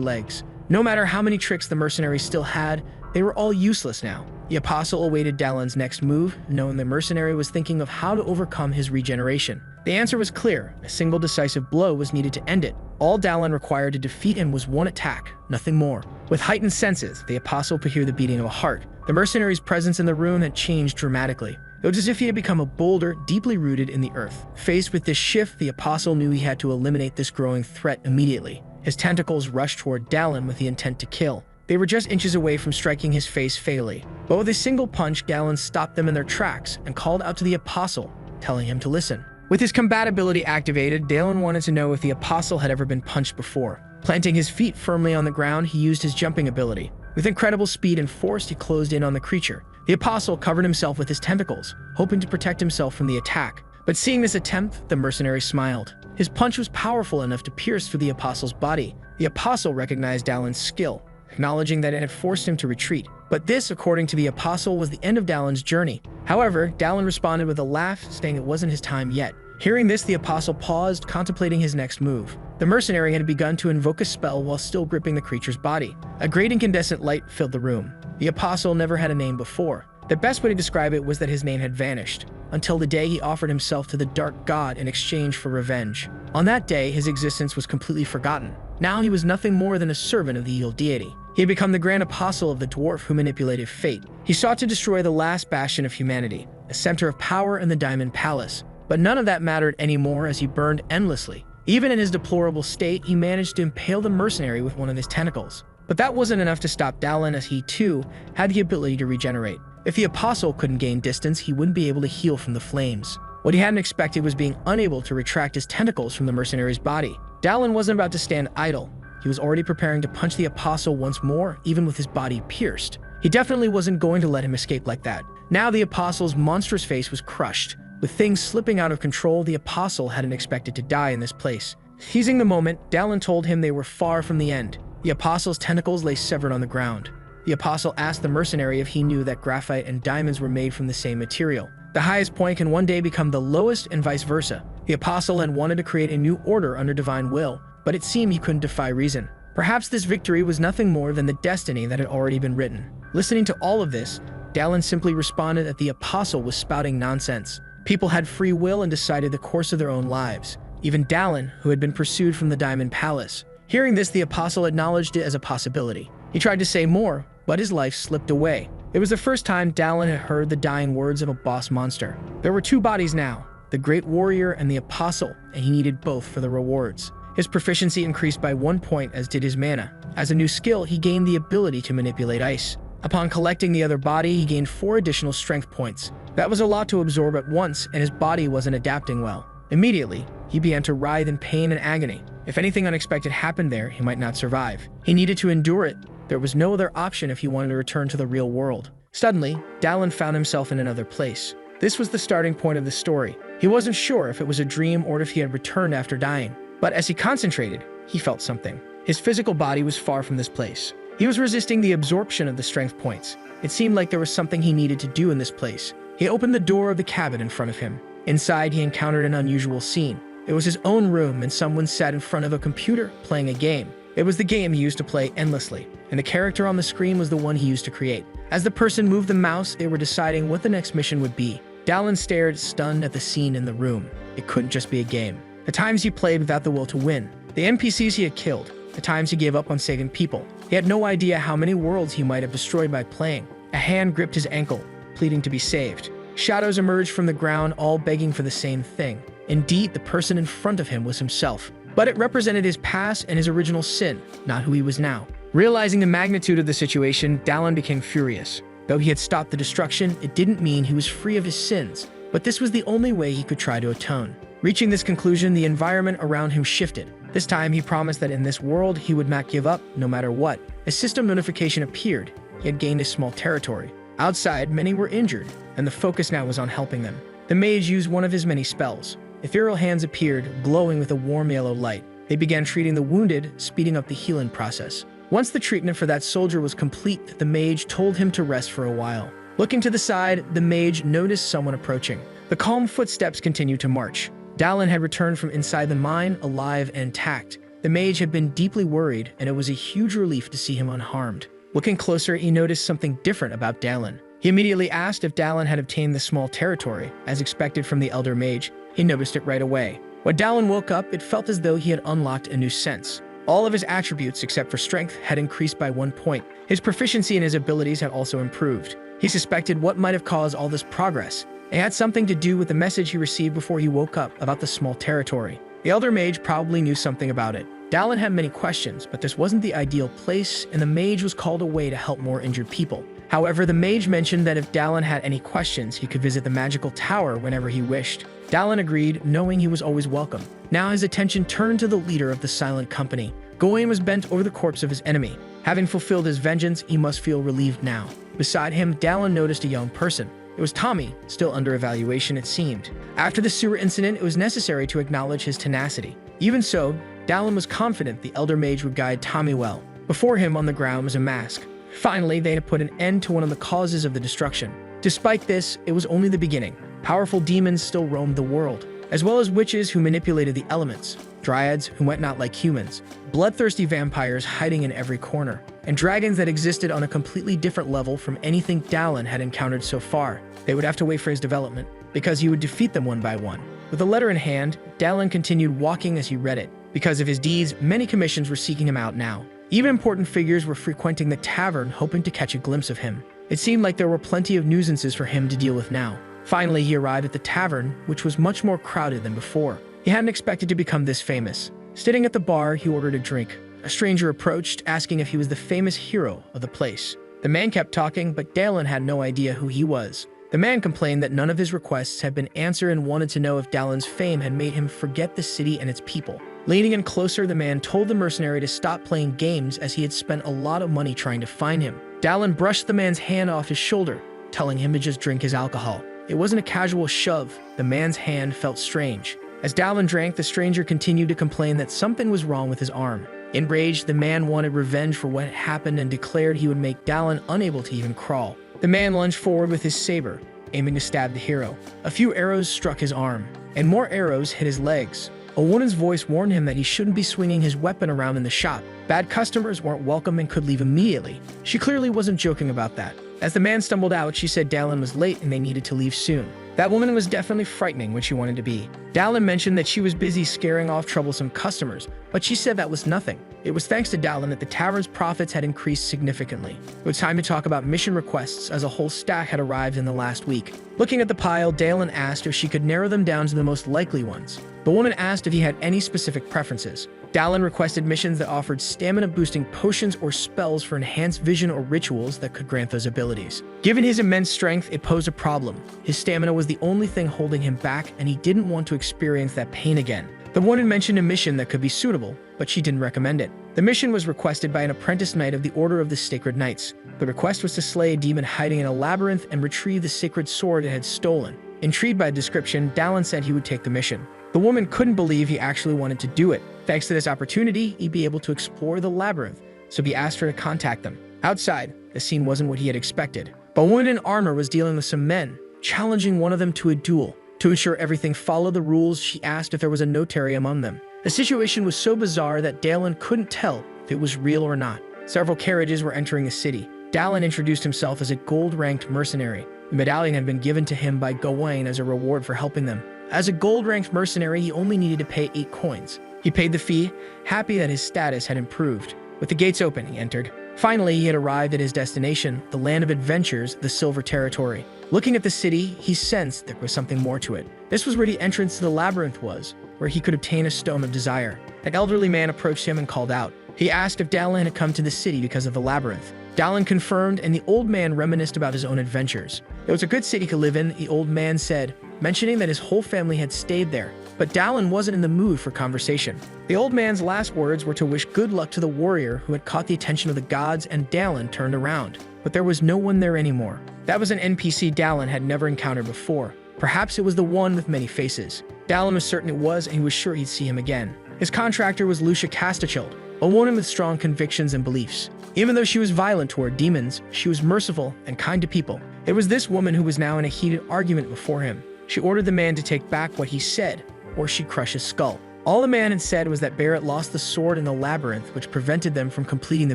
legs. No matter how many tricks the mercenary still had, they were all useless now. The Apostle awaited Dallin's next move, knowing the mercenary was thinking of how to overcome his regeneration. The answer was clear. A single decisive blow was needed to end it. All Dallin required to defeat him was one attack, nothing more. With heightened senses, the Apostle could hear the beating of a heart. The mercenary's presence in the room had changed dramatically. It was as if he had become a boulder deeply rooted in the earth. Faced with this shift, the Apostle knew he had to eliminate this growing threat immediately. His tentacles rushed toward Dallin with the intent to kill. They were just inches away from striking his face fatally. But with a single punch, Dallin stopped them in their tracks and called out to the Apostle, telling him to listen. With his combat ability activated, Dallin wanted to know if the Apostle had ever been punched before. Planting his feet firmly on the ground, he used his jumping ability. With incredible speed and force, he closed in on the creature. The Apostle covered himself with his tentacles, hoping to protect himself from the attack. But seeing this attempt, the mercenary smiled. His punch was powerful enough to pierce through the Apostle's body. The Apostle recognized Dallin's skill, acknowledging that it had forced him to retreat. But this, according to the Apostle, was the end of Dallin's journey. However, Dallin responded with a laugh, saying it wasn't his time yet. Hearing this, the Apostle paused, contemplating his next move. The mercenary had begun to invoke a spell while still gripping the creature's body. A great incandescent light filled the room. The Apostle never had a name before. The best way to describe it was that his name had vanished, until the day he offered himself to the Dark God in exchange for revenge. On that day, his existence was completely forgotten. Now he was nothing more than a servant of the evil deity. He had become the Grand Apostle of the dwarf who manipulated fate. He sought to destroy the last bastion of humanity, a center of power in the Diamond Palace. But none of that mattered anymore as he burned endlessly. Even in his deplorable state, he managed to impale the mercenary with one of his tentacles. But that wasn't enough to stop Dallin, as he, too, had the ability to regenerate. If the Apostle couldn't gain distance, he wouldn't be able to heal from the flames. What he hadn't expected was being unable to retract his tentacles from the mercenary's body. Dallin wasn't about to stand idle. He was already preparing to punch the Apostle once more, even with his body pierced. He definitely wasn't going to let him escape like that. Now the Apostle's monstrous face was crushed. With things slipping out of control, the Apostle hadn't expected to die in this place. Seizing the moment, Dallin told him they were far from the end. The Apostle's tentacles lay severed on the ground. The apostle asked the mercenary if he knew that graphite and diamonds were made from the same material. The highest point can one day become the lowest and vice versa. The apostle had wanted to create a new order under divine will, but it seemed he couldn't defy reason. Perhaps this victory was nothing more than the destiny that had already been written. Listening to all of this, Dallin simply responded that the apostle was spouting nonsense. People had free will and decided the course of their own lives. Even Dallin, who had been pursued from the Diamond Palace. Hearing this, the apostle acknowledged it as a possibility. He tried to say more, but his life slipped away. It was the first time Dallin had heard the dying words of a boss monster. There were two bodies now, the great warrior and the apostle, and he needed both for the rewards. His proficiency increased by 1 point, as did his mana. As a new skill, he gained the ability to manipulate ice. Upon collecting the other body, he gained 4 additional strength points. That was a lot to absorb at once, and his body wasn't adapting well. Immediately, he began to writhe in pain and agony. If anything unexpected happened there, he might not survive. He needed to endure it. There was no other option if he wanted to return to the real world. Suddenly, Dallin found himself in another place. This was the starting point of the story. He wasn't sure if it was a dream or if he had returned after dying. But as he concentrated, he felt something. His physical body was far from this place. He was resisting the absorption of the strength points. It seemed like there was something he needed to do in this place. He opened the door of the cabin in front of him. Inside, he encountered an unusual scene. It was his own room, and someone sat in front of a computer playing a game. It was the game he used to play endlessly, and the character on the screen was the one he used to create. As the person moved the mouse, they were deciding what the next mission would be. Dallin stared, stunned at the scene in the room. It couldn't just be a game. The times he played without the will to win. The NPCs he had killed. The times he gave up on saving people. He had no idea how many worlds he might have destroyed by playing. A hand gripped his ankle, pleading to be saved. Shadows emerged from the ground, all begging for the same thing. Indeed, the person in front of him was himself. But it represented his past and his original sin, not who he was now. Realizing the magnitude of the situation, Dallin became furious. Though he had stopped the destruction, it didn't mean he was free of his sins. But this was the only way he could try to atone. Reaching this conclusion, the environment around him shifted. This time, he promised that in this world, he would not give up, no matter what. A system notification appeared. He had gained a small territory. Outside, many were injured, and the focus now was on helping them. The mage used one of his many spells. Ethereal hands appeared, glowing with a warm yellow light. They began treating the wounded, speeding up the healing process. Once the treatment for that soldier was complete, the mage told him to rest for a while. Looking to the side, the mage noticed someone approaching. The calm footsteps continued to march. Dallin had returned from inside the mine, alive and intact. The mage had been deeply worried, and it was a huge relief to see him unharmed. Looking closer, he noticed something different about Dallin. He immediately asked if Dallin had obtained the small territory. As expected from the elder mage, he noticed it right away. When Dallin woke up, it felt as though he had unlocked a new sense. All of his attributes, except for strength, had increased by 1 point. His proficiency and his abilities had also improved. He suspected what might have caused all this progress. It had something to do with the message he received before he woke up about the small territory. The elder mage probably knew something about it. Dallin had many questions, but this wasn't the ideal place, and the mage was called away to help more injured people. However, the mage mentioned that if Dallin had any questions, he could visit the magical tower whenever he wished. Dallin agreed, knowing he was always welcome. Now his attention turned to the leader of the Silent Company. Gawain was bent over the corpse of his enemy. Having fulfilled his vengeance, he must feel relieved now. Beside him, Dallin noticed a young person. It was Tommy, still under evaluation it seemed. After the sewer incident, it was necessary to acknowledge his tenacity. Even so, Dallin was confident the elder mage would guide Tommy well. Before him on the ground was a mask. Finally, they had put an end to one of the causes of the destruction. Despite this, it was only the beginning. Powerful demons still roamed the world, as well as witches who manipulated the elements, dryads who went not like humans, bloodthirsty vampires hiding in every corner, and dragons that existed on a completely different level from anything Dallin had encountered so far. They would have to wait for his development, because he would defeat them one by one. With a letter in hand, Dallin continued walking as he read it. Because of his deeds, many commissions were seeking him out now. Even important figures were frequenting the tavern, hoping to catch a glimpse of him. It seemed like there were plenty of nuisances for him to deal with now. Finally, he arrived at the tavern, which was much more crowded than before. He hadn't expected to become this famous. Sitting at the bar, he ordered a drink. A stranger approached, asking if he was the famous hero of the place. The man kept talking, but Dallin had no idea who he was. The man complained that none of his requests had been answered and wanted to know if Dallin's fame had made him forget the city and its people. Leaning in closer, the man told the mercenary to stop playing games as he had spent a lot of money trying to find him. Dallin brushed the man's hand off his shoulder, telling him to just drink his alcohol. It wasn't a casual shove. The man's hand felt strange. As Dallin drank, the stranger continued to complain that something was wrong with his arm. Enraged, the man wanted revenge for what had happened and declared he would make Dallin unable to even crawl. The man lunged forward with his saber, aiming to stab the hero. A few arrows struck his arm, and more arrows hit his legs. A woman's voice warned him that he shouldn't be swinging his weapon around in the shop. Bad customers weren't welcome and could leave immediately. She clearly wasn't joking about that. As the man stumbled out, she said Dallin was late and they needed to leave soon. That woman was definitely frightening when she wanted to be. Dallin mentioned that she was busy scaring off troublesome customers, but she said that was nothing. It was thanks to Dallin that the tavern's profits had increased significantly. It was time to talk about mission requests, as a whole stack had arrived in the last week. Looking at the pile, Dallin asked if she could narrow them down to the most likely ones. The woman asked if he had any specific preferences. Dallin requested missions that offered stamina-boosting potions or spells for enhanced vision or rituals that could grant those abilities. Given his immense strength, it posed a problem. His stamina was the only thing holding him back, and he didn't want to experience that pain again. The woman mentioned a mission that could be suitable, but she didn't recommend it. The mission was requested by an apprentice knight of the Order of the Sacred Knights. The request was to slay a demon hiding in a labyrinth and retrieve the sacred sword it had stolen. Intrigued by the description, Dallin said he would take the mission. The woman couldn't believe he actually wanted to do it. Thanks to this opportunity, he'd be able to explore the labyrinth, so he asked her to contact them. Outside, the scene wasn't what he had expected. A woman in armor was dealing with some men, challenging one of them to a duel. To ensure everything followed the rules, she asked if there was a notary among them. The situation was so bizarre that Dallin couldn't tell if it was real or not. Several carriages were entering the city. Dallin introduced himself as a gold-ranked mercenary. The medallion had been given to him by Gawain as a reward for helping them. As a gold-ranked mercenary, he only needed to pay 8 coins. He paid the fee, happy that his status had improved. With the gates open, he entered. Finally, he had arrived at his destination, the land of adventures, the Silver Territory. Looking at the city, he sensed there was something more to it. This was where the entrance to the labyrinth was, where he could obtain a Stone of Desire. An elderly man approached him and called out. He asked if Dallin had come to the city because of the labyrinth. Dallin confirmed, and the old man reminisced about his own adventures. It was a good city to live in, the old man said, mentioning that his whole family had stayed there. But Dallin wasn't in the mood for conversation. The old man's last words were to wish good luck to the warrior who had caught the attention of the gods, and Dallin turned around. But there was no one there anymore. That was an NPC Dallin had never encountered before. Perhaps it was the one with many faces. Dallin was certain it was, and he was sure he'd see him again. His contractor was Lucia Castichild, a woman with strong convictions and beliefs. Even though she was violent toward demons, she was merciful and kind to people. It was this woman who was now in a heated argument before him. She ordered the man to take back what he said, or she'd crush his skull. All the man had said was that Barrett lost the sword in the labyrinth, which prevented them from completing the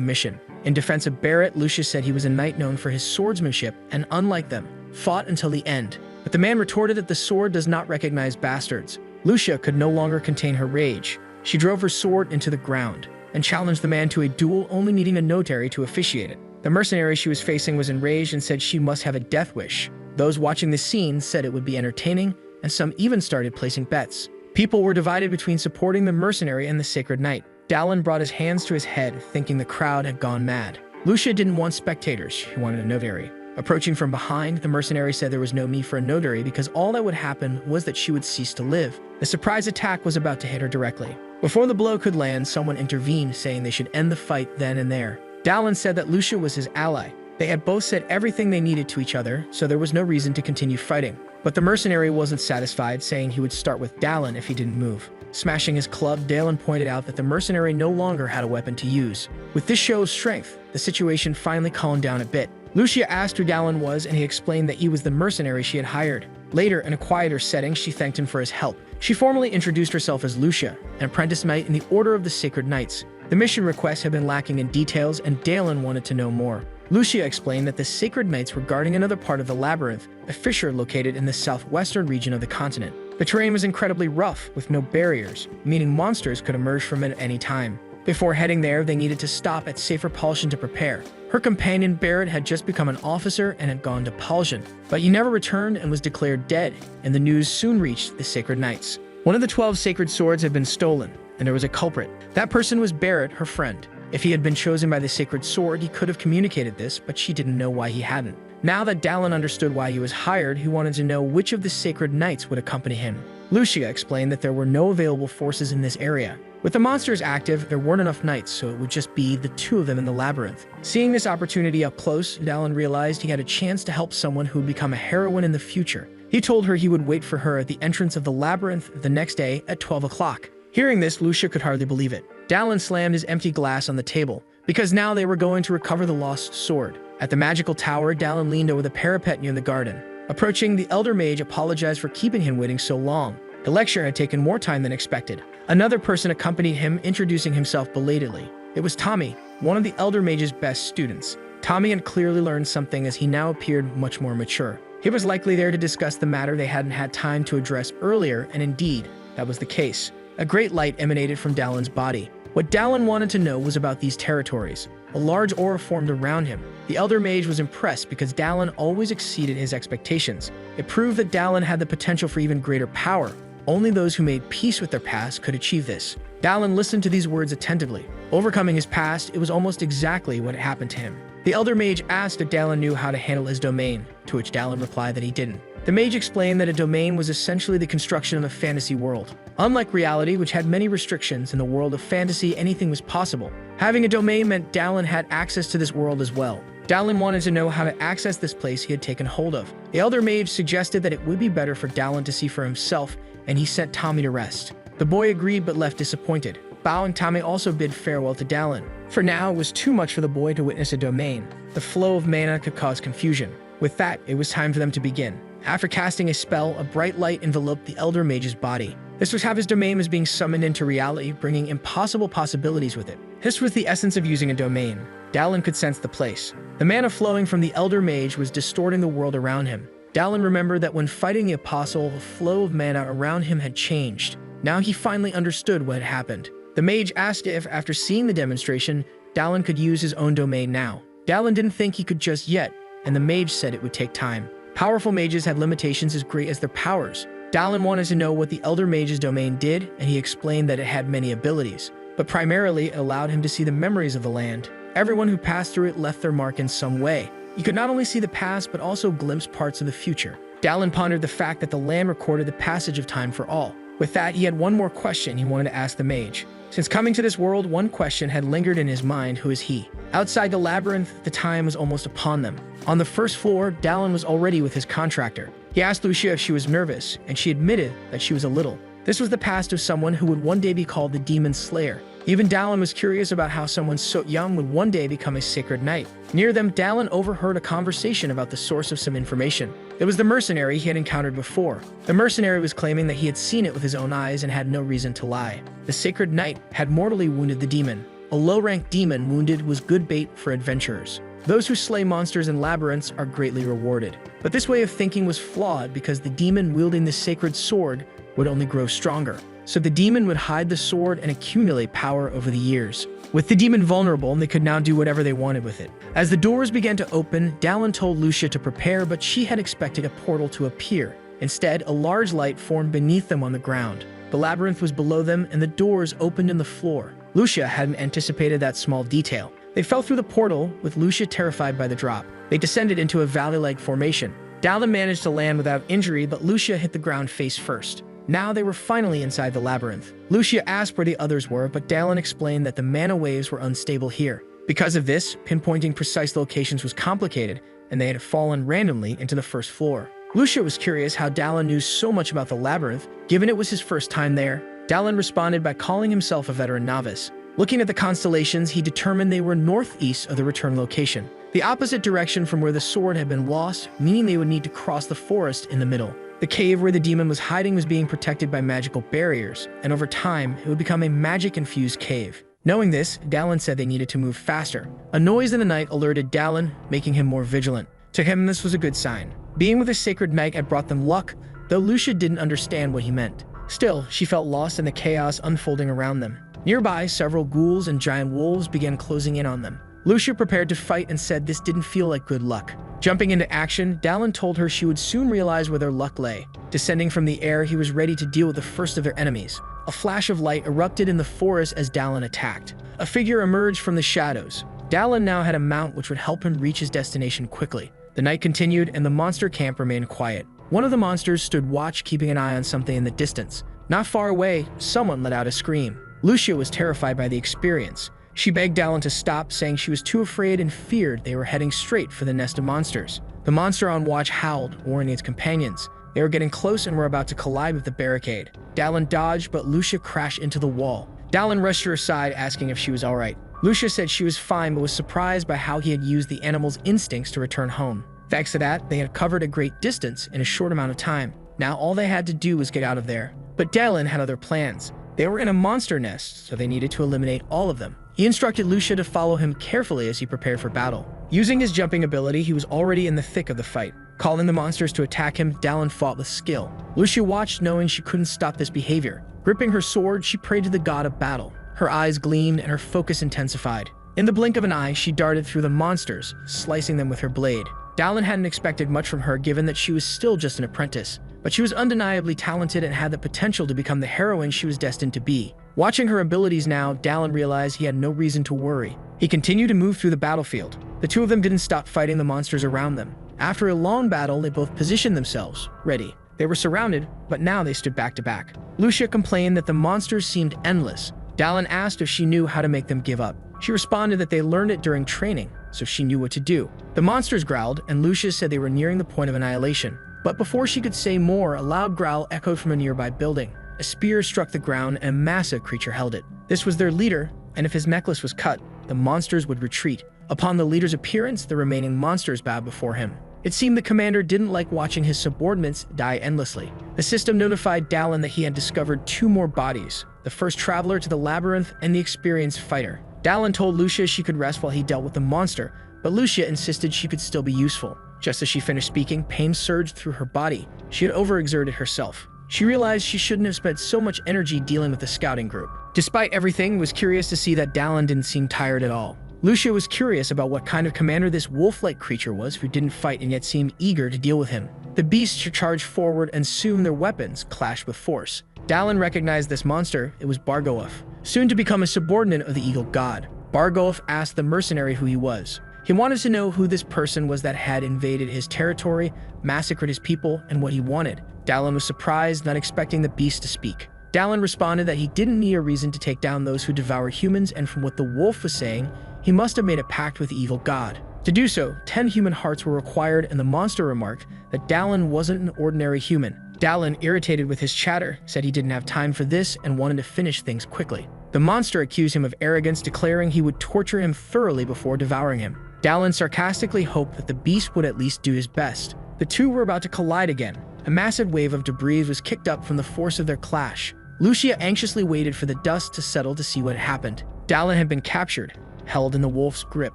mission. In defense of Barrett, Lucia said he was a knight known for his swordsmanship and, unlike them, fought until the end. But the man retorted that the sword does not recognize bastards. Lucia could no longer contain her rage. She drove her sword into the ground and challenged the man to a duel, only needing a notary to officiate it. The mercenary she was facing was enraged and said she must have a death wish. Those watching the scene said it would be entertaining, and some even started placing bets. People were divided between supporting the mercenary and the sacred knight. Dallin brought his hands to his head, thinking the crowd had gone mad. Lucia didn't want spectators, she wanted a notary. Approaching from behind, the mercenary said there was no need for a notary because all that would happen was that she would cease to live. The surprise attack was about to hit her directly. Before the blow could land, someone intervened, saying they should end the fight then and there. Dallin said that Lucia was his ally. They had both said everything they needed to each other, so there was no reason to continue fighting. But the mercenary wasn't satisfied, saying he would start with Dallin if he didn't move. Smashing his club, Dallin pointed out that the mercenary no longer had a weapon to use. With this show of strength, the situation finally calmed down a bit. Lucia asked who Dallin was, and he explained that he was the mercenary she had hired. Later, in a quieter setting, she thanked him for his help. She formally introduced herself as Lucia, an apprentice knight in the Order of the Sacred Knights. The mission request had been lacking in details, and Dallin wanted to know more. Lucia explained that the Sacred Knights were guarding another part of the labyrinth, a fissure located in the southwestern region of the continent. The terrain was incredibly rough, with no barriers, meaning monsters could emerge from it at any time. Before heading there, they needed to stop at Safer Palshan to prepare. Her companion Barrett had just become an officer and had gone to Palshan, but he never returned and was declared dead, and the news soon reached the Sacred Knights. One of the 12 sacred swords had been stolen, and there was a culprit. That person was Barrett, her friend. If he had been chosen by the sacred sword, he could have communicated this, but she didn't know why he hadn't. Now that Dallin understood why he was hired, he wanted to know which of the sacred knights would accompany him. Lucia explained that there were no available forces in this area. With the monsters active, there weren't enough knights, so it would just be the 2 of them in the labyrinth. Seeing this opportunity up close, Dallin realized he had a chance to help someone who would become a heroine in the future. He told her he would wait for her at the entrance of the labyrinth the next day at 12 o'clock. Hearing this, Lucia could hardly believe it. Dallin slammed his empty glass on the table, because now they were going to recover the lost sword. At the magical tower, Dallin leaned over the parapet near the garden. Approaching, the elder mage apologized for keeping him waiting so long. The lecture had taken more time than expected. Another person accompanied him, introducing himself belatedly. It was Tommy, one of the elder mage's best students. Tommy had clearly learned something as he now appeared much more mature. He was likely there to discuss the matter they hadn't had time to address earlier, and indeed, that was the case. A great light emanated from Dallin's body. What Dallin wanted to know was about these territories. A large aura formed around him. The elder mage was impressed because Dallin always exceeded his expectations. It proved that Dallin had the potential for even greater power. Only those who made peace with their past could achieve this. Dallin listened to these words attentively. Overcoming his past, it was almost exactly what had happened to him. The elder mage asked if Dallin knew how to handle his domain, to which Dallin replied that he didn't. The mage explained that a domain was essentially the construction of a fantasy world. Unlike reality, which had many restrictions, in the world of fantasy, anything was possible. Having a domain meant Dallin had access to this world as well. Dallin wanted to know how to access this place he had taken hold of. The elder mage suggested that it would be better for Dallin to see for himself, and he sent Tommy to rest. The boy agreed but left disappointed. Bowing, Tommy also bid farewell to Dallin. For now, it was too much for the boy to witness a domain. The flow of mana could cause confusion. With that, it was time for them to begin. After casting a spell, a bright light enveloped the elder mage's body. This was how his domain was being summoned into reality, bringing impossible possibilities with it. This was the essence of using a domain. Dallin could sense the place. The mana flowing from the elder mage was distorting the world around him. Dallin remembered that when fighting the apostle, the flow of mana around him had changed. Now he finally understood what had happened. The mage asked if, after seeing the demonstration, Dallin could use his own domain now. Dallin didn't think he could just yet, and the mage said it would take time. Powerful mages had limitations as great as their powers. Dallin wanted to know what the elder mage's domain did, and he explained that it had many abilities, but primarily it allowed him to see the memories of the land. Everyone who passed through it left their mark in some way. You could not only see the past, but also glimpse parts of the future. Dallin pondered the fact that the land recorded the passage of time for all. With that, he had one more question he wanted to ask the mage. Since coming to this world, one question had lingered in his mind: who is he? Outside the labyrinth, the time was almost upon them. On the first floor, Dallin was already with his contractor. He asked Lucia if she was nervous, and she admitted that she was a little. This was the past of someone who would one day be called the Demon Slayer. Even Dallin was curious about how someone so young would one day become a sacred knight. Near them, Dallin overheard a conversation about the source of some information. It was the mercenary he had encountered before. The mercenary was claiming that he had seen it with his own eyes and had no reason to lie. The sacred knight had mortally wounded the demon. A low-ranked demon wounded was good bait for adventurers. Those who slay monsters in labyrinths are greatly rewarded. But this way of thinking was flawed because the demon wielding the sacred sword would only grow stronger. So the demon would hide the sword and accumulate power over the years. With the demon vulnerable, they could now do whatever they wanted with it. As the doors began to open, Dallin told Lucia to prepare, but she had expected a portal to appear. Instead, a large light formed beneath them on the ground. The labyrinth was below them, and the doors opened in the floor. Lucia hadn't anticipated that small detail. They fell through the portal, with Lucia terrified by the drop. They descended into a valley-like formation. Dallin managed to land without injury, but Lucia hit the ground face first. Now they were finally inside the labyrinth. Lucia asked where the others were, but Dallin explained that the mana waves were unstable here. Because of this, pinpointing precise locations was complicated, and they had fallen randomly into the first floor. Lucia was curious how Dallin knew so much about the labyrinth, given it was his first time there. Dallin responded by calling himself a veteran novice. Looking at the constellations, he determined they were northeast of the return location, the opposite direction from where the sword had been lost, meaning they would need to cross the forest in the middle. The cave where the demon was hiding was being protected by magical barriers, and over time, it would become a magic-infused cave. Knowing this, Dallin said they needed to move faster. A noise in the night alerted Dallin, making him more vigilant. To him, this was a good sign. Being with a sacred knight had brought them luck, though Lucia didn't understand what he meant. Still, she felt lost in the chaos unfolding around them. Nearby, several ghouls and giant wolves began closing in on them. Lucia prepared to fight and said this didn't feel like good luck. Jumping into action, Dallin told her she would soon realize where their luck lay. Descending from the air, he was ready to deal with the first of their enemies. A flash of light erupted in the forest as Dallin attacked. A figure emerged from the shadows. Dallin now had a mount which would help him reach his destination quickly. The night continued, and the monster camp remained quiet. One of the monsters stood watch, keeping an eye on something in the distance. Not far away, someone let out a scream. Lucia was terrified by the experience. She begged Dallin to stop, saying she was too afraid and feared they were heading straight for the nest of monsters. The monster on watch howled, warning its companions. They were getting close and were about to collide with the barricade. Dallin dodged, but Lucia crashed into the wall. Dallin rushed to her side, asking if she was alright. Lucia said she was fine, but was surprised by how he had used the animal's instincts to return home. Thanks to that, they had covered a great distance in a short amount of time. Now all they had to do was get out of there. But Dallin had other plans. They were in a monster nest, so they needed to eliminate all of them. He instructed Lucia to follow him carefully as he prepared for battle. Using his jumping ability, he was already in the thick of the fight. Calling the monsters to attack him, Dallin fought with skill. Lucia watched, knowing she couldn't stop this behavior. Gripping her sword, she prayed to the god of battle. Her eyes gleamed and her focus intensified. In the blink of an eye, she darted through the monsters, slicing them with her blade. Dallin hadn't expected much from her, given that she was still just an apprentice. But she was undeniably talented and had the potential to become the heroine she was destined to be. Watching her abilities now, Dallin realized he had no reason to worry. He continued to move through the battlefield. The two of them didn't stop fighting the monsters around them. After a long battle, they both positioned themselves, ready. They were surrounded, but now they stood back to back. Lucia complained that the monsters seemed endless. Dallin asked if she knew how to make them give up. She responded that they learned it during training, so she knew what to do. The monsters growled, and Lucia said they were nearing the point of annihilation. But before she could say more, a loud growl echoed from a nearby building. A spear struck the ground, and a massive creature held it. This was their leader, and if his necklace was cut, the monsters would retreat. Upon the leader's appearance, the remaining monsters bowed before him. It seemed the commander didn't like watching his subordinates die endlessly. The system notified Dallin that he had discovered two more bodies, the first traveler to the labyrinth and the experienced fighter. Dallin told Lucia she could rest while he dealt with the monster, but Lucia insisted she could still be useful. Just as she finished speaking, pain surged through her body. She had overexerted herself. She realized she shouldn't have spent so much energy dealing with the scouting group. Despite everything, was curious to see that Dallin didn't seem tired at all. Lucia was curious about what kind of commander this wolf-like creature was who didn't fight and yet seemed eager to deal with him. The beasts charged forward and soon their weapons clashed with force. Dallin recognized this monster. It was Bargoaf, soon to become a subordinate of the Eagle God. Bargoaf asked the mercenary who he was. He wanted to know who this person was that had invaded his territory, massacred his people, and what he wanted. Dallin was surprised, not expecting the beast to speak. Dallin responded that he didn't need a reason to take down those who devour humans, and from what the wolf was saying, he must have made a pact with the evil god. To do so, 10 human hearts were required, and the monster remarked that Dallin wasn't an ordinary human. Dallin, irritated with his chatter, said he didn't have time for this and wanted to finish things quickly. The monster accused him of arrogance, declaring he would torture him thoroughly before devouring him. Dallin sarcastically hoped that the beast would at least do his best. The two were about to collide again. A massive wave of debris was kicked up from the force of their clash. Lucia anxiously waited for the dust to settle to see what had happened. Dallin had been captured, held in the wolf's grip.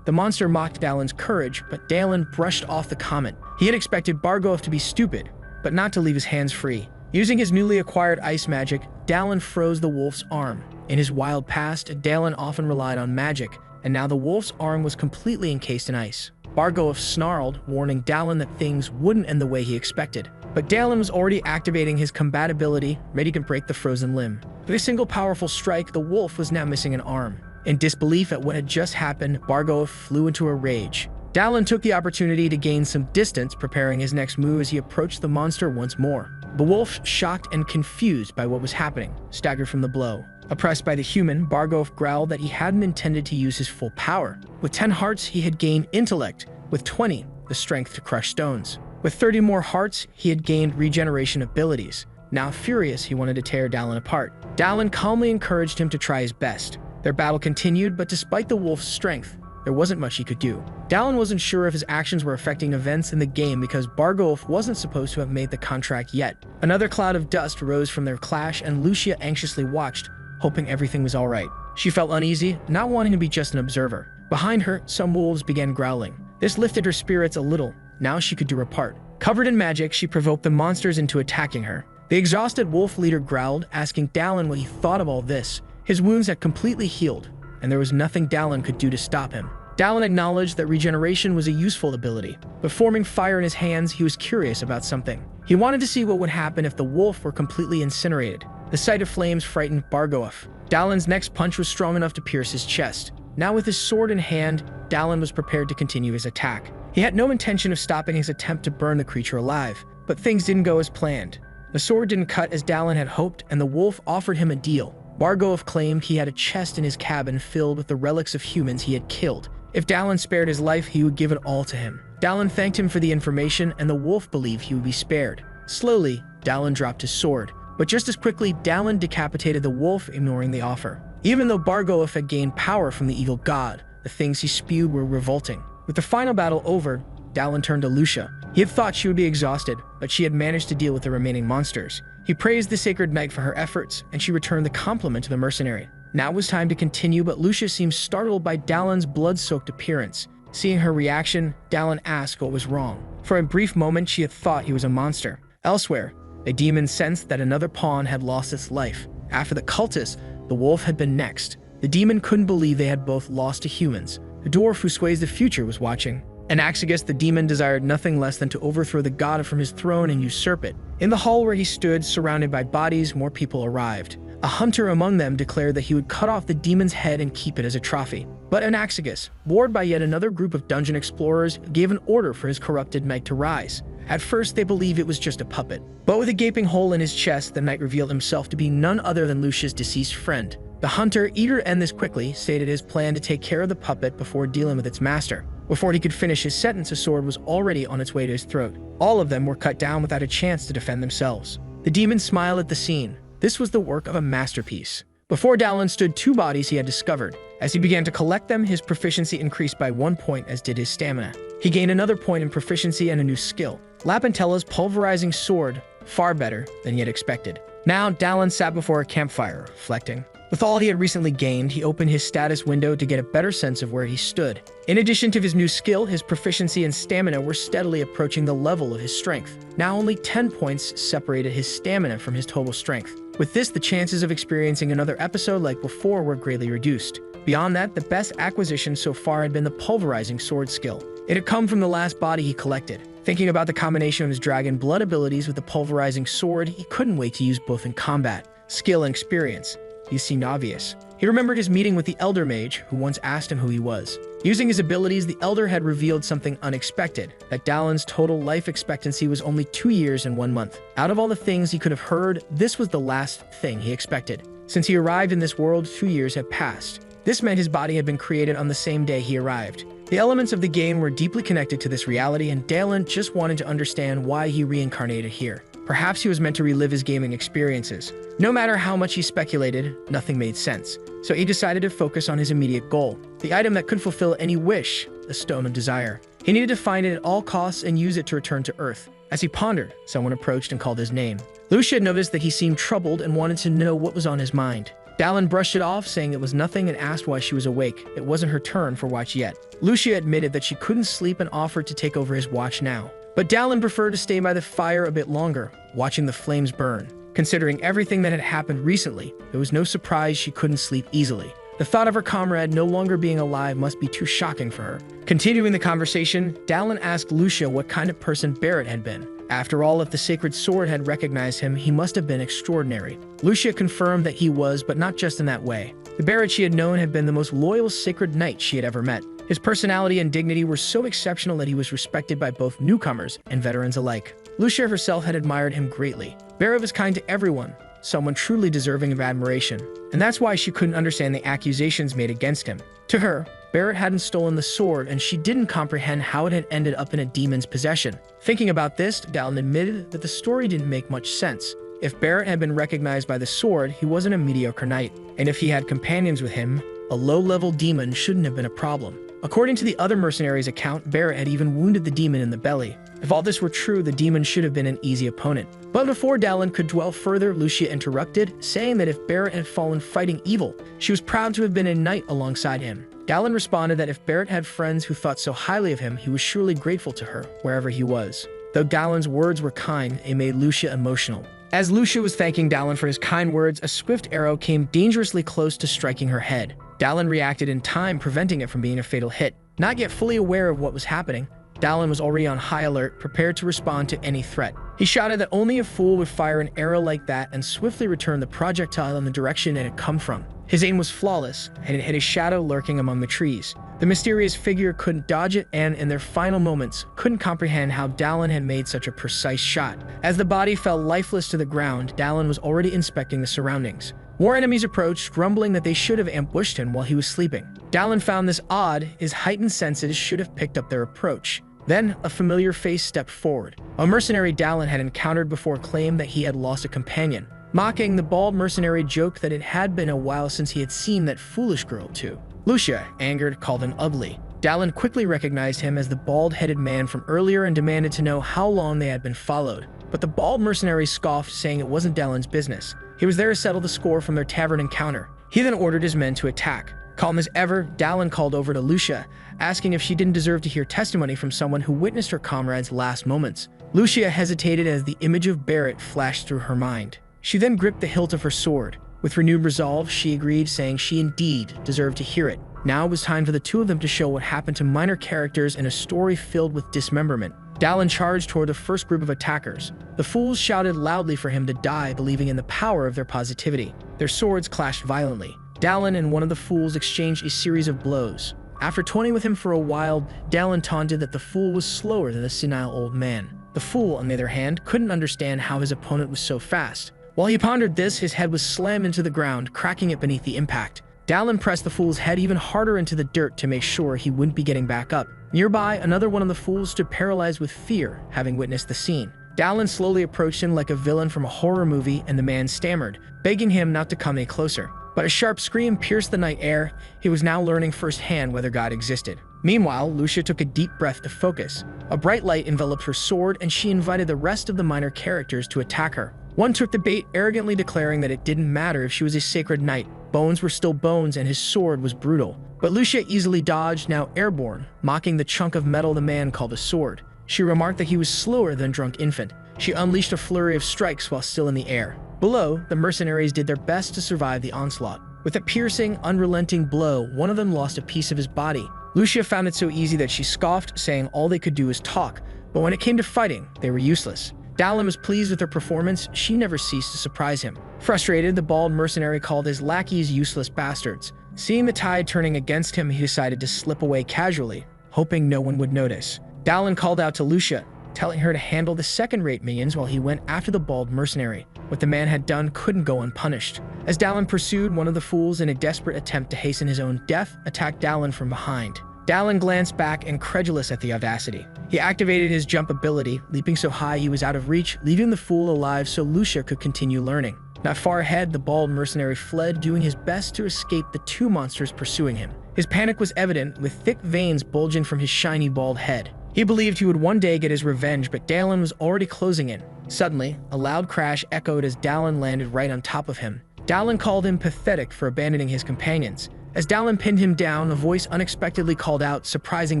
The monster mocked Dallin's courage, but Dallin brushed off the comment. He had expected Bargoaf to be stupid, but not to leave his hands free. Using his newly acquired ice magic, Dallin froze the wolf's arm. In his wild past, Dallin often relied on magic, and now the wolf's arm was completely encased in ice. Bargoaf snarled, warning Dallin that things wouldn't end the way he expected. But Dallin was already activating his combat ability, ready to break the frozen limb. With a single powerful strike, the wolf was now missing an arm. In disbelief at what had just happened, Bargoaf flew into a rage. Dallin took the opportunity to gain some distance, preparing his next move as he approached the monster once more. The wolf, shocked and confused by what was happening, staggered from the blow. Oppressed by the human, Bargoaf growled that he hadn't intended to use his full power. With 10 hearts, he had gained intellect. With 20, the strength to crush stones. With 30 more hearts, he had gained regeneration abilities. Now furious, he wanted to tear Dallin apart. Dallin calmly encouraged him to try his best. Their battle continued, but despite the wolf's strength, there wasn't much he could do. Dallin wasn't sure if his actions were affecting events in the game because Bargoaf wasn't supposed to have made the contract yet. Another cloud of dust rose from their clash, and Lucia anxiously watched, hoping everything was alright. She felt uneasy, not wanting to be just an observer. Behind her, some wolves began growling. This lifted her spirits a little. Now she could do her part. Covered in magic, she provoked the monsters into attacking her. The exhausted wolf leader growled, asking Dallin what he thought of all this. His wounds had completely healed, and there was nothing Dallin could do to stop him. Dallin acknowledged that regeneration was a useful ability, but forming fire in his hands, he was curious about something. He wanted to see what would happen if the wolf were completely incinerated. The sight of flames frightened Bargoaf. Dallin's next punch was strong enough to pierce his chest. Now with his sword in hand, Dallin was prepared to continue his attack. He had no intention of stopping his attempt to burn the creature alive, but things didn't go as planned. The sword didn't cut as Dallin had hoped, and the wolf offered him a deal. Bargoaf claimed he had a chest in his cabin filled with the relics of humans he had killed. If Dallin spared his life, he would give it all to him. Dallin thanked him for the information, and the wolf believed he would be spared. Slowly, Dallin dropped his sword, but just as quickly, Dallin decapitated the wolf, ignoring the offer. Even though Bargoef had gained power from the evil god, the things he spewed were revolting. With the final battle over, Dallin turned to Lucia. He had thought she would be exhausted, but she had managed to deal with the remaining monsters. He praised the sacred knight for her efforts, and she returned the compliment to the mercenary. Now it was time to continue, but Lucia seemed startled by Dallin's blood-soaked appearance. Seeing her reaction, Dallin asked what was wrong. For a brief moment, she had thought he was a monster. Elsewhere, a demon sensed that another pawn had lost its life. After the cultist, the wolf had been next. The demon couldn't believe they had both lost to humans. The dwarf who sways the future was watching. Anaxagus, the demon, desired nothing less than to overthrow the god from his throne and usurp it. In the hall where he stood, surrounded by bodies, more people arrived. A hunter among them declared that he would cut off the demon's head and keep it as a trophy. But Anaxagus, bored by yet another group of dungeon explorers, gave an order for his corrupted knight to rise. At first, they believed it was just a puppet. But with a gaping hole in his chest, the knight revealed himself to be none other than Lucia's deceased friend. The hunter, eager to end this quickly, stated his plan to take care of the puppet before dealing with its master. Before he could finish his sentence, a sword was already on its way to his throat. All of them were cut down without a chance to defend themselves. The demon smiled at the scene. This was the work of a masterpiece. Before Dallin stood two bodies he had discovered. As he began to collect them, his proficiency increased by 1 point, as did his stamina. He gained another point in proficiency and a new skill. Lapentella's pulverizing sword, far better than he had expected. Now, Dallin sat before a campfire, reflecting. With all he had recently gained, he opened his status window to get a better sense of where he stood. In addition to his new skill, his proficiency and stamina were steadily approaching the level of his strength. Now only 10 points separated his stamina from his total strength. With this, the chances of experiencing another episode like before were greatly reduced. Beyond that, the best acquisition so far had been the pulverizing sword skill. It had come from the last body he collected. Thinking about the combination of his dragon blood abilities with the pulverizing sword, he couldn't wait to use both in combat. Skill and experience. These seemed obvious. He remembered his meeting with the Elder Mage, who once asked him who he was. Using his abilities, the Elder had revealed something unexpected, that Dallin's total life expectancy was only 2 years and 1 month. Out of all the things he could have heard, this was the last thing he expected. Since he arrived in this world, 2 years had passed. This meant his body had been created on the same day he arrived. The elements of the game were deeply connected to this reality, and Dallin just wanted to understand why he reincarnated here. Perhaps he was meant to relive his gaming experiences. No matter how much he speculated, nothing made sense. So he decided to focus on his immediate goal, the item that could fulfill any wish, the Stone of Desire. He needed to find it at all costs and use it to return to Earth. As he pondered, someone approached and called his name. Lucia noticed that he seemed troubled and wanted to know what was on his mind. Dallin brushed it off, saying it was nothing, and asked why she was awake. It wasn't her turn for watch yet. Lucia admitted that she couldn't sleep and offered to take over his watch now. But Dallin preferred to stay by the fire a bit longer, watching the flames burn. Considering everything that had happened recently, it was no surprise she couldn't sleep easily. The thought of her comrade no longer being alive must be too shocking for her. Continuing the conversation, Dallin asked Lucia what kind of person Barrett had been. After all, if the sacred sword had recognized him, he must have been extraordinary. Lucia confirmed that he was, but not just in that way. The Barrett she had known had been the most loyal sacred knight she had ever met. His personality and dignity were so exceptional that he was respected by both newcomers and veterans alike. Lucia herself had admired him greatly. Barrett was kind to everyone, someone truly deserving of admiration. And that's why she couldn't understand the accusations made against him. To her, Barrett hadn't stolen the sword, and she didn't comprehend how it had ended up in a demon's possession. Thinking about this, Dallin admitted that the story didn't make much sense. If Barrett had been recognized by the sword, he wasn't a mediocre knight. And if he had companions with him, a low-level demon shouldn't have been a problem. According to the other mercenaries' account, Barrett had even wounded the demon in the belly. If all this were true, the demon should have been an easy opponent. But before Dallin could dwell further, Lucia interrupted, saying that if Barrett had fallen fighting evil, she was proud to have been a knight alongside him. Dallin responded that if Barrett had friends who thought so highly of him, he was surely grateful to her, wherever he was. Though Dallin's words were kind, it made Lucia emotional. As Lucia was thanking Dallin for his kind words, a swift arrow came dangerously close to striking her head. Dallin reacted in time, preventing it from being a fatal hit. Not yet fully aware of what was happening, Dallin was already on high alert, prepared to respond to any threat. He shouted that only a fool would fire an arrow like that and swiftly returned the projectile in the direction it had come from. His aim was flawless, and it hit a shadow lurking among the trees. The mysterious figure couldn't dodge it and, in their final moments, couldn't comprehend how Dallin had made such a precise shot. As the body fell lifeless to the ground, Dallin was already inspecting the surroundings. More enemies approached, grumbling that they should have ambushed him while he was sleeping. Dallin found this odd. His heightened senses should have picked up their approach. Then, a familiar face stepped forward. A mercenary Dallin had encountered before claimed that he had lost a companion. Mocking, the bald mercenary joked that it had been a while since he had seen that foolish girl too. Lucia, angered, called him ugly. Dallin quickly recognized him as the bald-headed man from earlier and demanded to know how long they had been followed. But the bald mercenary scoffed, saying it wasn't Dallin's business. He was there to settle the score from their tavern encounter. He then ordered his men to attack. Calm as ever, Dallin called over to Lucia, asking if she didn't deserve to hear testimony from someone who witnessed her comrade's last moments. Lucia hesitated as the image of Barrett flashed through her mind. She then gripped the hilt of her sword. With renewed resolve, she agreed, saying she indeed deserved to hear it. Now it was time for the two of them to show what happened to minor characters in a story filled with dismemberment. Dallin charged toward the first group of attackers. The fools shouted loudly for him to die, believing in the power of their positivity. Their swords clashed violently. Dallin and one of the fools exchanged a series of blows. After toying with him for a while, Dallin taunted that the fool was slower than the senile old man. The fool, on the other hand, couldn't understand how his opponent was so fast. While he pondered this, his head was slammed into the ground, cracking it beneath the impact. Dallin pressed the fool's head even harder into the dirt to make sure he wouldn't be getting back up. Nearby, another one of the fools stood paralyzed with fear, having witnessed the scene. Dallin slowly approached him like a villain from a horror movie, and the man stammered, begging him not to come any closer. But a sharp scream pierced the night air. He was now learning firsthand whether God existed. Meanwhile, Lucia took a deep breath to focus. A bright light enveloped her sword, and she invited the rest of the minor characters to attack her. One took the bait, arrogantly declaring that it didn't matter if she was a sacred knight. Bones were still bones, and his sword was brutal. But Lucia easily dodged, now airborne, mocking the chunk of metal the man called a sword. She remarked that he was slower than a drunk infant. She unleashed a flurry of strikes while still in the air. Below, the mercenaries did their best to survive the onslaught. With a piercing, unrelenting blow, one of them lost a piece of his body. Lucia found it so easy that she scoffed, saying all they could do was talk, but when it came to fighting, they were useless. Dallin was pleased with her performance. She never ceased to surprise him. Frustrated, the bald mercenary called his lackeys useless bastards. Seeing the tide turning against him, he decided to slip away casually, hoping no one would notice. Dallin called out to Lucia, telling her to handle the second-rate minions while he went after the bald mercenary. What the man had done couldn't go unpunished. As Dallin pursued, one of the fools, in a desperate attempt to hasten his own death, attacked Dallin from behind. Dallin glanced back, incredulous at the audacity. He activated his jump ability, leaping so high he was out of reach, leaving the fool alive so Lucia could continue learning. Not far ahead, the bald mercenary fled, doing his best to escape the two monsters pursuing him. His panic was evident, with thick veins bulging from his shiny bald head. He believed he would one day get his revenge, but Dallin was already closing in. Suddenly, a loud crash echoed as Dallin landed right on top of him. Dallin called him pathetic for abandoning his companions. As Dallin pinned him down, a voice unexpectedly called out, surprising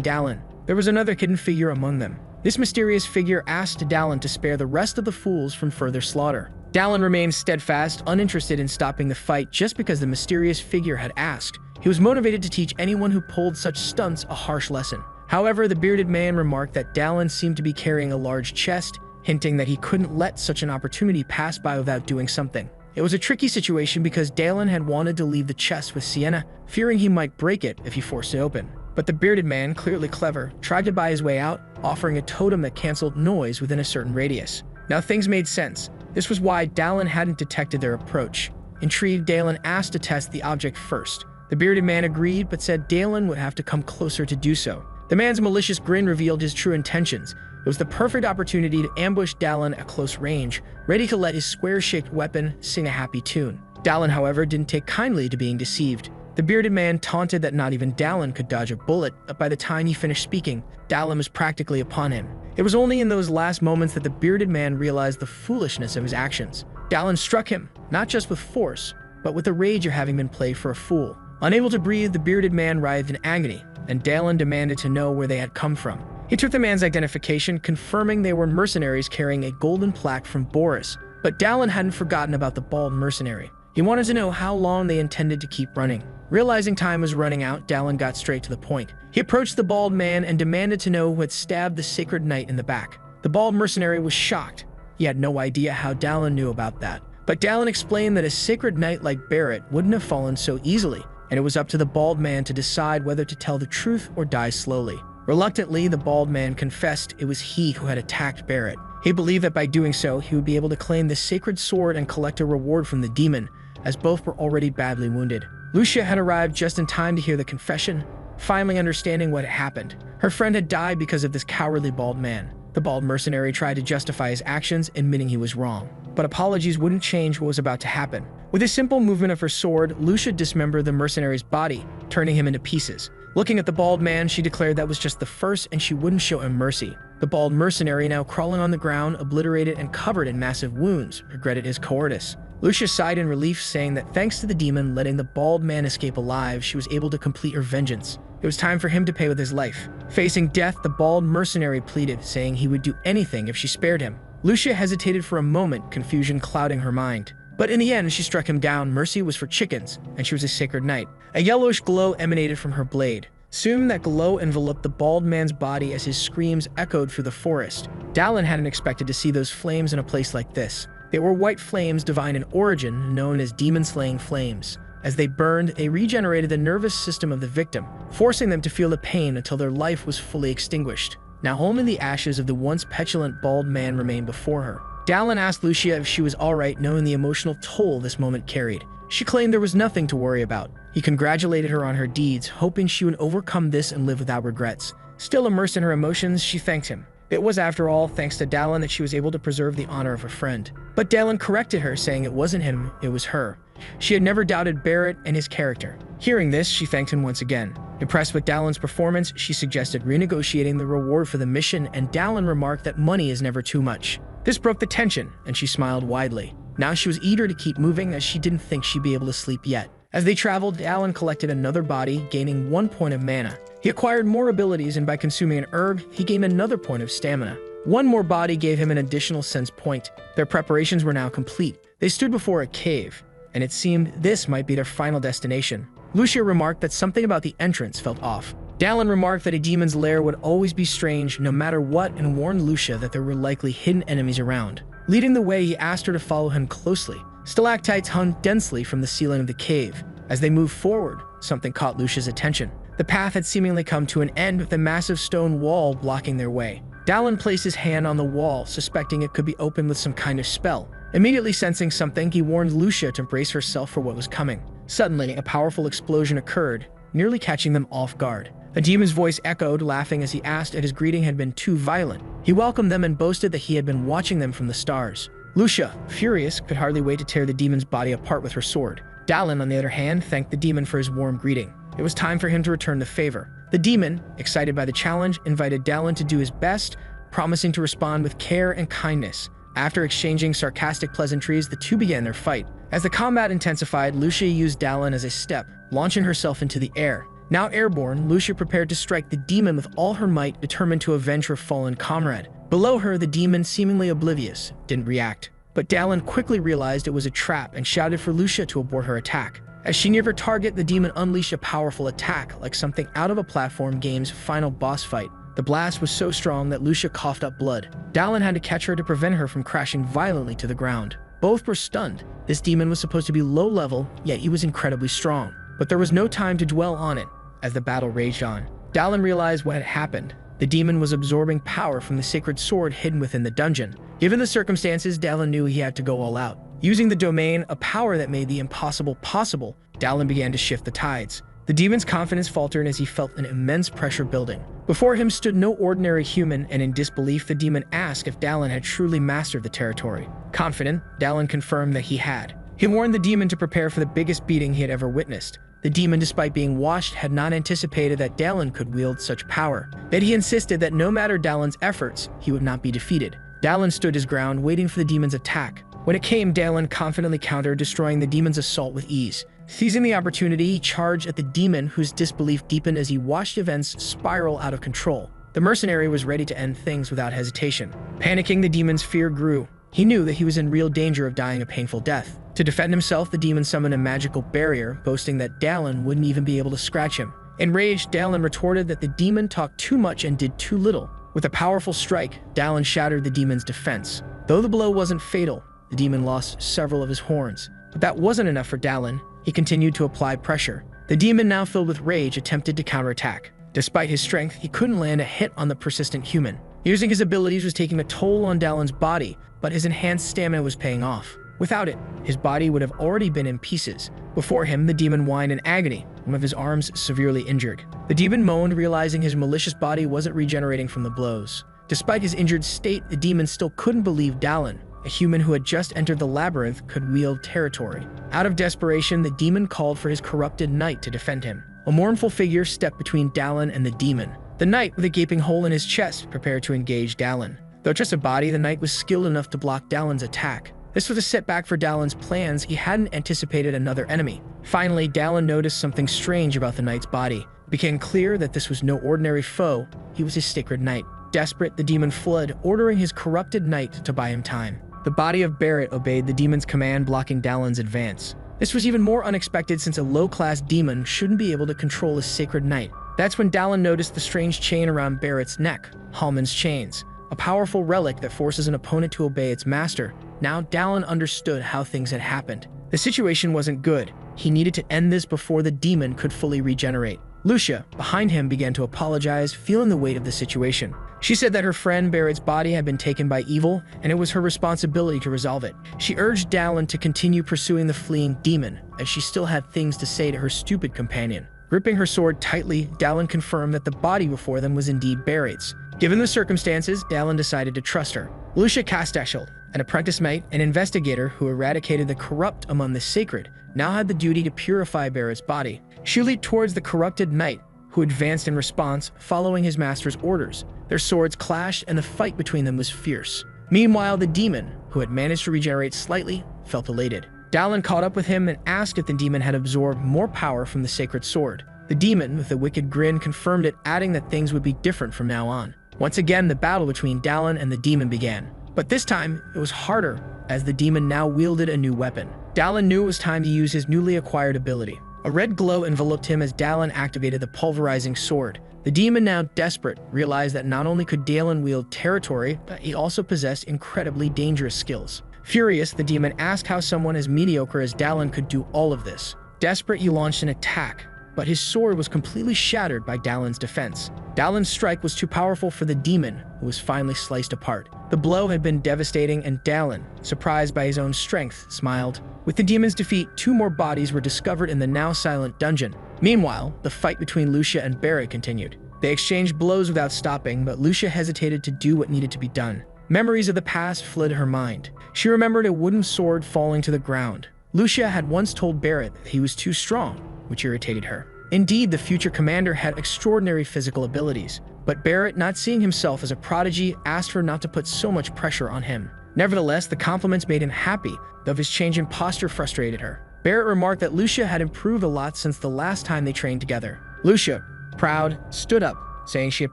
Dallin. There was another hidden figure among them. This mysterious figure asked Dallin to spare the rest of the fools from further slaughter. Dallin remained steadfast, uninterested in stopping the fight just because the mysterious figure had asked. He was motivated to teach anyone who pulled such stunts a harsh lesson. However, the bearded man remarked that Dallin seemed to be carrying a large chest, hinting that he couldn't let such an opportunity pass by without doing something. It was a tricky situation because Dallin had wanted to leave the chest with Sienna, fearing he might break it if he forced it open. But the bearded man, clearly clever, tried to buy his way out, offering a totem that canceled noise within a certain radius. Now things made sense. This was why Dallin hadn't detected their approach. Intrigued, Dallin asked to test the object first. The bearded man agreed, but said Dallin would have to come closer to do so. The man's malicious grin revealed his true intentions. It was the perfect opportunity to ambush Dallin at close range, ready to let his square-shaped weapon sing a happy tune. Dallin, however, didn't take kindly to being deceived. The bearded man taunted that not even Dallin could dodge a bullet, but by the time he finished speaking, Dallin was practically upon him. It was only in those last moments that the bearded man realized the foolishness of his actions. Dallin struck him, not just with force, but with the rage of having been played for a fool. Unable to breathe, the bearded man writhed in agony, and Dallin demanded to know where they had come from. He took the man's identification, confirming they were mercenaries carrying a golden plaque from Boris. But Dallin hadn't forgotten about the bald mercenary. He wanted to know how long they intended to keep running. Realizing time was running out, Dallin got straight to the point. He approached the bald man and demanded to know who had stabbed the sacred knight in the back. The bald mercenary was shocked. He had no idea how Dallin knew about that. But Dallin explained that a sacred knight like Barrett wouldn't have fallen so easily, and it was up to the bald man to decide whether to tell the truth or die slowly. Reluctantly, the bald man confessed it was he who had attacked Barrett. He believed that by doing so, he would be able to claim the sacred sword and collect a reward from the demon, as both were already badly wounded. Lucia had arrived just in time to hear the confession, finally understanding what had happened. Her friend had died because of this cowardly bald man. The bald mercenary tried to justify his actions, admitting he was wrong. but apologies wouldn't change what was about to happen. With a simple movement of her sword, Lucia dismembered the mercenary's body, turning him into pieces. Looking at the bald man, she declared that was just the first and she wouldn't show him mercy. The bald mercenary, now crawling on the ground, obliterated and covered in massive wounds, regretted his cowardice. Lucia sighed in relief, saying that thanks to the demon letting the bald man escape alive, she was able to complete her vengeance. It was time for him to pay with his life. Facing death, the bald mercenary pleaded, saying he would do anything if she spared him. Lucia hesitated for a moment, confusion clouding her mind. But in the end, she struck him down. Mercy was for chickens, and she was a sacred knight. A yellowish glow emanated from her blade. Soon that glow enveloped the bald man's body as his screams echoed through the forest. Dallin hadn't expected to see those flames in a place like this. They were white flames divine in origin, known as demon-slaying flames. As they burned, they regenerated the nervous system of the victim, forcing them to feel the pain until their life was fully extinguished. Now only the ashes of the once petulant bald man remained before her. Dallin asked Lucia if she was alright, knowing the emotional toll this moment carried. She claimed there was nothing to worry about. He congratulated her on her deeds, hoping she would overcome this and live without regrets. Still immersed in her emotions, she thanked him. It was, after all, thanks to Dallin that she was able to preserve the honor of her friend. But Dallin corrected her, saying it wasn't him, it was her. She had never doubted Barrett and his character. Hearing this, she thanked him once again. Impressed with Dallin's performance, she suggested renegotiating the reward for the mission, and Dallin remarked that money is never too much. This broke the tension, and she smiled widely. Now she was eager to keep moving, as she didn't think she'd be able to sleep yet. As they traveled, Dallin collected another body, gaining 1 point of mana. He acquired more abilities, and by consuming an herb, he gained another point of stamina. 1 more body gave him an additional sense point. Their preparations were now complete. They stood before a cave, and it seemed this might be their final destination. Lucia remarked that something about the entrance felt off. Dallin remarked that a demon's lair would always be strange no matter what, and warned Lucia that there were likely hidden enemies around. Leading the way, he asked her to follow him closely. Stalactites hung densely from the ceiling of the cave. As they moved forward, something caught Lucia's attention. The path had seemingly come to an end, with a massive stone wall blocking their way. Dallin placed his hand on the wall, suspecting it could be opened with some kind of spell. Immediately sensing something, he warned Lucia to brace herself for what was coming. Suddenly, a powerful explosion occurred, nearly catching them off guard. A demon's voice echoed, laughing as he asked if his greeting had been too violent. He welcomed them and boasted that he had been watching them from the stars. Lucia, furious, could hardly wait to tear the demon's body apart with her sword. Dallin, on the other hand, thanked the demon for his warm greeting. It was time for him to return the favor. The demon, excited by the challenge, invited Dallin to do his best, promising to respond with care and kindness. After exchanging sarcastic pleasantries, the two began their fight. As the combat intensified, Lucia used Dallin as a step, launching herself into the air. Now airborne, Lucia prepared to strike the demon with all her might, determined to avenge her fallen comrade. Below her, the demon, seemingly oblivious, didn't react. But Dallin quickly realized it was a trap and shouted for Lucia to abort her attack. As she neared her target, the demon unleashed a powerful attack, like something out of a platform game's final boss fight. The blast was so strong that Lucia coughed up blood. Dallin had to catch her to prevent her from crashing violently to the ground. Both were stunned. This demon was supposed to be low level, yet he was incredibly strong. But there was no time to dwell on it. As the battle raged on, Dallin realized what had happened. The demon was absorbing power from the sacred sword hidden within the dungeon. Given the circumstances, Dallin knew he had to go all out. Using the domain, a power that made the impossible possible, Dallin began to shift the tides. The demon's confidence faltered as he felt an immense pressure building. Before him stood no ordinary human, and in disbelief, the demon asked if Dallin had truly mastered the territory. Confident, Dallin confirmed that he had. He warned the demon to prepare for the biggest beating he had ever witnessed. The demon, despite being washed, had not anticipated that Dallin could wield such power. Yet he insisted that no matter Dallin's efforts, he would not be defeated. Dallin stood his ground, waiting for the demon's attack. When it came, Dallin confidently countered, destroying the demon's assault with ease. Seizing the opportunity, he charged at the demon, whose disbelief deepened as he watched events spiral out of control. The mercenary was ready to end things without hesitation. Panicking, the demon's fear grew. He knew that he was in real danger of dying a painful death. To defend himself, the demon summoned a magical barrier, boasting that Dallin wouldn't even be able to scratch him. Enraged, Dallin retorted that the demon talked too much and did too little. With a powerful strike, Dallin shattered the demon's defense. Though the blow wasn't fatal, the demon lost several of his horns. But that wasn't enough for Dallin. He continued to apply pressure. The demon, now filled with rage, attempted to counterattack. Despite his strength, he couldn't land a hit on the persistent human. Using his abilities was taking a toll on Dallin's body, but his enhanced stamina was paying off. Without it, his body would have already been in pieces. Before him, the demon whined in agony, one of his arms severely injured. The demon moaned, realizing his malicious body wasn't regenerating from the blows. Despite his injured state, the demon still couldn't believe Dallin a human who had just entered the labyrinth, could wield territory. Out of desperation, the demon called for his corrupted knight to defend him. A mournful figure stepped between Dallin and the demon. The knight, with a gaping hole in his chest, prepared to engage Dallin. Though just a body, the knight was skilled enough to block Dallin's attack. This was a setback for Dallin's plans. He hadn't anticipated another enemy. Finally, Dallin noticed something strange about the knight's body. It became clear that this was no ordinary foe. He was his sacred knight. Desperate, the demon fled, ordering his corrupted knight to buy him time. The body of Barrett obeyed the demon's command, blocking Dallin's advance. This was even more unexpected since a low-class demon shouldn't be able to control his sacred knight. That's when Dallin noticed the strange chain around Barrett's neck, Hallman's chains, a powerful relic that forces an opponent to obey its master. Now Dallin understood how things had happened. The situation wasn't good. He needed to end this before the demon could fully regenerate. Lucia, behind him, began to apologize, feeling the weight of the situation. She said that her friend Barrett's body had been taken by evil, and it was her responsibility to resolve it. She urged Dallin to continue pursuing the fleeing demon, as she still had things to say to her stupid companion. Gripping her sword tightly, Dallin confirmed that the body before them was indeed Barrett's. Given the circumstances, Dallin decided to trust her. Lucia Castachel, an apprentice mate, an investigator who eradicated the corrupt among the sacred, now had the duty to purify Barrett's body. She leaped towards the corrupted knight, who advanced in response, following his master's orders. Their swords clashed, and the fight between them was fierce. Meanwhile, the demon, who had managed to regenerate slightly, felt elated. Dallin caught up with him and asked if the demon had absorbed more power from the sacred sword. The demon, with a wicked grin, confirmed it, adding that things would be different from now on. Once again, the battle between Dallin and the demon began. But this time, it was harder, as the demon now wielded a new weapon. Dallin knew it was time to use his newly acquired ability. A red glow enveloped him as Dallin activated the pulverizing sword. The demon, now desperate, realized that not only could Dallin wield territory, but he also possessed incredibly dangerous skills. Furious, the demon asked how someone as mediocre as Dallin could do all of this. Desperate, he launched an attack, but his sword was completely shattered by Dallin's defense. Dallin's strike was too powerful for the demon, who was finally sliced apart. The blow had been devastating, and Dallin, surprised by his own strength, smiled. With the demon's defeat, 2 more bodies were discovered in the now silent dungeon. Meanwhile, the fight between Lucia and Barrett continued. They exchanged blows without stopping, but Lucia hesitated to do what needed to be done. Memories of the past flooded her mind. She remembered a wooden sword falling to the ground. Lucia had once told Barrett that he was too strong, which irritated her. Indeed, the future commander had extraordinary physical abilities, but Barrett, not seeing himself as a prodigy, asked her not to put so much pressure on him. Nevertheless, the compliments made him happy, though his change in posture frustrated her. Barrett remarked that Lucia had improved a lot since the last time they trained together. Lucia, proud, stood up, saying she had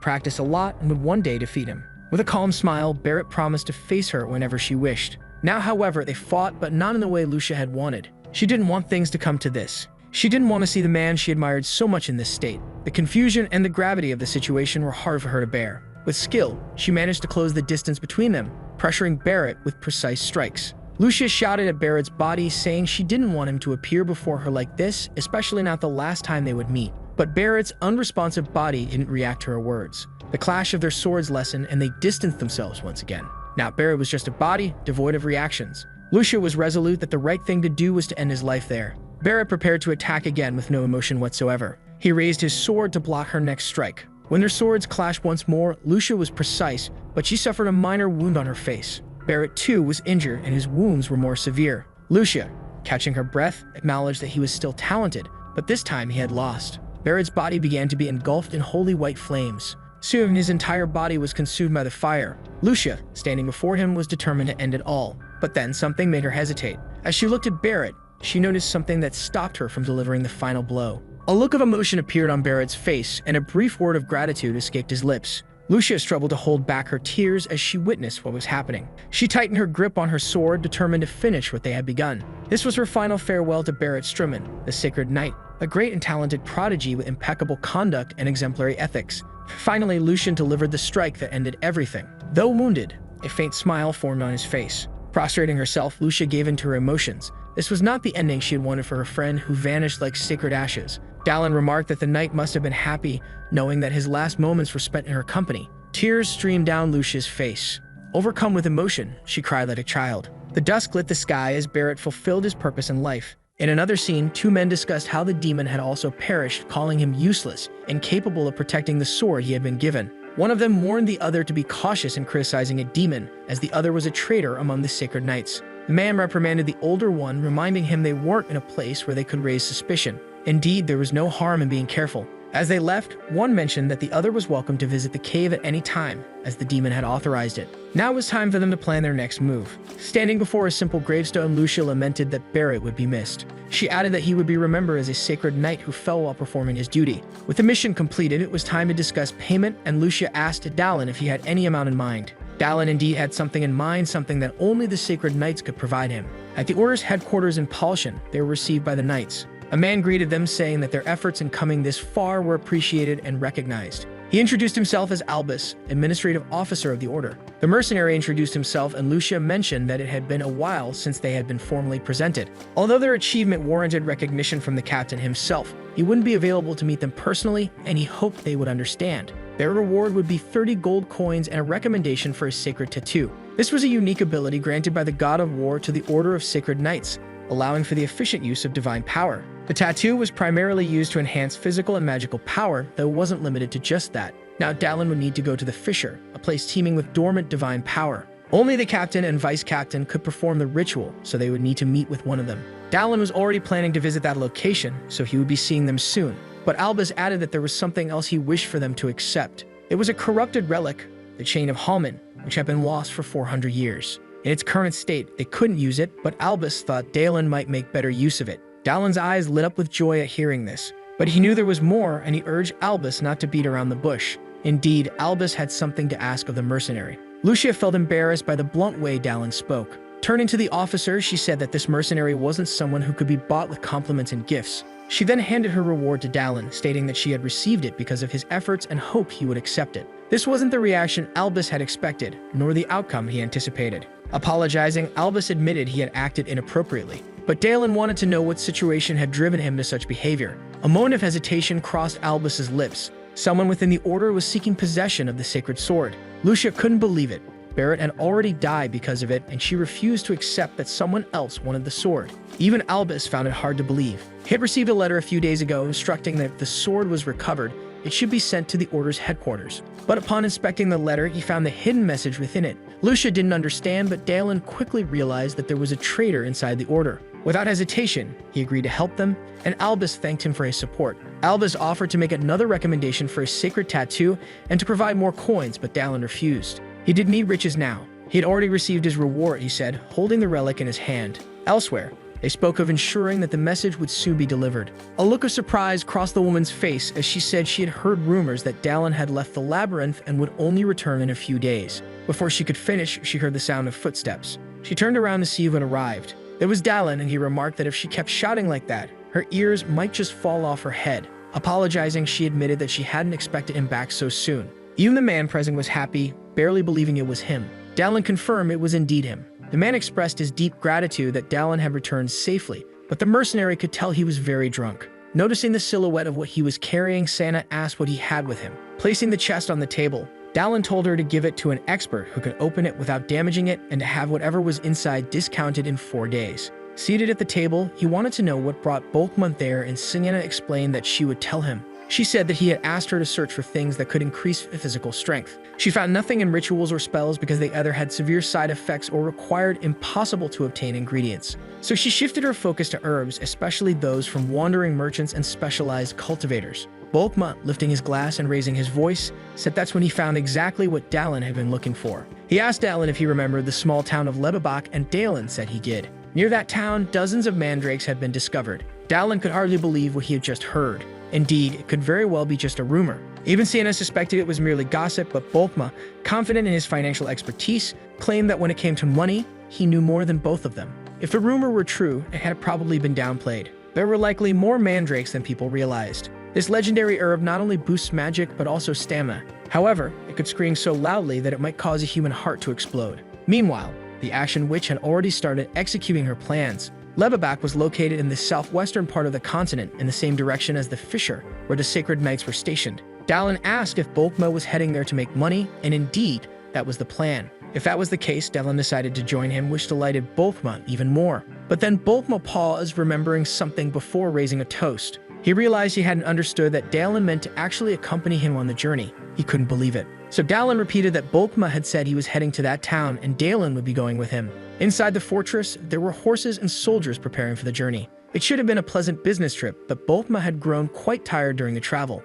practiced a lot and would one day defeat him. With a calm smile, Barrett promised to face her whenever she wished. Now, however, they fought, but not in the way Lucia had wanted. She didn't want things to come to this. She didn't want to see the man she admired so much in this state. The confusion and the gravity of the situation were hard for her to bear. With skill, she managed to close the distance between them, pressuring Barrett with precise strikes. Lucia shouted at Barrett's body, saying she didn't want him to appear before her like this, especially not the last time they would meet. But Barrett's unresponsive body didn't react to her words. The clash of their swords lessened, and they distanced themselves once again. Now Barrett was just a body, devoid of reactions. Lucia was resolute that the right thing to do was to end his life there. Barrett prepared to attack again with no emotion whatsoever. He raised his sword to block her next strike. When their swords clashed once more, Lucia was precise, but she suffered a minor wound on her face. Barrett, too, was injured, and his wounds were more severe. Lucia, catching her breath, acknowledged that he was still talented, but this time he had lost. Barrett's body began to be engulfed in holy white flames. Soon, his entire body was consumed by the fire. Lucia, standing before him, was determined to end it all. But then something made her hesitate. As she looked at Barrett, she noticed something that stopped her from delivering the final blow. A look of emotion appeared on Barrett's face, and a brief word of gratitude escaped his lips. Lucia struggled to hold back her tears as she witnessed what was happening. She tightened her grip on her sword, determined to finish what they had begun. This was her final farewell to Barrett Struman, the Sacred Knight, a great and talented prodigy with impeccable conduct and exemplary ethics. Finally, Lucian delivered the strike that ended everything. Though wounded, a faint smile formed on his face. Prostrating herself, Lucia gave in to her emotions. This was not the ending she had wanted for her friend, who vanished like sacred ashes. Dallin remarked that the knight must have been happy, knowing that his last moments were spent in her company. Tears streamed down Lucia's face. Overcome with emotion, she cried like a child. The dusk lit the sky as Barrett fulfilled his purpose in life. In another scene, 2 men discussed how the demon had also perished, calling him useless, incapable of protecting the sword he had been given. One of them warned the other to be cautious in criticizing a demon, as the other was a traitor among the sacred knights. The man reprimanded the older one, reminding him they weren't in a place where they could raise suspicion. Indeed, there was no harm in being careful. As they left, one mentioned that the other was welcome to visit the cave at any time, as the demon had authorized it. Now it was time for them to plan their next move. Standing before a simple gravestone, Lucia lamented that Barrett would be missed. She added that he would be remembered as a sacred knight who fell while performing his duty. With the mission completed, it was time to discuss payment, and Lucia asked Dallin if he had any amount in mind. Dallin indeed had something in mind, something that only the sacred knights could provide him. At the Order's headquarters in Palshan, they were received by the knights. A man greeted them, saying that their efforts in coming this far were appreciated and recognized. He introduced himself as Albus, administrative officer of the Order. The mercenary introduced himself, and Lucia mentioned that it had been a while since they had been formally presented. Although their achievement warranted recognition from the captain himself, he wouldn't be available to meet them personally, and he hoped they would understand. Their reward would be 30 gold coins and a recommendation for a sacred tattoo. This was a unique ability granted by the god of war to the Order of Sacred Knights, allowing for the efficient use of divine power. The tattoo was primarily used to enhance physical and magical power, though it wasn't limited to just that. Now Dallin would need to go to the Fissure, a place teeming with dormant divine power. Only the captain and vice captain could perform the ritual, so they would need to meet with one of them. Dallin was already planning to visit that location, so he would be seeing them soon. But Albus added that there was something else he wished for them to accept. It was a corrupted relic, the Chain of Hallman, which had been lost for 400 years. In its current state, they couldn't use it, but Albus thought Dallin might make better use of it. Dallin's eyes lit up with joy at hearing this, but he knew there was more, and he urged Albus not to beat around the bush. Indeed, Albus had something to ask of the mercenary. Lucia felt embarrassed by the blunt way Dallin spoke. Turning to the officer, she said that this mercenary wasn't someone who could be bought with compliments and gifts. She then handed her reward to Dallin, stating that she had received it because of his efforts and hoped he would accept it. This wasn't the reaction Albus had expected, nor the outcome he anticipated. Apologizing, Albus admitted he had acted inappropriately, but Dallin wanted to know what situation had driven him to such behavior. A moment of hesitation crossed Albus's lips. Someone within the Order was seeking possession of the sacred sword. Lucia couldn't believe it. Barrett had already died because of it, and she refused to accept that someone else wanted the sword. Even Albus found it hard to believe. He had received a letter a few days ago instructing that if the sword was recovered, it should be sent to the Order's headquarters. But upon inspecting the letter, he found the hidden message within it. Lucia didn't understand, but Dallin quickly realized that there was a traitor inside the Order. Without hesitation, he agreed to help them, and Albus thanked him for his support. Albus offered to make another recommendation for a sacred tattoo and to provide more coins, but Dallin refused. He didn't need riches now. He had already received his reward, he said, holding the relic in his hand. Elsewhere, they spoke of ensuring that the message would soon be delivered. A look of surprise crossed the woman's face as she said she had heard rumors that Dallin had left the labyrinth and would only return in a few days. Before she could finish, she heard the sound of footsteps. She turned around to see who had arrived. It was Dallin, and he remarked that if she kept shouting like that, her ears might just fall off her head. Apologizing, she admitted that she hadn't expected him back so soon. Even the man present was happy, barely believing it was him. Dallin confirmed it was indeed him. The man expressed his deep gratitude that Dallin had returned safely, but the mercenary could tell he was very drunk. Noticing the silhouette of what he was carrying, Santa asked what he had with him. Placing the chest on the table, Dallin told her to give it to an expert who could open it without damaging it and to have whatever was inside discounted in 4 days. Seated at the table, he wanted to know what brought Bulkmont there, and Sienna explained that she would tell him. She said that he had asked her to search for things that could increase physical strength. She found nothing in rituals or spells because they either had severe side effects or required impossible to obtain ingredients. So she shifted her focus to herbs, especially those from wandering merchants and specialized cultivators. Bulkmont, lifting his glass and raising his voice, said that's when he found exactly what Dallin had been looking for. He asked Dallin if he remembered the small town of Lebebach, and Dallin said he did. Near that town, dozens of mandrakes had been discovered. Dallin could hardly believe what he had just heard. Indeed, it could very well be just a rumor. Even Sienna suspected it was merely gossip, but Bulkma, confident in his financial expertise, claimed that when it came to money, he knew more than both of them. If the rumor were true, it had probably been downplayed. There were likely more mandrakes than people realized. This legendary herb not only boosts magic, but also stamina. However, it could scream so loudly that it might cause a human heart to explode. Meanwhile, the Action Witch had already started executing her plans. Lebebach was located in the southwestern part of the continent, in the same direction as the Fissure, where the Sacred Knights were stationed. Dallin asked if Bulkma was heading there to make money, and indeed, that was the plan. If that was the case, Dallin decided to join him, which delighted Bulkma even more. But then Bulkma paused, remembering something before raising a toast. He realized he hadn't understood that Dallin meant to actually accompany him on the journey. He couldn't believe it. So Dallin repeated that Bulkma had said he was heading to that town and Dallin would be going with him. Inside the fortress, there were horses and soldiers preparing for the journey. It should have been a pleasant business trip, but Bulkma had grown quite tired during the travel.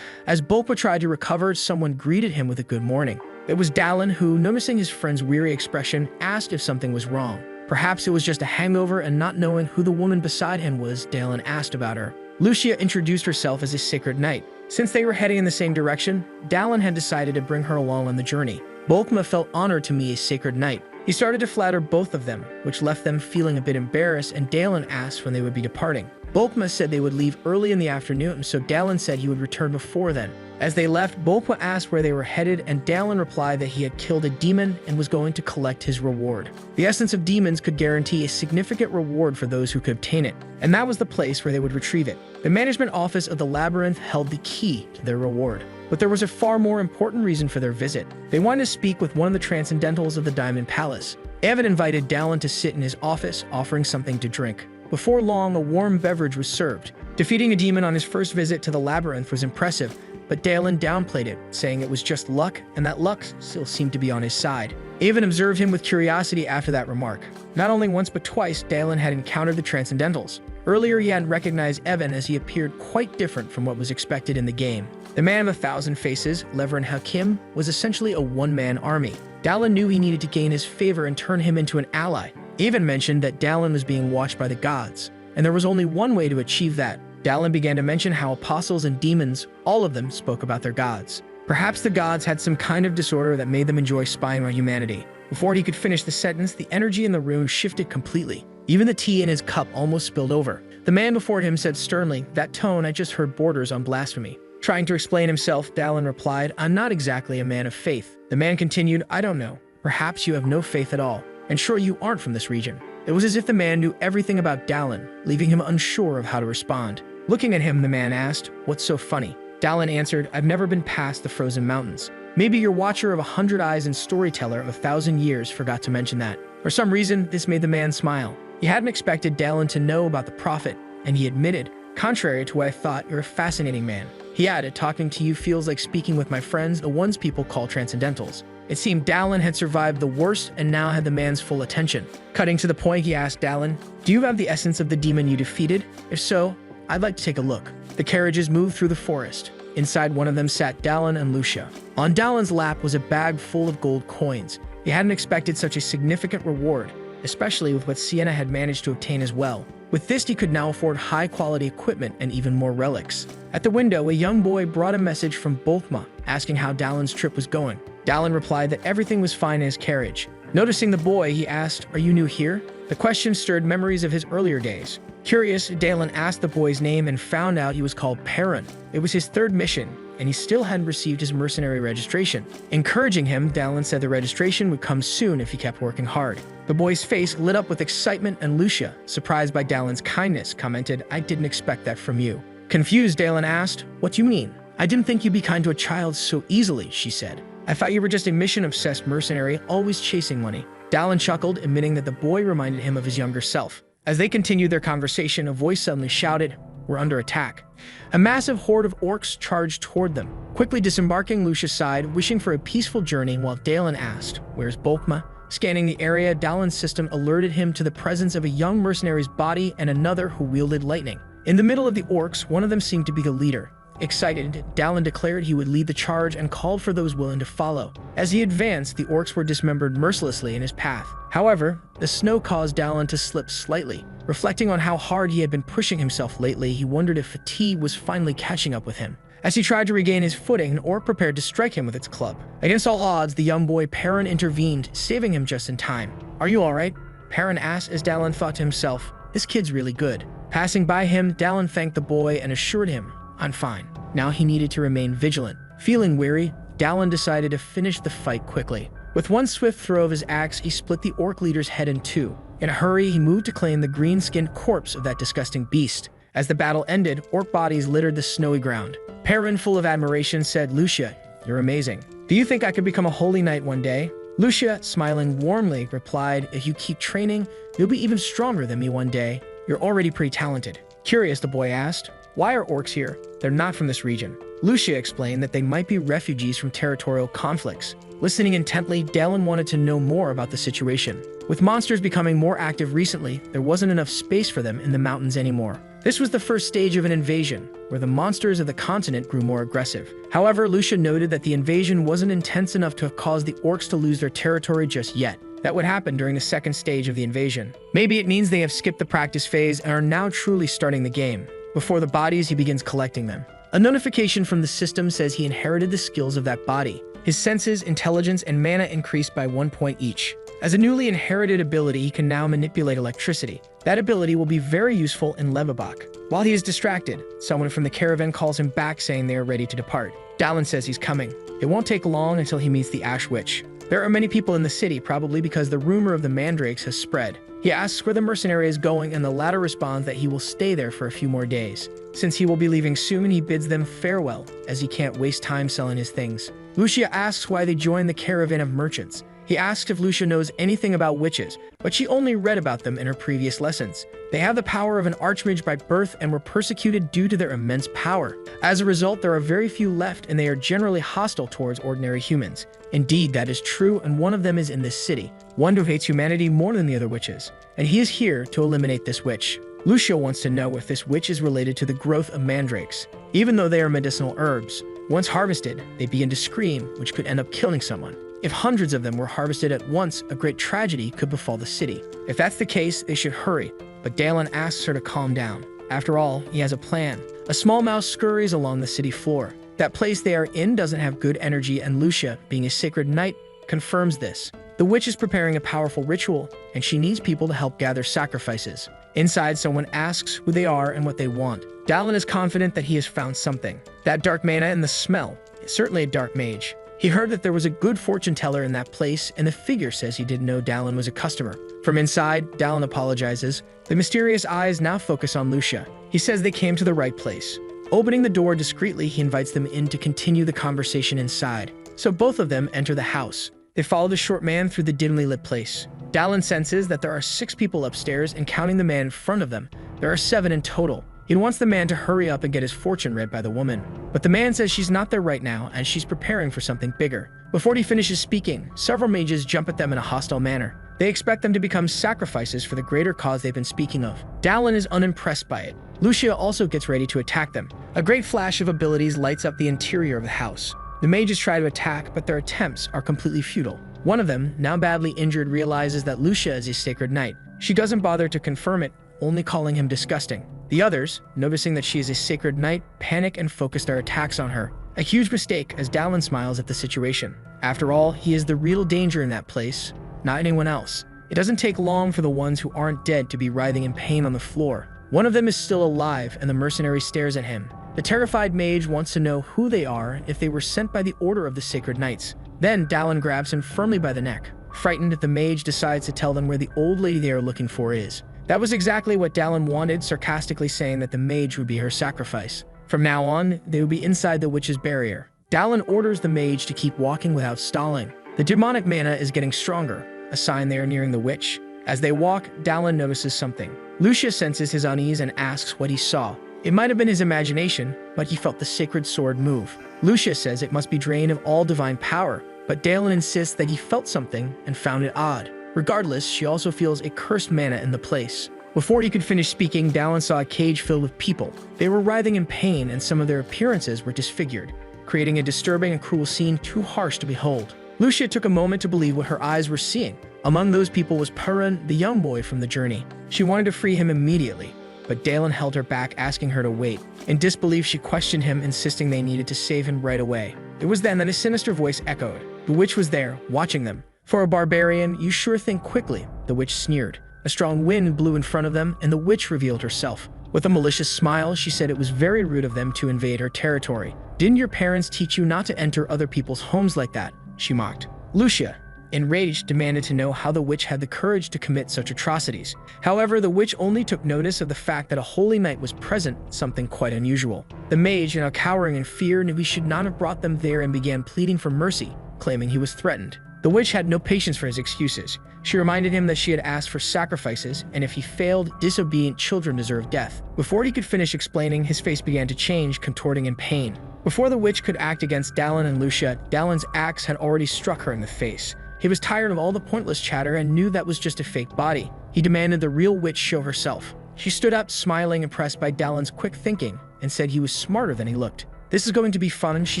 As Bulkma tried to recover, someone greeted him with a good morning. It was Dallin who, noticing his friend's weary expression, asked if something was wrong. Perhaps it was just a hangover, and not knowing who the woman beside him was, Dallin asked about her. Lucia introduced herself as a sacred knight. Since they were heading in the same direction, Dallin had decided to bring her along on the journey. Bulkma felt honored to meet a sacred knight. He started to flatter both of them, which left them feeling a bit embarrassed, and Dallin asked when they would be departing. Bulkma said they would leave early in the afternoon, so Dallin said he would return before then. As they left, Bulkma asked where they were headed, and Dallin replied that he had killed a demon and was going to collect his reward. The essence of demons could guarantee a significant reward for those who could obtain it, and that was the place where they would retrieve it. The management office of the labyrinth held the key to their reward. But there was a far more important reason for their visit. They wanted to speak with one of the transcendentals of the Diamond Palace. Evan invited Dallin to sit in his office, offering something to drink. Before long, a warm beverage was served. Defeating a demon on his first visit to the labyrinth was impressive, but Dallin downplayed it, saying it was just luck, and that luck still seemed to be on his side. Evan observed him with curiosity after that remark. Not only once but twice, Dallin had encountered the Transcendentals. Earlier, he hadn't recognized Evan as he appeared quite different from what was expected in the game. The man of 1,000 faces, Levrin Hakim, was essentially a one-man army. Dallin knew he needed to gain his favor and turn him into an ally. Evan mentioned that Dallin was being watched by the gods, and there was only one way to achieve that. Dallin began to mention how apostles and demons, all of them, spoke about their gods. Perhaps the gods had some kind of disorder that made them enjoy spying on humanity. Before he could finish the sentence, the energy in the room shifted completely. Even the tea in his cup almost spilled over. The man before him said sternly, "That tone I just heard borders on blasphemy." Trying to explain himself, Dallin replied, "I'm not exactly a man of faith." The man continued, "I don't know. Perhaps you have no faith at all. And sure, you aren't from this region." It was as if the man knew everything about Dallin, leaving him unsure of how to respond. Looking at him, the man asked, "What's so funny?" Dallin answered, "I've never been past the frozen mountains. Maybe your watcher of 100 eyes and storyteller of 1,000 years forgot to mention that." For some reason, this made the man smile. He hadn't expected Dallin to know about the prophet, and he admitted, "Contrary to what I thought, you're a fascinating man." He added, "Talking to you feels like speaking with my friends, the ones people call transcendentals." It seemed Dallin had survived the worst and now had the man's full attention. Cutting to the point, he asked Dallin, "Do you have the essence of the demon you defeated? If so, I'd like to take a look." The carriages moved through the forest. Inside one of them sat Dallin and Lucia. On Dallin's lap was a bag full of gold coins. He hadn't expected such a significant reward, especially with what Sienna had managed to obtain as well. With this, he could now afford high-quality equipment and even more relics. At the window, a young boy brought a message from Bulkma, asking how Dallin's trip was going. Dallin replied that everything was fine in his carriage. Noticing the boy, he asked, "Are you new here?" The question stirred memories of his earlier days. Curious, Dallin asked the boy's name and found out he was called Perrin. It was his third mission, and he still hadn't received his mercenary registration. Encouraging him, Dallin said the registration would come soon if he kept working hard. The boy's face lit up with excitement, and Lucia, surprised by Dallin's kindness, commented, "I didn't expect that from you." Confused, Dallin asked, "What do you mean?" "I didn't think you'd be kind to a child so easily," she said. "I thought you were just a mission-obsessed mercenary, always chasing money." Dallin chuckled, admitting that the boy reminded him of his younger self. As they continued their conversation, a voice suddenly shouted, "We're under attack." A massive horde of orcs charged toward them. Quickly disembarking, Lucia sighed, wishing for a peaceful journey, while Dallin asked, "Where's Bulkma?" Scanning the area, Dallin's system alerted him to the presence of a young mercenary's body and another who wielded lightning. In the middle of the orcs, one of them seemed to be the leader. Excited, Dallin declared he would lead the charge and called for those willing to follow. As he advanced, the orcs were dismembered mercilessly in his path. However, the snow caused Dallin to slip slightly. Reflecting on how hard he had been pushing himself lately, he wondered if fatigue was finally catching up with him. As he tried to regain his footing, an orc prepared to strike him with its club. Against all odds, the young boy Perrin intervened, saving him just in time. "Are you alright?" Perrin asked as Dallin thought to himself, "This kid's really good." Passing by him, Dallin thanked the boy and assured him, "I'm fine." Now he needed to remain vigilant. Feeling weary, Dallin decided to finish the fight quickly. With one swift throw of his axe, he split the orc leader's head in two. In a hurry, he moved to claim the green-skinned corpse of that disgusting beast. As the battle ended, orc bodies littered the snowy ground. Perrin, full of admiration, said, "Lucia, you're amazing. Do you think I could become a holy knight one day?" Lucia, smiling warmly, replied, "If you keep training, you'll be even stronger than me one day. You're already pretty talented." Curious, the boy asked, "Why are orcs here? They're not from this region." Lucia explained that they might be refugees from territorial conflicts. Listening intently, Dallin wanted to know more about the situation. With monsters becoming more active recently, there wasn't enough space for them in the mountains anymore. This was the first stage of an invasion, where the monsters of the continent grew more aggressive. However, Lucia noted that the invasion wasn't intense enough to have caused the orcs to lose their territory just yet. That would happen during the second stage of the invasion. Maybe it means they have skipped the practice phase and are now truly starting the game. Before the bodies, he begins collecting them. A notification from the system says he inherited the skills of that body. His senses, intelligence, and mana increased by 1 point each. As a newly inherited ability, he can now manipulate electricity. That ability will be very useful in Levabok. While he is distracted, someone from the caravan calls him back saying they are ready to depart. Dallin says he's coming. It won't take long until he meets the Ash Witch. There are many people in the city, probably because the rumor of the mandrakes has spread. He asks where the mercenary is going, and the latter responds that he will stay there for a few more days. Since he will be leaving soon, he bids them farewell, as he can't waste time selling his things. Lucia asks why they joined the caravan of merchants. He asks if Lucia knows anything about witches, but she only read about them in her previous lessons. They have the power of an archmage by birth and were persecuted due to their immense power. As a result, there are very few left, and they are generally hostile towards ordinary humans. Indeed, that is true, and one of them is in this city, one who hates humanity more than the other witches, and he is here to eliminate this witch. Lucia wants to know if this witch is related to the growth of mandrakes. Even though they are medicinal herbs, once harvested, they begin to scream, which could end up killing someone. If hundreds of them were harvested at once, a great tragedy could befall the city. If that's the case, they should hurry, but Dallin asks her to calm down. After all, he has a plan. A small mouse scurries along the city floor. That place they are in doesn't have good energy, and Lucia, being a sacred knight, confirms this. The witch is preparing a powerful ritual, and she needs people to help gather sacrifices. Inside, someone asks who they are and what they want. Dallin is confident that he has found something. That dark mana and the smell is certainly a dark mage. He heard that there was a good fortune teller in that place, and the figure says he didn't know Dallin was a customer. From inside, Dallin apologizes. The mysterious eyes now focus on Lucia. He says they came to the right place. Opening the door discreetly, he invites them in to continue the conversation inside. So both of them enter the house. They follow the short man through the dimly lit place. Dallin senses that there are 6 people upstairs, and counting the man in front of them, there are 7 in total. He wants the man to hurry up and get his fortune read by the woman. But the man says she's not there right now, and she's preparing for something bigger. Before he finishes speaking, several mages jump at them in a hostile manner. They expect them to become sacrifices for the greater cause they've been speaking of. Dallin is unimpressed by it. Lucia also gets ready to attack them. A great flash of abilities lights up the interior of the house. The mages try to attack, but their attempts are completely futile. One of them, now badly injured, realizes that Lucia is a sacred knight. She doesn't bother to confirm it, only calling him disgusting. The others, noticing that she is a sacred knight, panic and focus their attacks on her. A huge mistake, as Dallin smiles at the situation. After all, he is the real danger in that place, not anyone else. It doesn't take long for the ones who aren't dead to be writhing in pain on the floor. One of them is still alive, and the mercenary stares at him. The terrified mage wants to know who they are, if they were sent by the order of the sacred knights. Then Dallin grabs him firmly by the neck. Frightened, the mage decides to tell them where the old lady they are looking for is. That was exactly what Dallin wanted, sarcastically saying that the mage would be her sacrifice. From now on, they would be inside the witch's barrier. Dallin orders the mage to keep walking without stalling. The demonic mana is getting stronger, a sign they are nearing the witch. As they walk, Dallin notices something. Lucia senses his unease and asks what he saw. It might have been his imagination, but he felt the sacred sword move. Lucia says it must be drained of all divine power, but Dallin insists that he felt something and found it odd. Regardless, she also feels a cursed mana in the place. Before he could finish speaking, Dallin saw a cage filled with people. They were writhing in pain, and some of their appearances were disfigured, creating a disturbing and cruel scene too harsh to behold. Lucia took a moment to believe what her eyes were seeing. Among those people was Perrin, the young boy from the journey. She wanted to free him immediately, but Dallin held her back, asking her to wait. In disbelief, she questioned him, insisting they needed to save him right away. It was then that a sinister voice echoed. The witch was there, watching them. For a barbarian, you sure think quickly, the witch sneered. A strong wind blew in front of them, and the witch revealed herself. With a malicious smile, she said it was very rude of them to invade her territory. Didn't your parents teach you not to enter other people's homes like that? She mocked. Lucia, enraged, demanded to know how the witch had the courage to commit such atrocities. However, the witch only took notice of the fact that a holy knight was present, something quite unusual. The mage, now cowering in fear, knew he should not have brought them there and began pleading for mercy, claiming he was threatened. The witch had no patience for his excuses. She reminded him that she had asked for sacrifices, and if he failed, disobedient children deserved death. Before he could finish explaining, his face began to change, contorting in pain. Before the witch could act against Dallin and Lucia, Dallin's axe had already struck her in the face. He was tired of all the pointless chatter and knew that was just a fake body. He demanded the real witch show herself. She stood up, smiling, impressed by Dallin's quick thinking, and said he was smarter than he looked. "This is going to be fun," she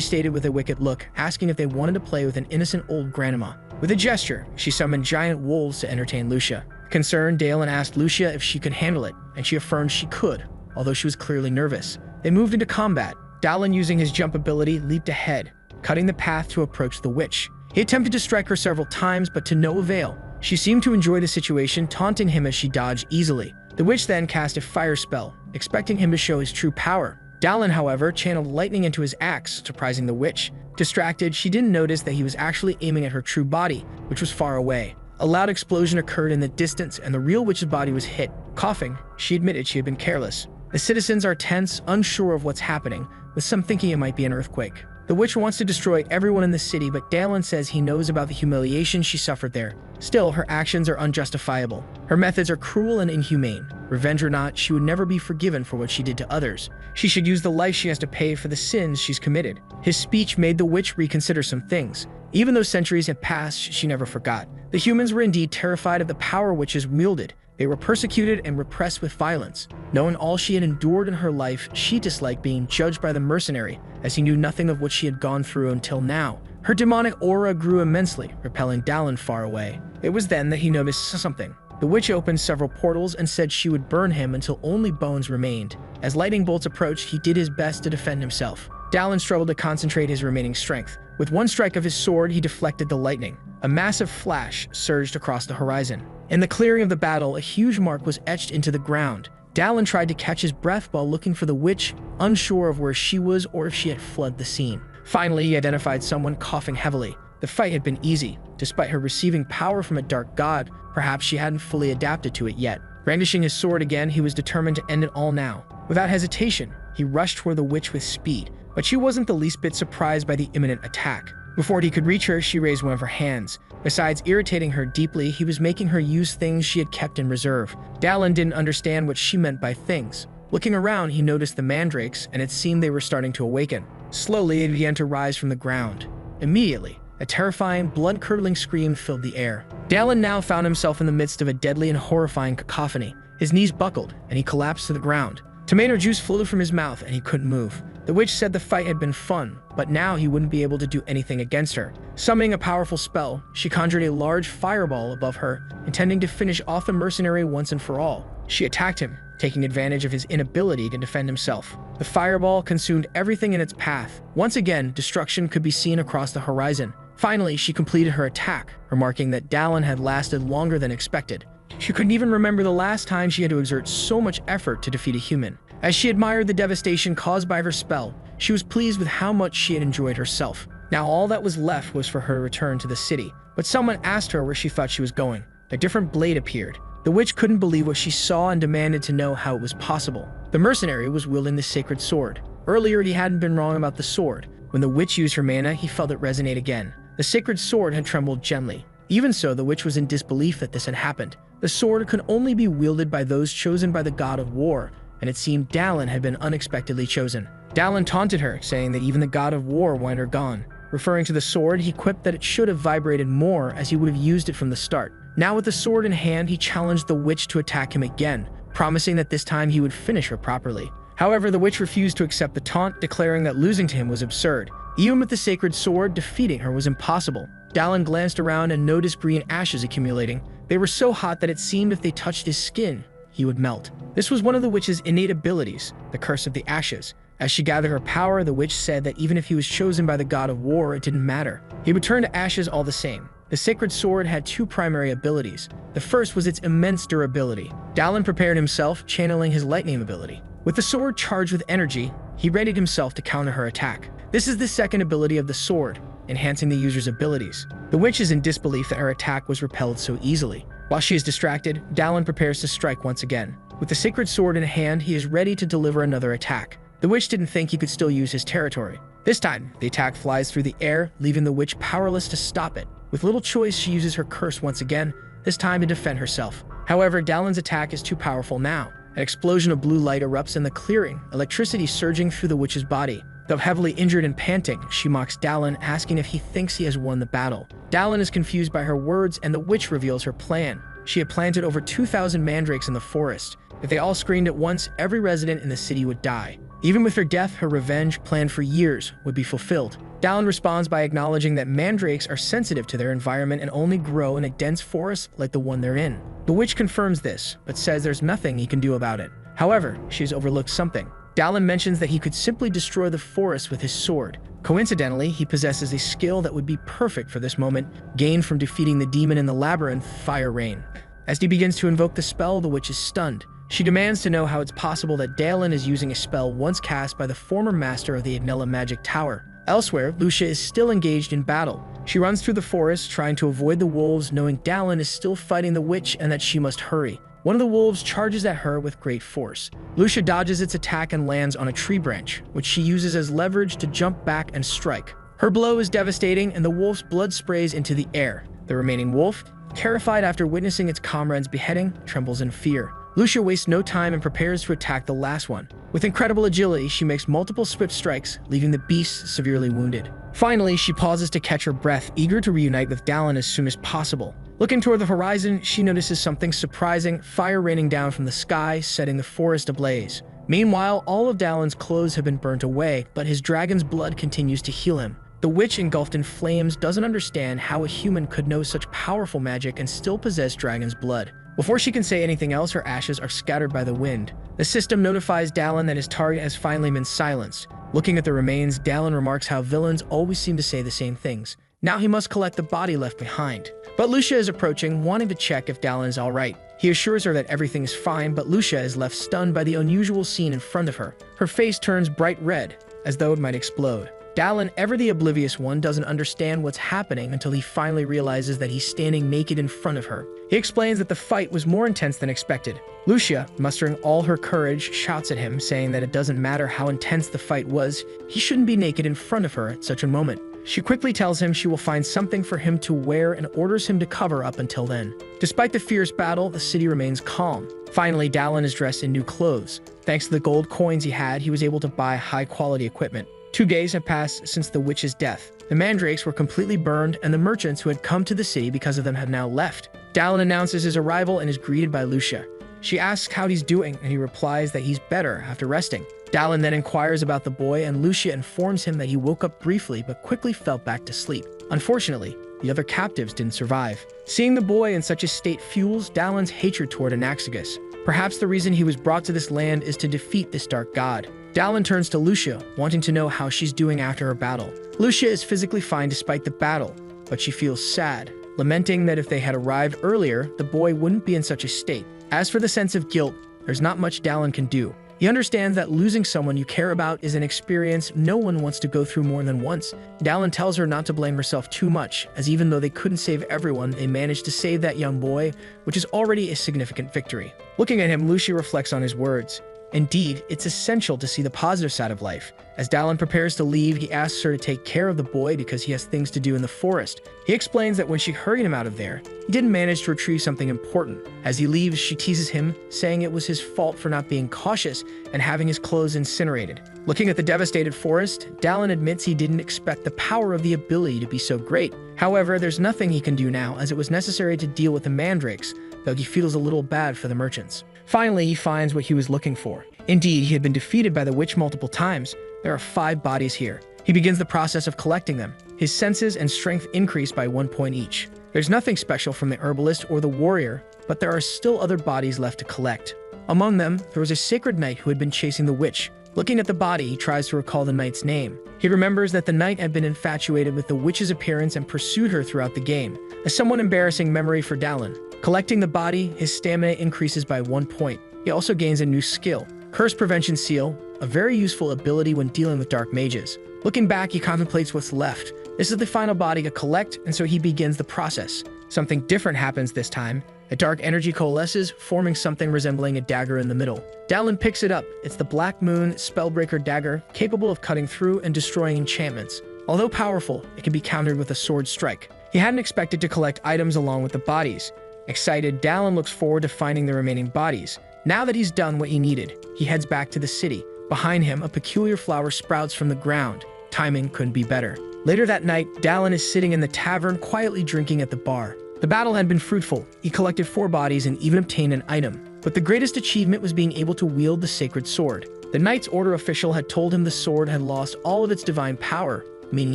stated with a wicked look, asking if they wanted to play with an innocent old grandma. With a gesture, she summoned giant wolves to entertain Lucia. Concerned, Dallin asked Lucia if she could handle it, and she affirmed she could, although she was clearly nervous. They moved into combat. Dallin, using his jump ability, leaped ahead, cutting the path to approach the witch. He attempted to strike her several times, but to no avail. She seemed to enjoy the situation, taunting him as she dodged easily. The witch then cast a fire spell, expecting him to show his true power. Dallin, however, channeled lightning into his axe, surprising the witch. Distracted, she didn't notice that he was actually aiming at her true body, which was far away. A loud explosion occurred in the distance, and the real witch's body was hit. Coughing, she admitted she had been careless. The citizens are tense, unsure of what's happening, with some thinking it might be an earthquake. The witch wants to destroy everyone in the city, but Dallin says he knows about the humiliation she suffered there. Still, her actions are unjustifiable. Her methods are cruel and inhumane. Revenge or not, she would never be forgiven for what she did to others. She should use the life she has to pay for the sins she's committed. His speech made the witch reconsider some things. Even though centuries had passed, she never forgot. The humans were indeed terrified of the power witches wielded. They were persecuted and repressed with violence. Knowing all she had endured in her life, she disliked being judged by the mercenary, as he knew nothing of what she had gone through until now. Her demonic aura grew immensely, repelling Dallin far away. It was then that he noticed something. The witch opened several portals and said she would burn him until only bones remained. As lightning bolts approached, he did his best to defend himself. Dallin struggled to concentrate his remaining strength. With one strike of his sword, he deflected the lightning. A massive flash surged across the horizon. In the clearing of the battle, a huge mark was etched into the ground. Dallin tried to catch his breath while looking for the witch, unsure of where she was or if she had fled the scene. Finally, he identified someone coughing heavily. The fight had been easy. Despite her receiving power from a dark god, perhaps she hadn't fully adapted to it yet. Brandishing his sword again, he was determined to end it all now. Without hesitation, he rushed toward the witch with speed, but she wasn't the least bit surprised by the imminent attack. Before he could reach her, she raised one of her hands. Besides irritating her deeply, he was making her use things she had kept in reserve. Dallin didn't understand what she meant by things. Looking around, he noticed the mandrakes, and it seemed they were starting to awaken. Slowly, they began to rise from the ground. Immediately, a terrifying, blood-curdling scream filled the air. Dallin now found himself in the midst of a deadly and horrifying cacophony. His knees buckled, and he collapsed to the ground. Tomato juice flowed from his mouth, and he couldn't move. The witch said the fight had been fun, but now he wouldn't be able to do anything against her. Summoning a powerful spell, she conjured a large fireball above her, intending to finish off the mercenary once and for all. She attacked him, taking advantage of his inability to defend himself. The fireball consumed everything in its path. Once again, destruction could be seen across the horizon. Finally, she completed her attack, remarking that Dallin had lasted longer than expected. She couldn't even remember the last time she had to exert so much effort to defeat a human. As she admired the devastation caused by her spell, she was pleased with how much she had enjoyed herself. Now all that was left was for her to return to the city. But someone asked her where she thought she was going. A different blade appeared. The witch couldn't believe what she saw and demanded to know how it was possible. The mercenary was wielding the sacred sword. Earlier, he hadn't been wrong about the sword. When the witch used her mana, he felt it resonate again. The sacred sword had trembled gently. Even so, the witch was in disbelief that this had happened. The sword could only be wielded by those chosen by the god of war, and it seemed Dallin had been unexpectedly chosen. Dallin taunted her, saying that even the god of war wanted her gone. Referring to the sword, he quipped that it should have vibrated more as he would have used it from the start. Now with the sword in hand, he challenged the witch to attack him again, promising that this time he would finish her properly. However, the witch refused to accept the taunt, declaring that losing to him was absurd. Even with the sacred sword, defeating her was impossible. Dallin glanced around and noticed green ashes accumulating. They were so hot that it seemed if they touched his skin, he would melt. This was one of the witch's innate abilities, the curse of the ashes. As she gathered her power, the witch said that even if he was chosen by the god of war, it didn't matter. He would turn to ashes all the same. The sacred sword had two primary abilities. The first was its immense durability. Dallin prepared himself, channeling his lightning ability. With the sword charged with energy, he readied himself to counter her attack. This is the second ability of the sword, enhancing the user's abilities. The witch is in disbelief that her attack was repelled so easily. While she is distracted, Dallin prepares to strike once again. With the sacred sword in hand, he is ready to deliver another attack. The witch didn't think he could still use his territory. This time, the attack flies through the air, leaving the witch powerless to stop it. With little choice, she uses her curse once again, this time to defend herself. However, Dallin's attack is too powerful now. An explosion of blue light erupts in the clearing, electricity surging through the witch's body. Though heavily injured and panting, she mocks Dallin, asking if he thinks he has won the battle. Dallin is confused by her words, and the witch reveals her plan. She had planted over 2,000 mandrakes in the forest. If they all screamed at once, every resident in the city would die. Even with her death, her revenge, planned for years, would be fulfilled. Dallin responds by acknowledging that mandrakes are sensitive to their environment and only grow in a dense forest like the one they're in. The witch confirms this, but says there's nothing he can do about it. However, she's overlooked something. Dallin mentions that he could simply destroy the forest with his sword. Coincidentally, he possesses a skill that would be perfect for this moment, gained from defeating the demon in the labyrinth, Fire Rain. As he begins to invoke the spell, the witch is stunned. She demands to know how it's possible that Dallin is using a spell once cast by the former master of the Yahello magic tower. Elsewhere, Lucia is still engaged in battle. She runs through the forest, trying to avoid the wolves, knowing Dallin is still fighting the witch and that she must hurry. One of the wolves charges at her with great force. Lucia dodges its attack and lands on a tree branch, which she uses as leverage to jump back and strike. Her blow is devastating, and the wolf's blood sprays into the air. The remaining wolf, terrified after witnessing its comrade's beheading, trembles in fear. Lucia wastes no time and prepares to attack the last one. With incredible agility, she makes multiple swift strikes, leaving the beast severely wounded. Finally, she pauses to catch her breath, eager to reunite with Dallin as soon as possible. Looking toward the horizon, she notices something surprising, fire raining down from the sky, setting the forest ablaze. Meanwhile, all of Dallin's clothes have been burnt away, but his dragon's blood continues to heal him. The witch, engulfed in flames, doesn't understand how a human could know such powerful magic and still possess dragon's blood. Before she can say anything else, her ashes are scattered by the wind. The system notifies Dallin that his target has finally been silenced. Looking at the remains, Dallin remarks how villains always seem to say the same things. Now he must collect the body left behind. But Lucia is approaching, wanting to check if Dallin is alright. He assures her that everything is fine, but Lucia is left stunned by the unusual scene in front of her. Her face turns bright red, as though it might explode. Dallin, ever the oblivious one, doesn't understand what's happening until he finally realizes that he's standing naked in front of her. He explains that the fight was more intense than expected. Lucia, mustering all her courage, shouts at him, saying that it doesn't matter how intense the fight was, he shouldn't be naked in front of her at such a moment. She quickly tells him she will find something for him to wear and orders him to cover up until then. Despite the fierce battle, the city remains calm. Finally, Dallin is dressed in new clothes. Thanks to the gold coins he had, he was able to buy high-quality equipment. 2 days have passed since the witch's death. The mandrakes were completely burned, and the merchants who had come to the city because of them have now left. Dallin announces his arrival and is greeted by Lucia. She asks how he's doing, and he replies that he's better after resting. Dallin then inquires about the boy, and Lucia informs him that he woke up briefly but quickly fell back to sleep. Unfortunately, the other captives didn't survive. Seeing the boy in such a state fuels Dallin's hatred toward Anaxagus. Perhaps the reason he was brought to this land is to defeat this dark god. Dallin turns to Lucia, wanting to know how she's doing after her battle. Lucia is physically fine despite the battle, but she feels sad, lamenting that if they had arrived earlier, the boy wouldn't be in such a state. As for the sense of guilt, there's not much Dallin can do. He understands that losing someone you care about is an experience no one wants to go through more than once. Dallin tells her not to blame herself too much, as even though they couldn't save everyone, they managed to save that young boy, which is already a significant victory. Looking at him, Lucia reflects on his words. Indeed, it's essential to see the positive side of life. As Dallin prepares to leave, he asks her to take care of the boy because he has things to do in the forest. He explains that when she hurried him out of there, he didn't manage to retrieve something important. As he leaves, she teases him, saying it was his fault for not being cautious and having his clothes incinerated. Looking at the devastated forest, Dallin admits he didn't expect the power of the ability to be so great. However, there's nothing he can do now, as it was necessary to deal with the mandrakes, though he feels a little bad for the merchants. Finally, he finds what he was looking for. Indeed, he had been defeated by the witch multiple times. There are 5 bodies here. He begins the process of collecting them. His senses and strength increase by 1 point each. There's nothing special from the herbalist or the warrior, but there are still other bodies left to collect. Among them, there was a sacred knight who had been chasing the witch. Looking at the body, he tries to recall the knight's name. He remembers that the knight had been infatuated with the witch's appearance and pursued her throughout the game. A somewhat embarrassing memory for Dallin. Collecting the body, his stamina increases by 1 point. He also gains a new skill, Curse Prevention Seal, a very useful ability when dealing with dark mages. Looking back, he contemplates what's left. This is the final body to collect, and so he begins the process. Something different happens this time. A dark energy coalesces, forming something resembling a dagger in the middle. Dallin picks it up. It's the Black Moon Spellbreaker dagger, capable of cutting through and destroying enchantments. Although powerful, it can be countered with a sword strike. He hadn't expected to collect items along with the bodies. Excited, Dallin looks forward to finding the remaining bodies. Now that he's done what he needed, he heads back to the city. Behind him, a peculiar flower sprouts from the ground. Timing couldn't be better. Later that night, Dallin is sitting in the tavern quietly drinking at the bar. The battle had been fruitful. He collected 4 bodies and even obtained an item. But the greatest achievement was being able to wield the sacred sword. The Knight's Order official had told him the sword had lost all of its divine power, meaning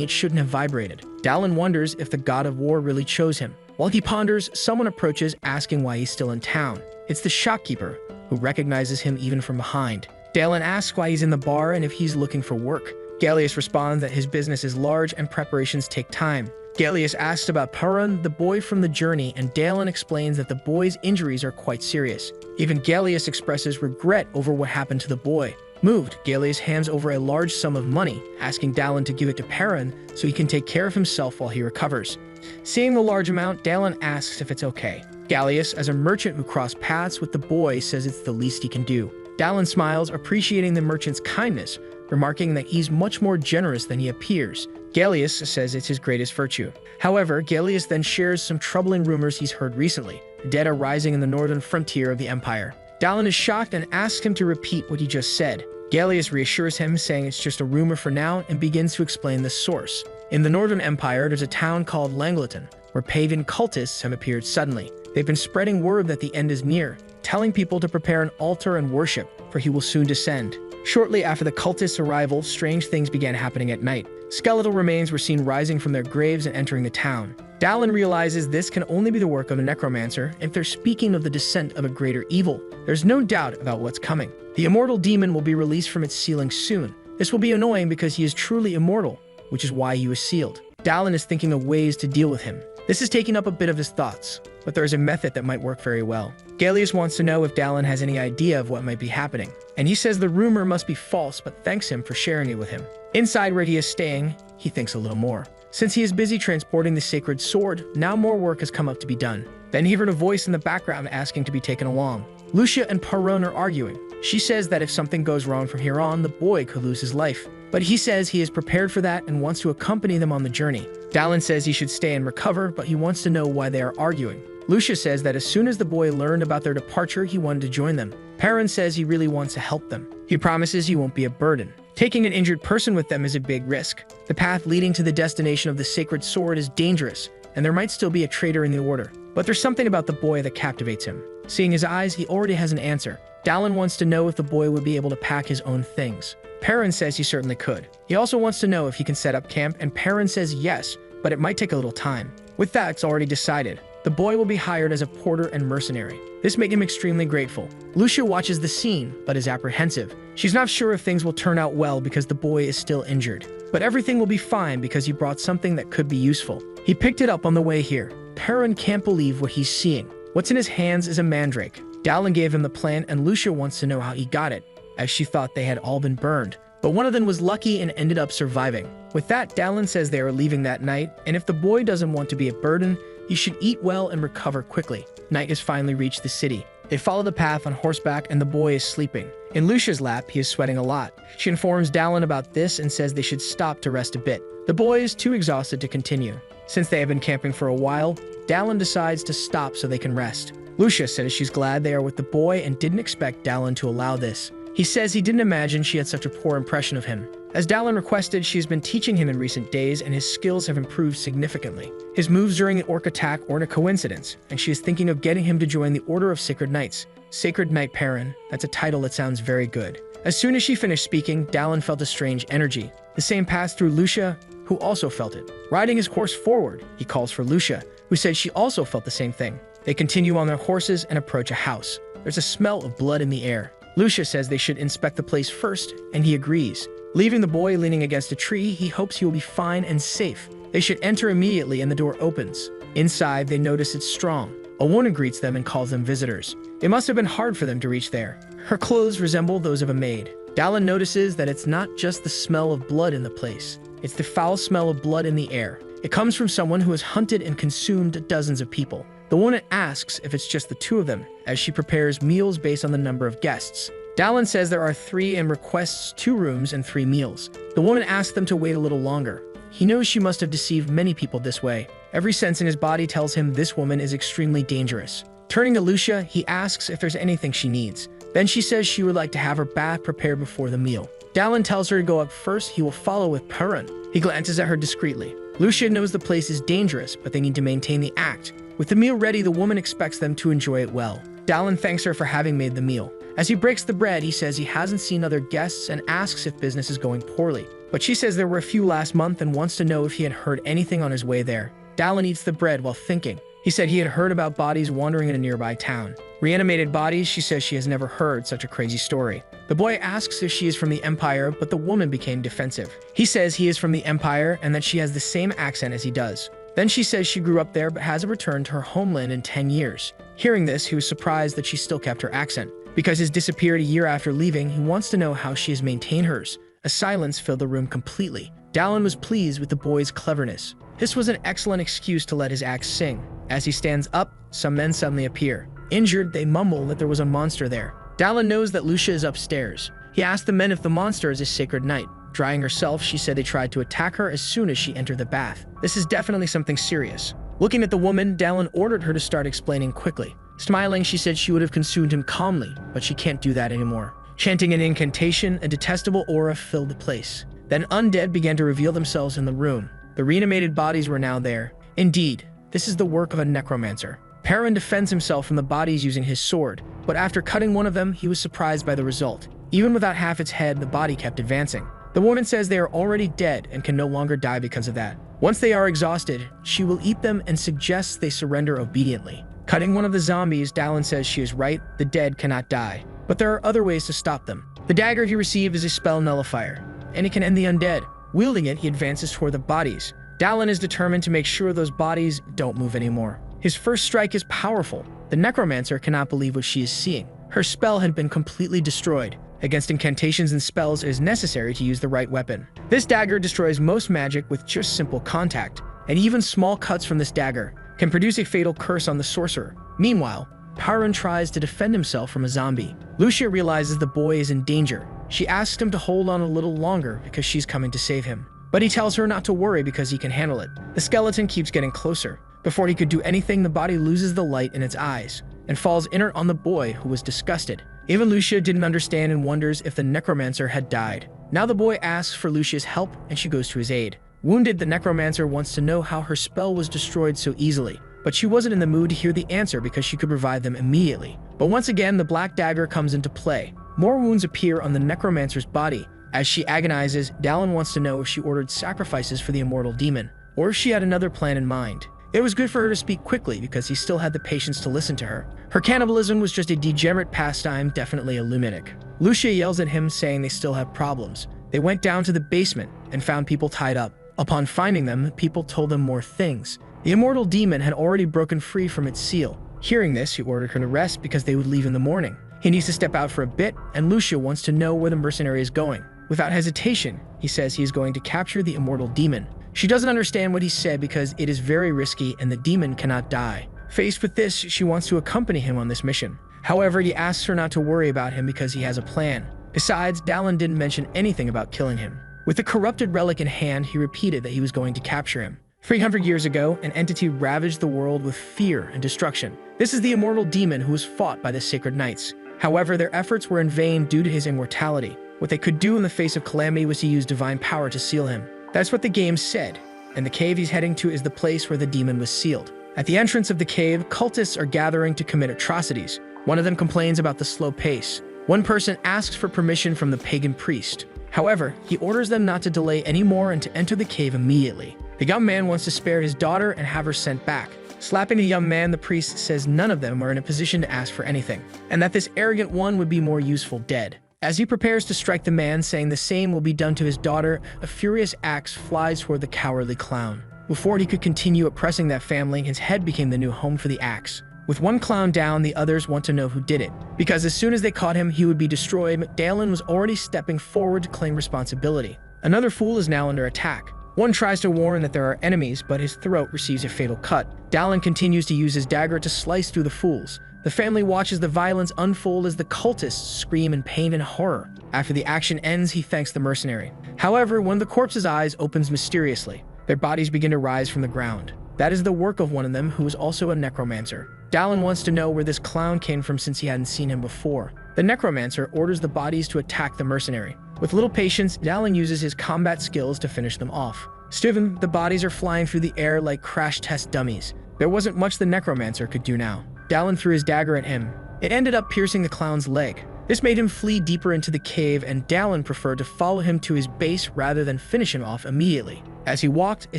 it shouldn't have vibrated. Dallin wonders if the god of war really chose him. While he ponders, someone approaches asking why he's still in town. It's the shopkeeper, who recognizes him even from behind. Dallin asks why he's in the bar and if he's looking for work. Gallius responds that his business is large and preparations take time. Gallius asks about Perun, the boy from the journey, and Dallin explains that the boy's injuries are quite serious. Even Gallius expresses regret over what happened to the boy. Moved, Gallius hands over a large sum of money, asking Dallin to give it to Perun so he can take care of himself while he recovers. Seeing the large amount, Dallin asks if it's okay. Gallius, as a merchant who crossed paths with the boy, says it's the least he can do. Dallin smiles, appreciating the merchant's kindness, remarking that he's much more generous than he appears. Gallius says it's his greatest virtue. However, Gallius then shares some troubling rumors he's heard recently. The dead are rising in the northern frontier of the Empire. Dallin is shocked and asks him to repeat what he just said. Gallius reassures him, saying it's just a rumor for now, and begins to explain the source. In the Northern Empire, there's a town called Langleton, where pagan cultists have appeared suddenly. They've been spreading word that the end is near, telling people to prepare an altar and worship, for he will soon descend. Shortly after the cultists' arrival, strange things began happening at night. Skeletal remains were seen rising from their graves and entering the town. Dallin realizes this can only be the work of a necromancer if they're speaking of the descent of a greater evil. There's no doubt about what's coming. The immortal demon will be released from its sealing soon. This will be annoying because he is truly immortal, which is why he was sealed. Dallin is thinking of ways to deal with him. This is taking up a bit of his thoughts, but there is a method that might work very well. Gallius wants to know if Dallin has any idea of what might be happening, and he says the rumor must be false but thanks him for sharing it with him. Inside where he is staying, he thinks a little more. Since he is busy transporting the sacred sword, now more work has come up to be done. Then he heard a voice in the background asking to be taken along. Lucia and Perun are arguing. She says that if something goes wrong from here on, the boy could lose his life. But he says he is prepared for that and wants to accompany them on the journey. Dallin says he should stay and recover, but he wants to know why they are arguing. Lucia says that as soon as the boy learned about their departure, he wanted to join them. Perun says he really wants to help them. He promises he won't be a burden. Taking an injured person with them is a big risk. The path leading to the destination of the sacred sword is dangerous, and there might still be a traitor in the order. But there's something about the boy that captivates him. Seeing his eyes, he already has an answer. Dallin wants to know if the boy would be able to pack his own things. Perun says he certainly could. He also wants to know if he can set up camp, and Perun says yes, but it might take a little time. With that, it's already decided. The boy will be hired as a porter and mercenary. This makes him extremely grateful. Lucia watches the scene, but is apprehensive. She's not sure if things will turn out well because the boy is still injured. But everything will be fine because he brought something that could be useful. He picked it up on the way here. Perun can't believe what he's seeing. What's in his hands is a mandrake. Dallin gave him the plant, and Lucia wants to know how he got it, as she thought they had all been burned. But one of them was lucky and ended up surviving. With that, Dallin says they are leaving that night, and if the boy doesn't want to be a burden, he should eat well and recover quickly. Night has finally reached the city. They follow the path on horseback, and the boy is sleeping. In Lucia's lap, he is sweating a lot. She informs Dallin about this and says they should stop to rest a bit. The boy is too exhausted to continue. Since they have been camping for a while, Dallin decides to stop so they can rest. Lucia says she's glad they are with the boy and didn't expect Dallin to allow this. He says he didn't imagine she had such a poor impression of him. As Dallin requested, she's been teaching him in recent days, and his skills have improved significantly. His moves during the orc attack aren't a coincidence, and she is thinking of getting him to join the Order of Sacred Knights. Sacred Knight Perun, that's a title that sounds very good. As soon as she finished speaking, Dallin felt a strange energy. The same passed through Lucia, who also felt it. Riding his horse forward, he calls for Lucia, who said she also felt the same thing. They continue on their horses and approach a house. There's a smell of blood in the air. Lucia says they should inspect the place first, and he agrees. Leaving the boy leaning against a tree, he hopes he will be fine and safe. They should enter immediately, and the door opens. Inside, they notice it's strong. A woman greets them and calls them visitors. It must have been hard for them to reach there. Her clothes resemble those of a maid. Dallin notices that it's not just the smell of blood in the place. It's the foul smell of blood in the air. It comes from someone who has hunted and consumed dozens of people. The woman asks if it's just the two of them, as she prepares meals based on the number of guests. Dallin says there are 3 and requests 2 rooms and 3 meals. The woman asks them to wait a little longer. He knows she must have deceived many people this way. Every sense in his body tells him this woman is extremely dangerous. Turning to Lucia, he asks if there's anything she needs. Then she says she would like to have her bath prepared before the meal. Dallin tells her to go up first, he will follow with Perrin. He glances at her discreetly. Lucia knows the place is dangerous, but they need to maintain the act. With the meal ready, the woman expects them to enjoy it well. Dallin thanks her for having made the meal. As he breaks the bread, he says he hasn't seen other guests and asks if business is going poorly. But she says there were a few last month and wants to know if he had heard anything on his way there. Dallin eats the bread while thinking. He said he had heard about bodies wandering in a nearby town. Reanimated bodies, she says she has never heard such a crazy story. The boy asks if she is from the Empire, but the woman became defensive. He says he is from the Empire and that she has the same accent as he does. Then she says she grew up there but hasn't returned to her homeland in 10 years. Hearing this, he was surprised that she still kept her accent. Because his disappeared a year after leaving, he wants to know how she has maintained hers. A silence filled the room completely. Dallin was pleased with the boy's cleverness. This was an excellent excuse to let his axe sing. As he stands up, some men suddenly appear. Injured, they mumble that there was a monster there. Dallin knows that Lucia is upstairs. He asked the men if the monster is a sacred knight. Drying herself, she said they tried to attack her as soon as she entered the bath. This is definitely something serious. Looking at the woman, Dallin ordered her to start explaining quickly. Smiling, she said she would have consumed him calmly, but she can't do that anymore. Chanting an incantation, a detestable aura filled the place. Then undead began to reveal themselves in the room. The reanimated bodies were now there. Indeed, this is the work of a necromancer. Perrin defends himself from the bodies using his sword, but after cutting one of them, he was surprised by the result. Even without half its head, the body kept advancing. The woman says they are already dead and can no longer die because of that. Once they are exhausted, she will eat them and suggests they surrender obediently. Cutting one of the zombies, Dallin says she is right, the dead cannot die. But there are other ways to stop them. The dagger he received is a spell nullifier, and it can end the undead. Wielding it, he advances toward the bodies. Dallin is determined to make sure those bodies don't move anymore. His first strike is powerful. The necromancer cannot believe what she is seeing. Her spell had been completely destroyed. Against incantations and spells, it is necessary to use the right weapon. This dagger destroys most magic with just simple contact, and even small cuts from this dagger can produce a fatal curse on the sorcerer. Meanwhile, Perrin tries to defend himself from a zombie. Lucia realizes the boy is in danger. She asks him to hold on a little longer because she's coming to save him. But he tells her not to worry because he can handle it. The skeleton keeps getting closer. Before he could do anything, the body loses the light in its eyes and falls inert on the boy, who was disgusted. Even Lucia didn't understand and wonders if the necromancer had died. Now the boy asks for Lucia's help and she goes to his aid. Wounded, the necromancer wants to know how her spell was destroyed so easily, but she wasn't in the mood to hear the answer because she could provide them immediately. But once again, the black dagger comes into play. More wounds appear on the necromancer's body. As she agonizes, Dallin wants to know if she ordered sacrifices for the immortal demon, or if she had another plan in mind. It was good for her to speak quickly because he still had the patience to listen to her. Her cannibalism was just a degenerate pastime, definitely a lunatic. Lucia yells at him, saying they still have problems. They went down to the basement and found people tied up. Upon finding them, people told them more things. The immortal demon had already broken free from its seal. Hearing this, he ordered her to rest because they would leave in the morning. He needs to step out for a bit, and Lucia wants to know where the mercenary is going. Without hesitation, he says he is going to capture the immortal demon. She doesn't understand what he said because it is very risky and the demon cannot die. Faced with this, she wants to accompany him on this mission. However, he asks her not to worry about him because he has a plan. Besides, Dallin didn't mention anything about killing him. With the corrupted relic in hand, he repeated that he was going to capture him. 300 years ago, an entity ravaged the world with fear and destruction. This is the immortal demon who was fought by the sacred knights. However, their efforts were in vain due to his immortality. What they could do in the face of calamity was to use divine power to seal him. That's what the game said, and the cave he's heading to is the place where the demon was sealed. At the entrance of the cave, cultists are gathering to commit atrocities. One of them complains about the slow pace. One person asks for permission from the pagan priest. However, he orders them not to delay anymore and to enter the cave immediately. The young man wants to spare his daughter and have her sent back. Slapping the young man, the priest says none of them are in a position to ask for anything, and that this arrogant one would be more useful dead. As he prepares to strike the man, saying the same will be done to his daughter, a furious axe flies toward the cowardly clown. Before he could continue oppressing that family, his head became the new home for the axe. With one clown down, the others want to know who did it, because as soon as they caught him, he would be destroyed. Dallin was already stepping forward to claim responsibility. Another fool is now under attack. One tries to warn that there are enemies, but his throat receives a fatal cut. Dallin continues to use his dagger to slice through the fools. The family watches the violence unfold as the cultists scream in pain and horror. After the action ends, he thanks the mercenary. However, when the corpse's eyes opens mysteriously, their bodies begin to rise from the ground. That is the work of one of them, who is also a necromancer. Dallin wants to know where this clown came from since he hadn't seen him before. The necromancer orders the bodies to attack the mercenary. With little patience, Dallin uses his combat skills to finish them off. Stiven, the bodies are flying through the air like crash test dummies. There wasn't much the necromancer could do now. Dallin threw his dagger at him. It ended up piercing the clown's leg. This made him flee deeper into the cave, and Dallin preferred to follow him to his base rather than finish him off immediately. As he walked, a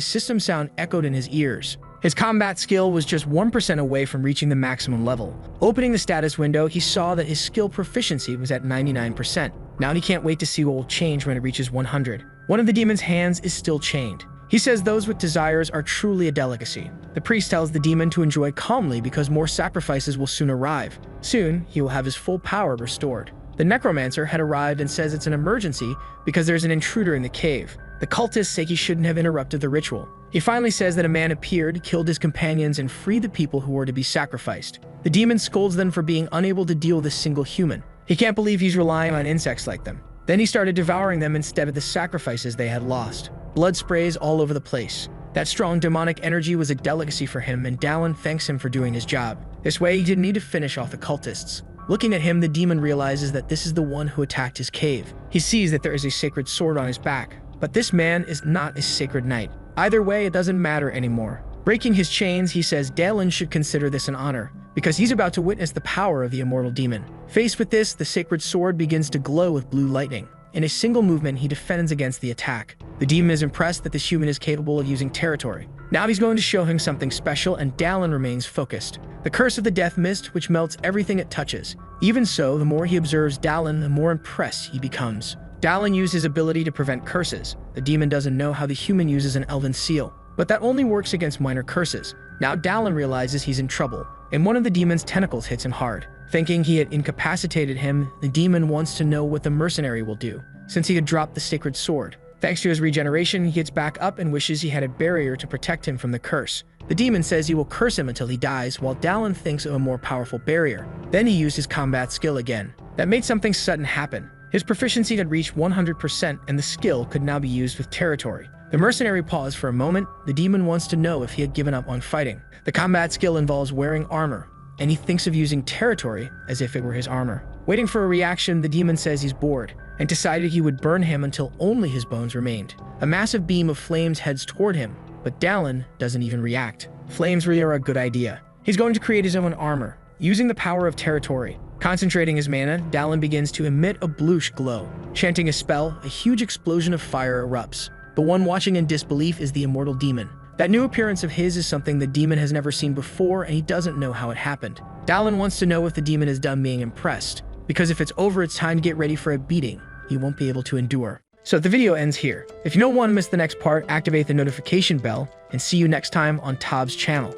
system sound echoed in his ears. His combat skill was just 1% away from reaching the maximum level. Opening the status window, he saw that his skill proficiency was at 99%. Now he can't wait to see what will change when it reaches 100. One of the demon's hands is still chained. He says those with desires are truly a delicacy. The priest tells the demon to enjoy calmly because more sacrifices will soon arrive. Soon, he will have his full power restored. The necromancer had arrived and says it's an emergency because there's an intruder in the cave. The cultists say he shouldn't have interrupted the ritual. He finally says that a man appeared, killed his companions, and freed the people who were to be sacrificed. The demon scolds them for being unable to deal with a single human. He can't believe he's relying on insects like them. Then he started devouring them instead of the sacrifices they had lost. Blood sprays all over the place. That strong demonic energy was a delicacy for him, and Dallin thanks him for doing his job. This way, he didn't need to finish off the cultists. Looking at him, the demon realizes that this is the one who attacked his cave. He sees that there is a sacred sword on his back, but this man is not a sacred knight. Either way, it doesn't matter anymore. Breaking his chains, he says Dallin should consider this an honor, because he's about to witness the power of the immortal demon. Faced with this, the sacred sword begins to glow with blue lightning. In a single movement, he defends against the attack. The demon is impressed that this human is capable of using territory. Now he's going to show him something special, and Dallin remains focused. The curse of the death mist, which melts everything it touches. Even so, the more he observes Dallin, the more impressed he becomes. Dallin used his ability to prevent curses. The demon doesn't know how the human uses an elven seal, but that only works against minor curses. Now Dallin realizes he's in trouble, and one of the demon's tentacles hits him hard. Thinking he had incapacitated him, the demon wants to know what the mercenary will do, since he had dropped the sacred sword. Thanks to his regeneration, he gets back up and wishes he had a barrier to protect him from the curse. The demon says he will curse him until he dies, while Dallin thinks of a more powerful barrier. Then he used his combat skill again. That made something sudden happen. His proficiency had reached 100%, and the skill could now be used with territory. The mercenary paused for a moment. The demon wants to know if he had given up on fighting. The combat skill involves wearing armor, and he thinks of using territory as if it were his armor. Waiting for a reaction, the demon says he's bored, and decided he would burn him until only his bones remained. A massive beam of flames heads toward him, but Dallin doesn't even react. Flames really are a good idea. He's going to create his own armor, using the power of territory. Concentrating his mana, Dallin begins to emit a bluish glow. Chanting a spell, a huge explosion of fire erupts. The one watching in disbelief is the immortal demon. That new appearance of his is something the demon has never seen before, and he doesn't know how it happened. Dallin wants to know if the demon is done being impressed, because if it's over, it's time to get ready for a beating he won't be able to endure. So the video ends here. If you don't want to miss the next part, activate the notification bell, and see you next time on Tob's channel.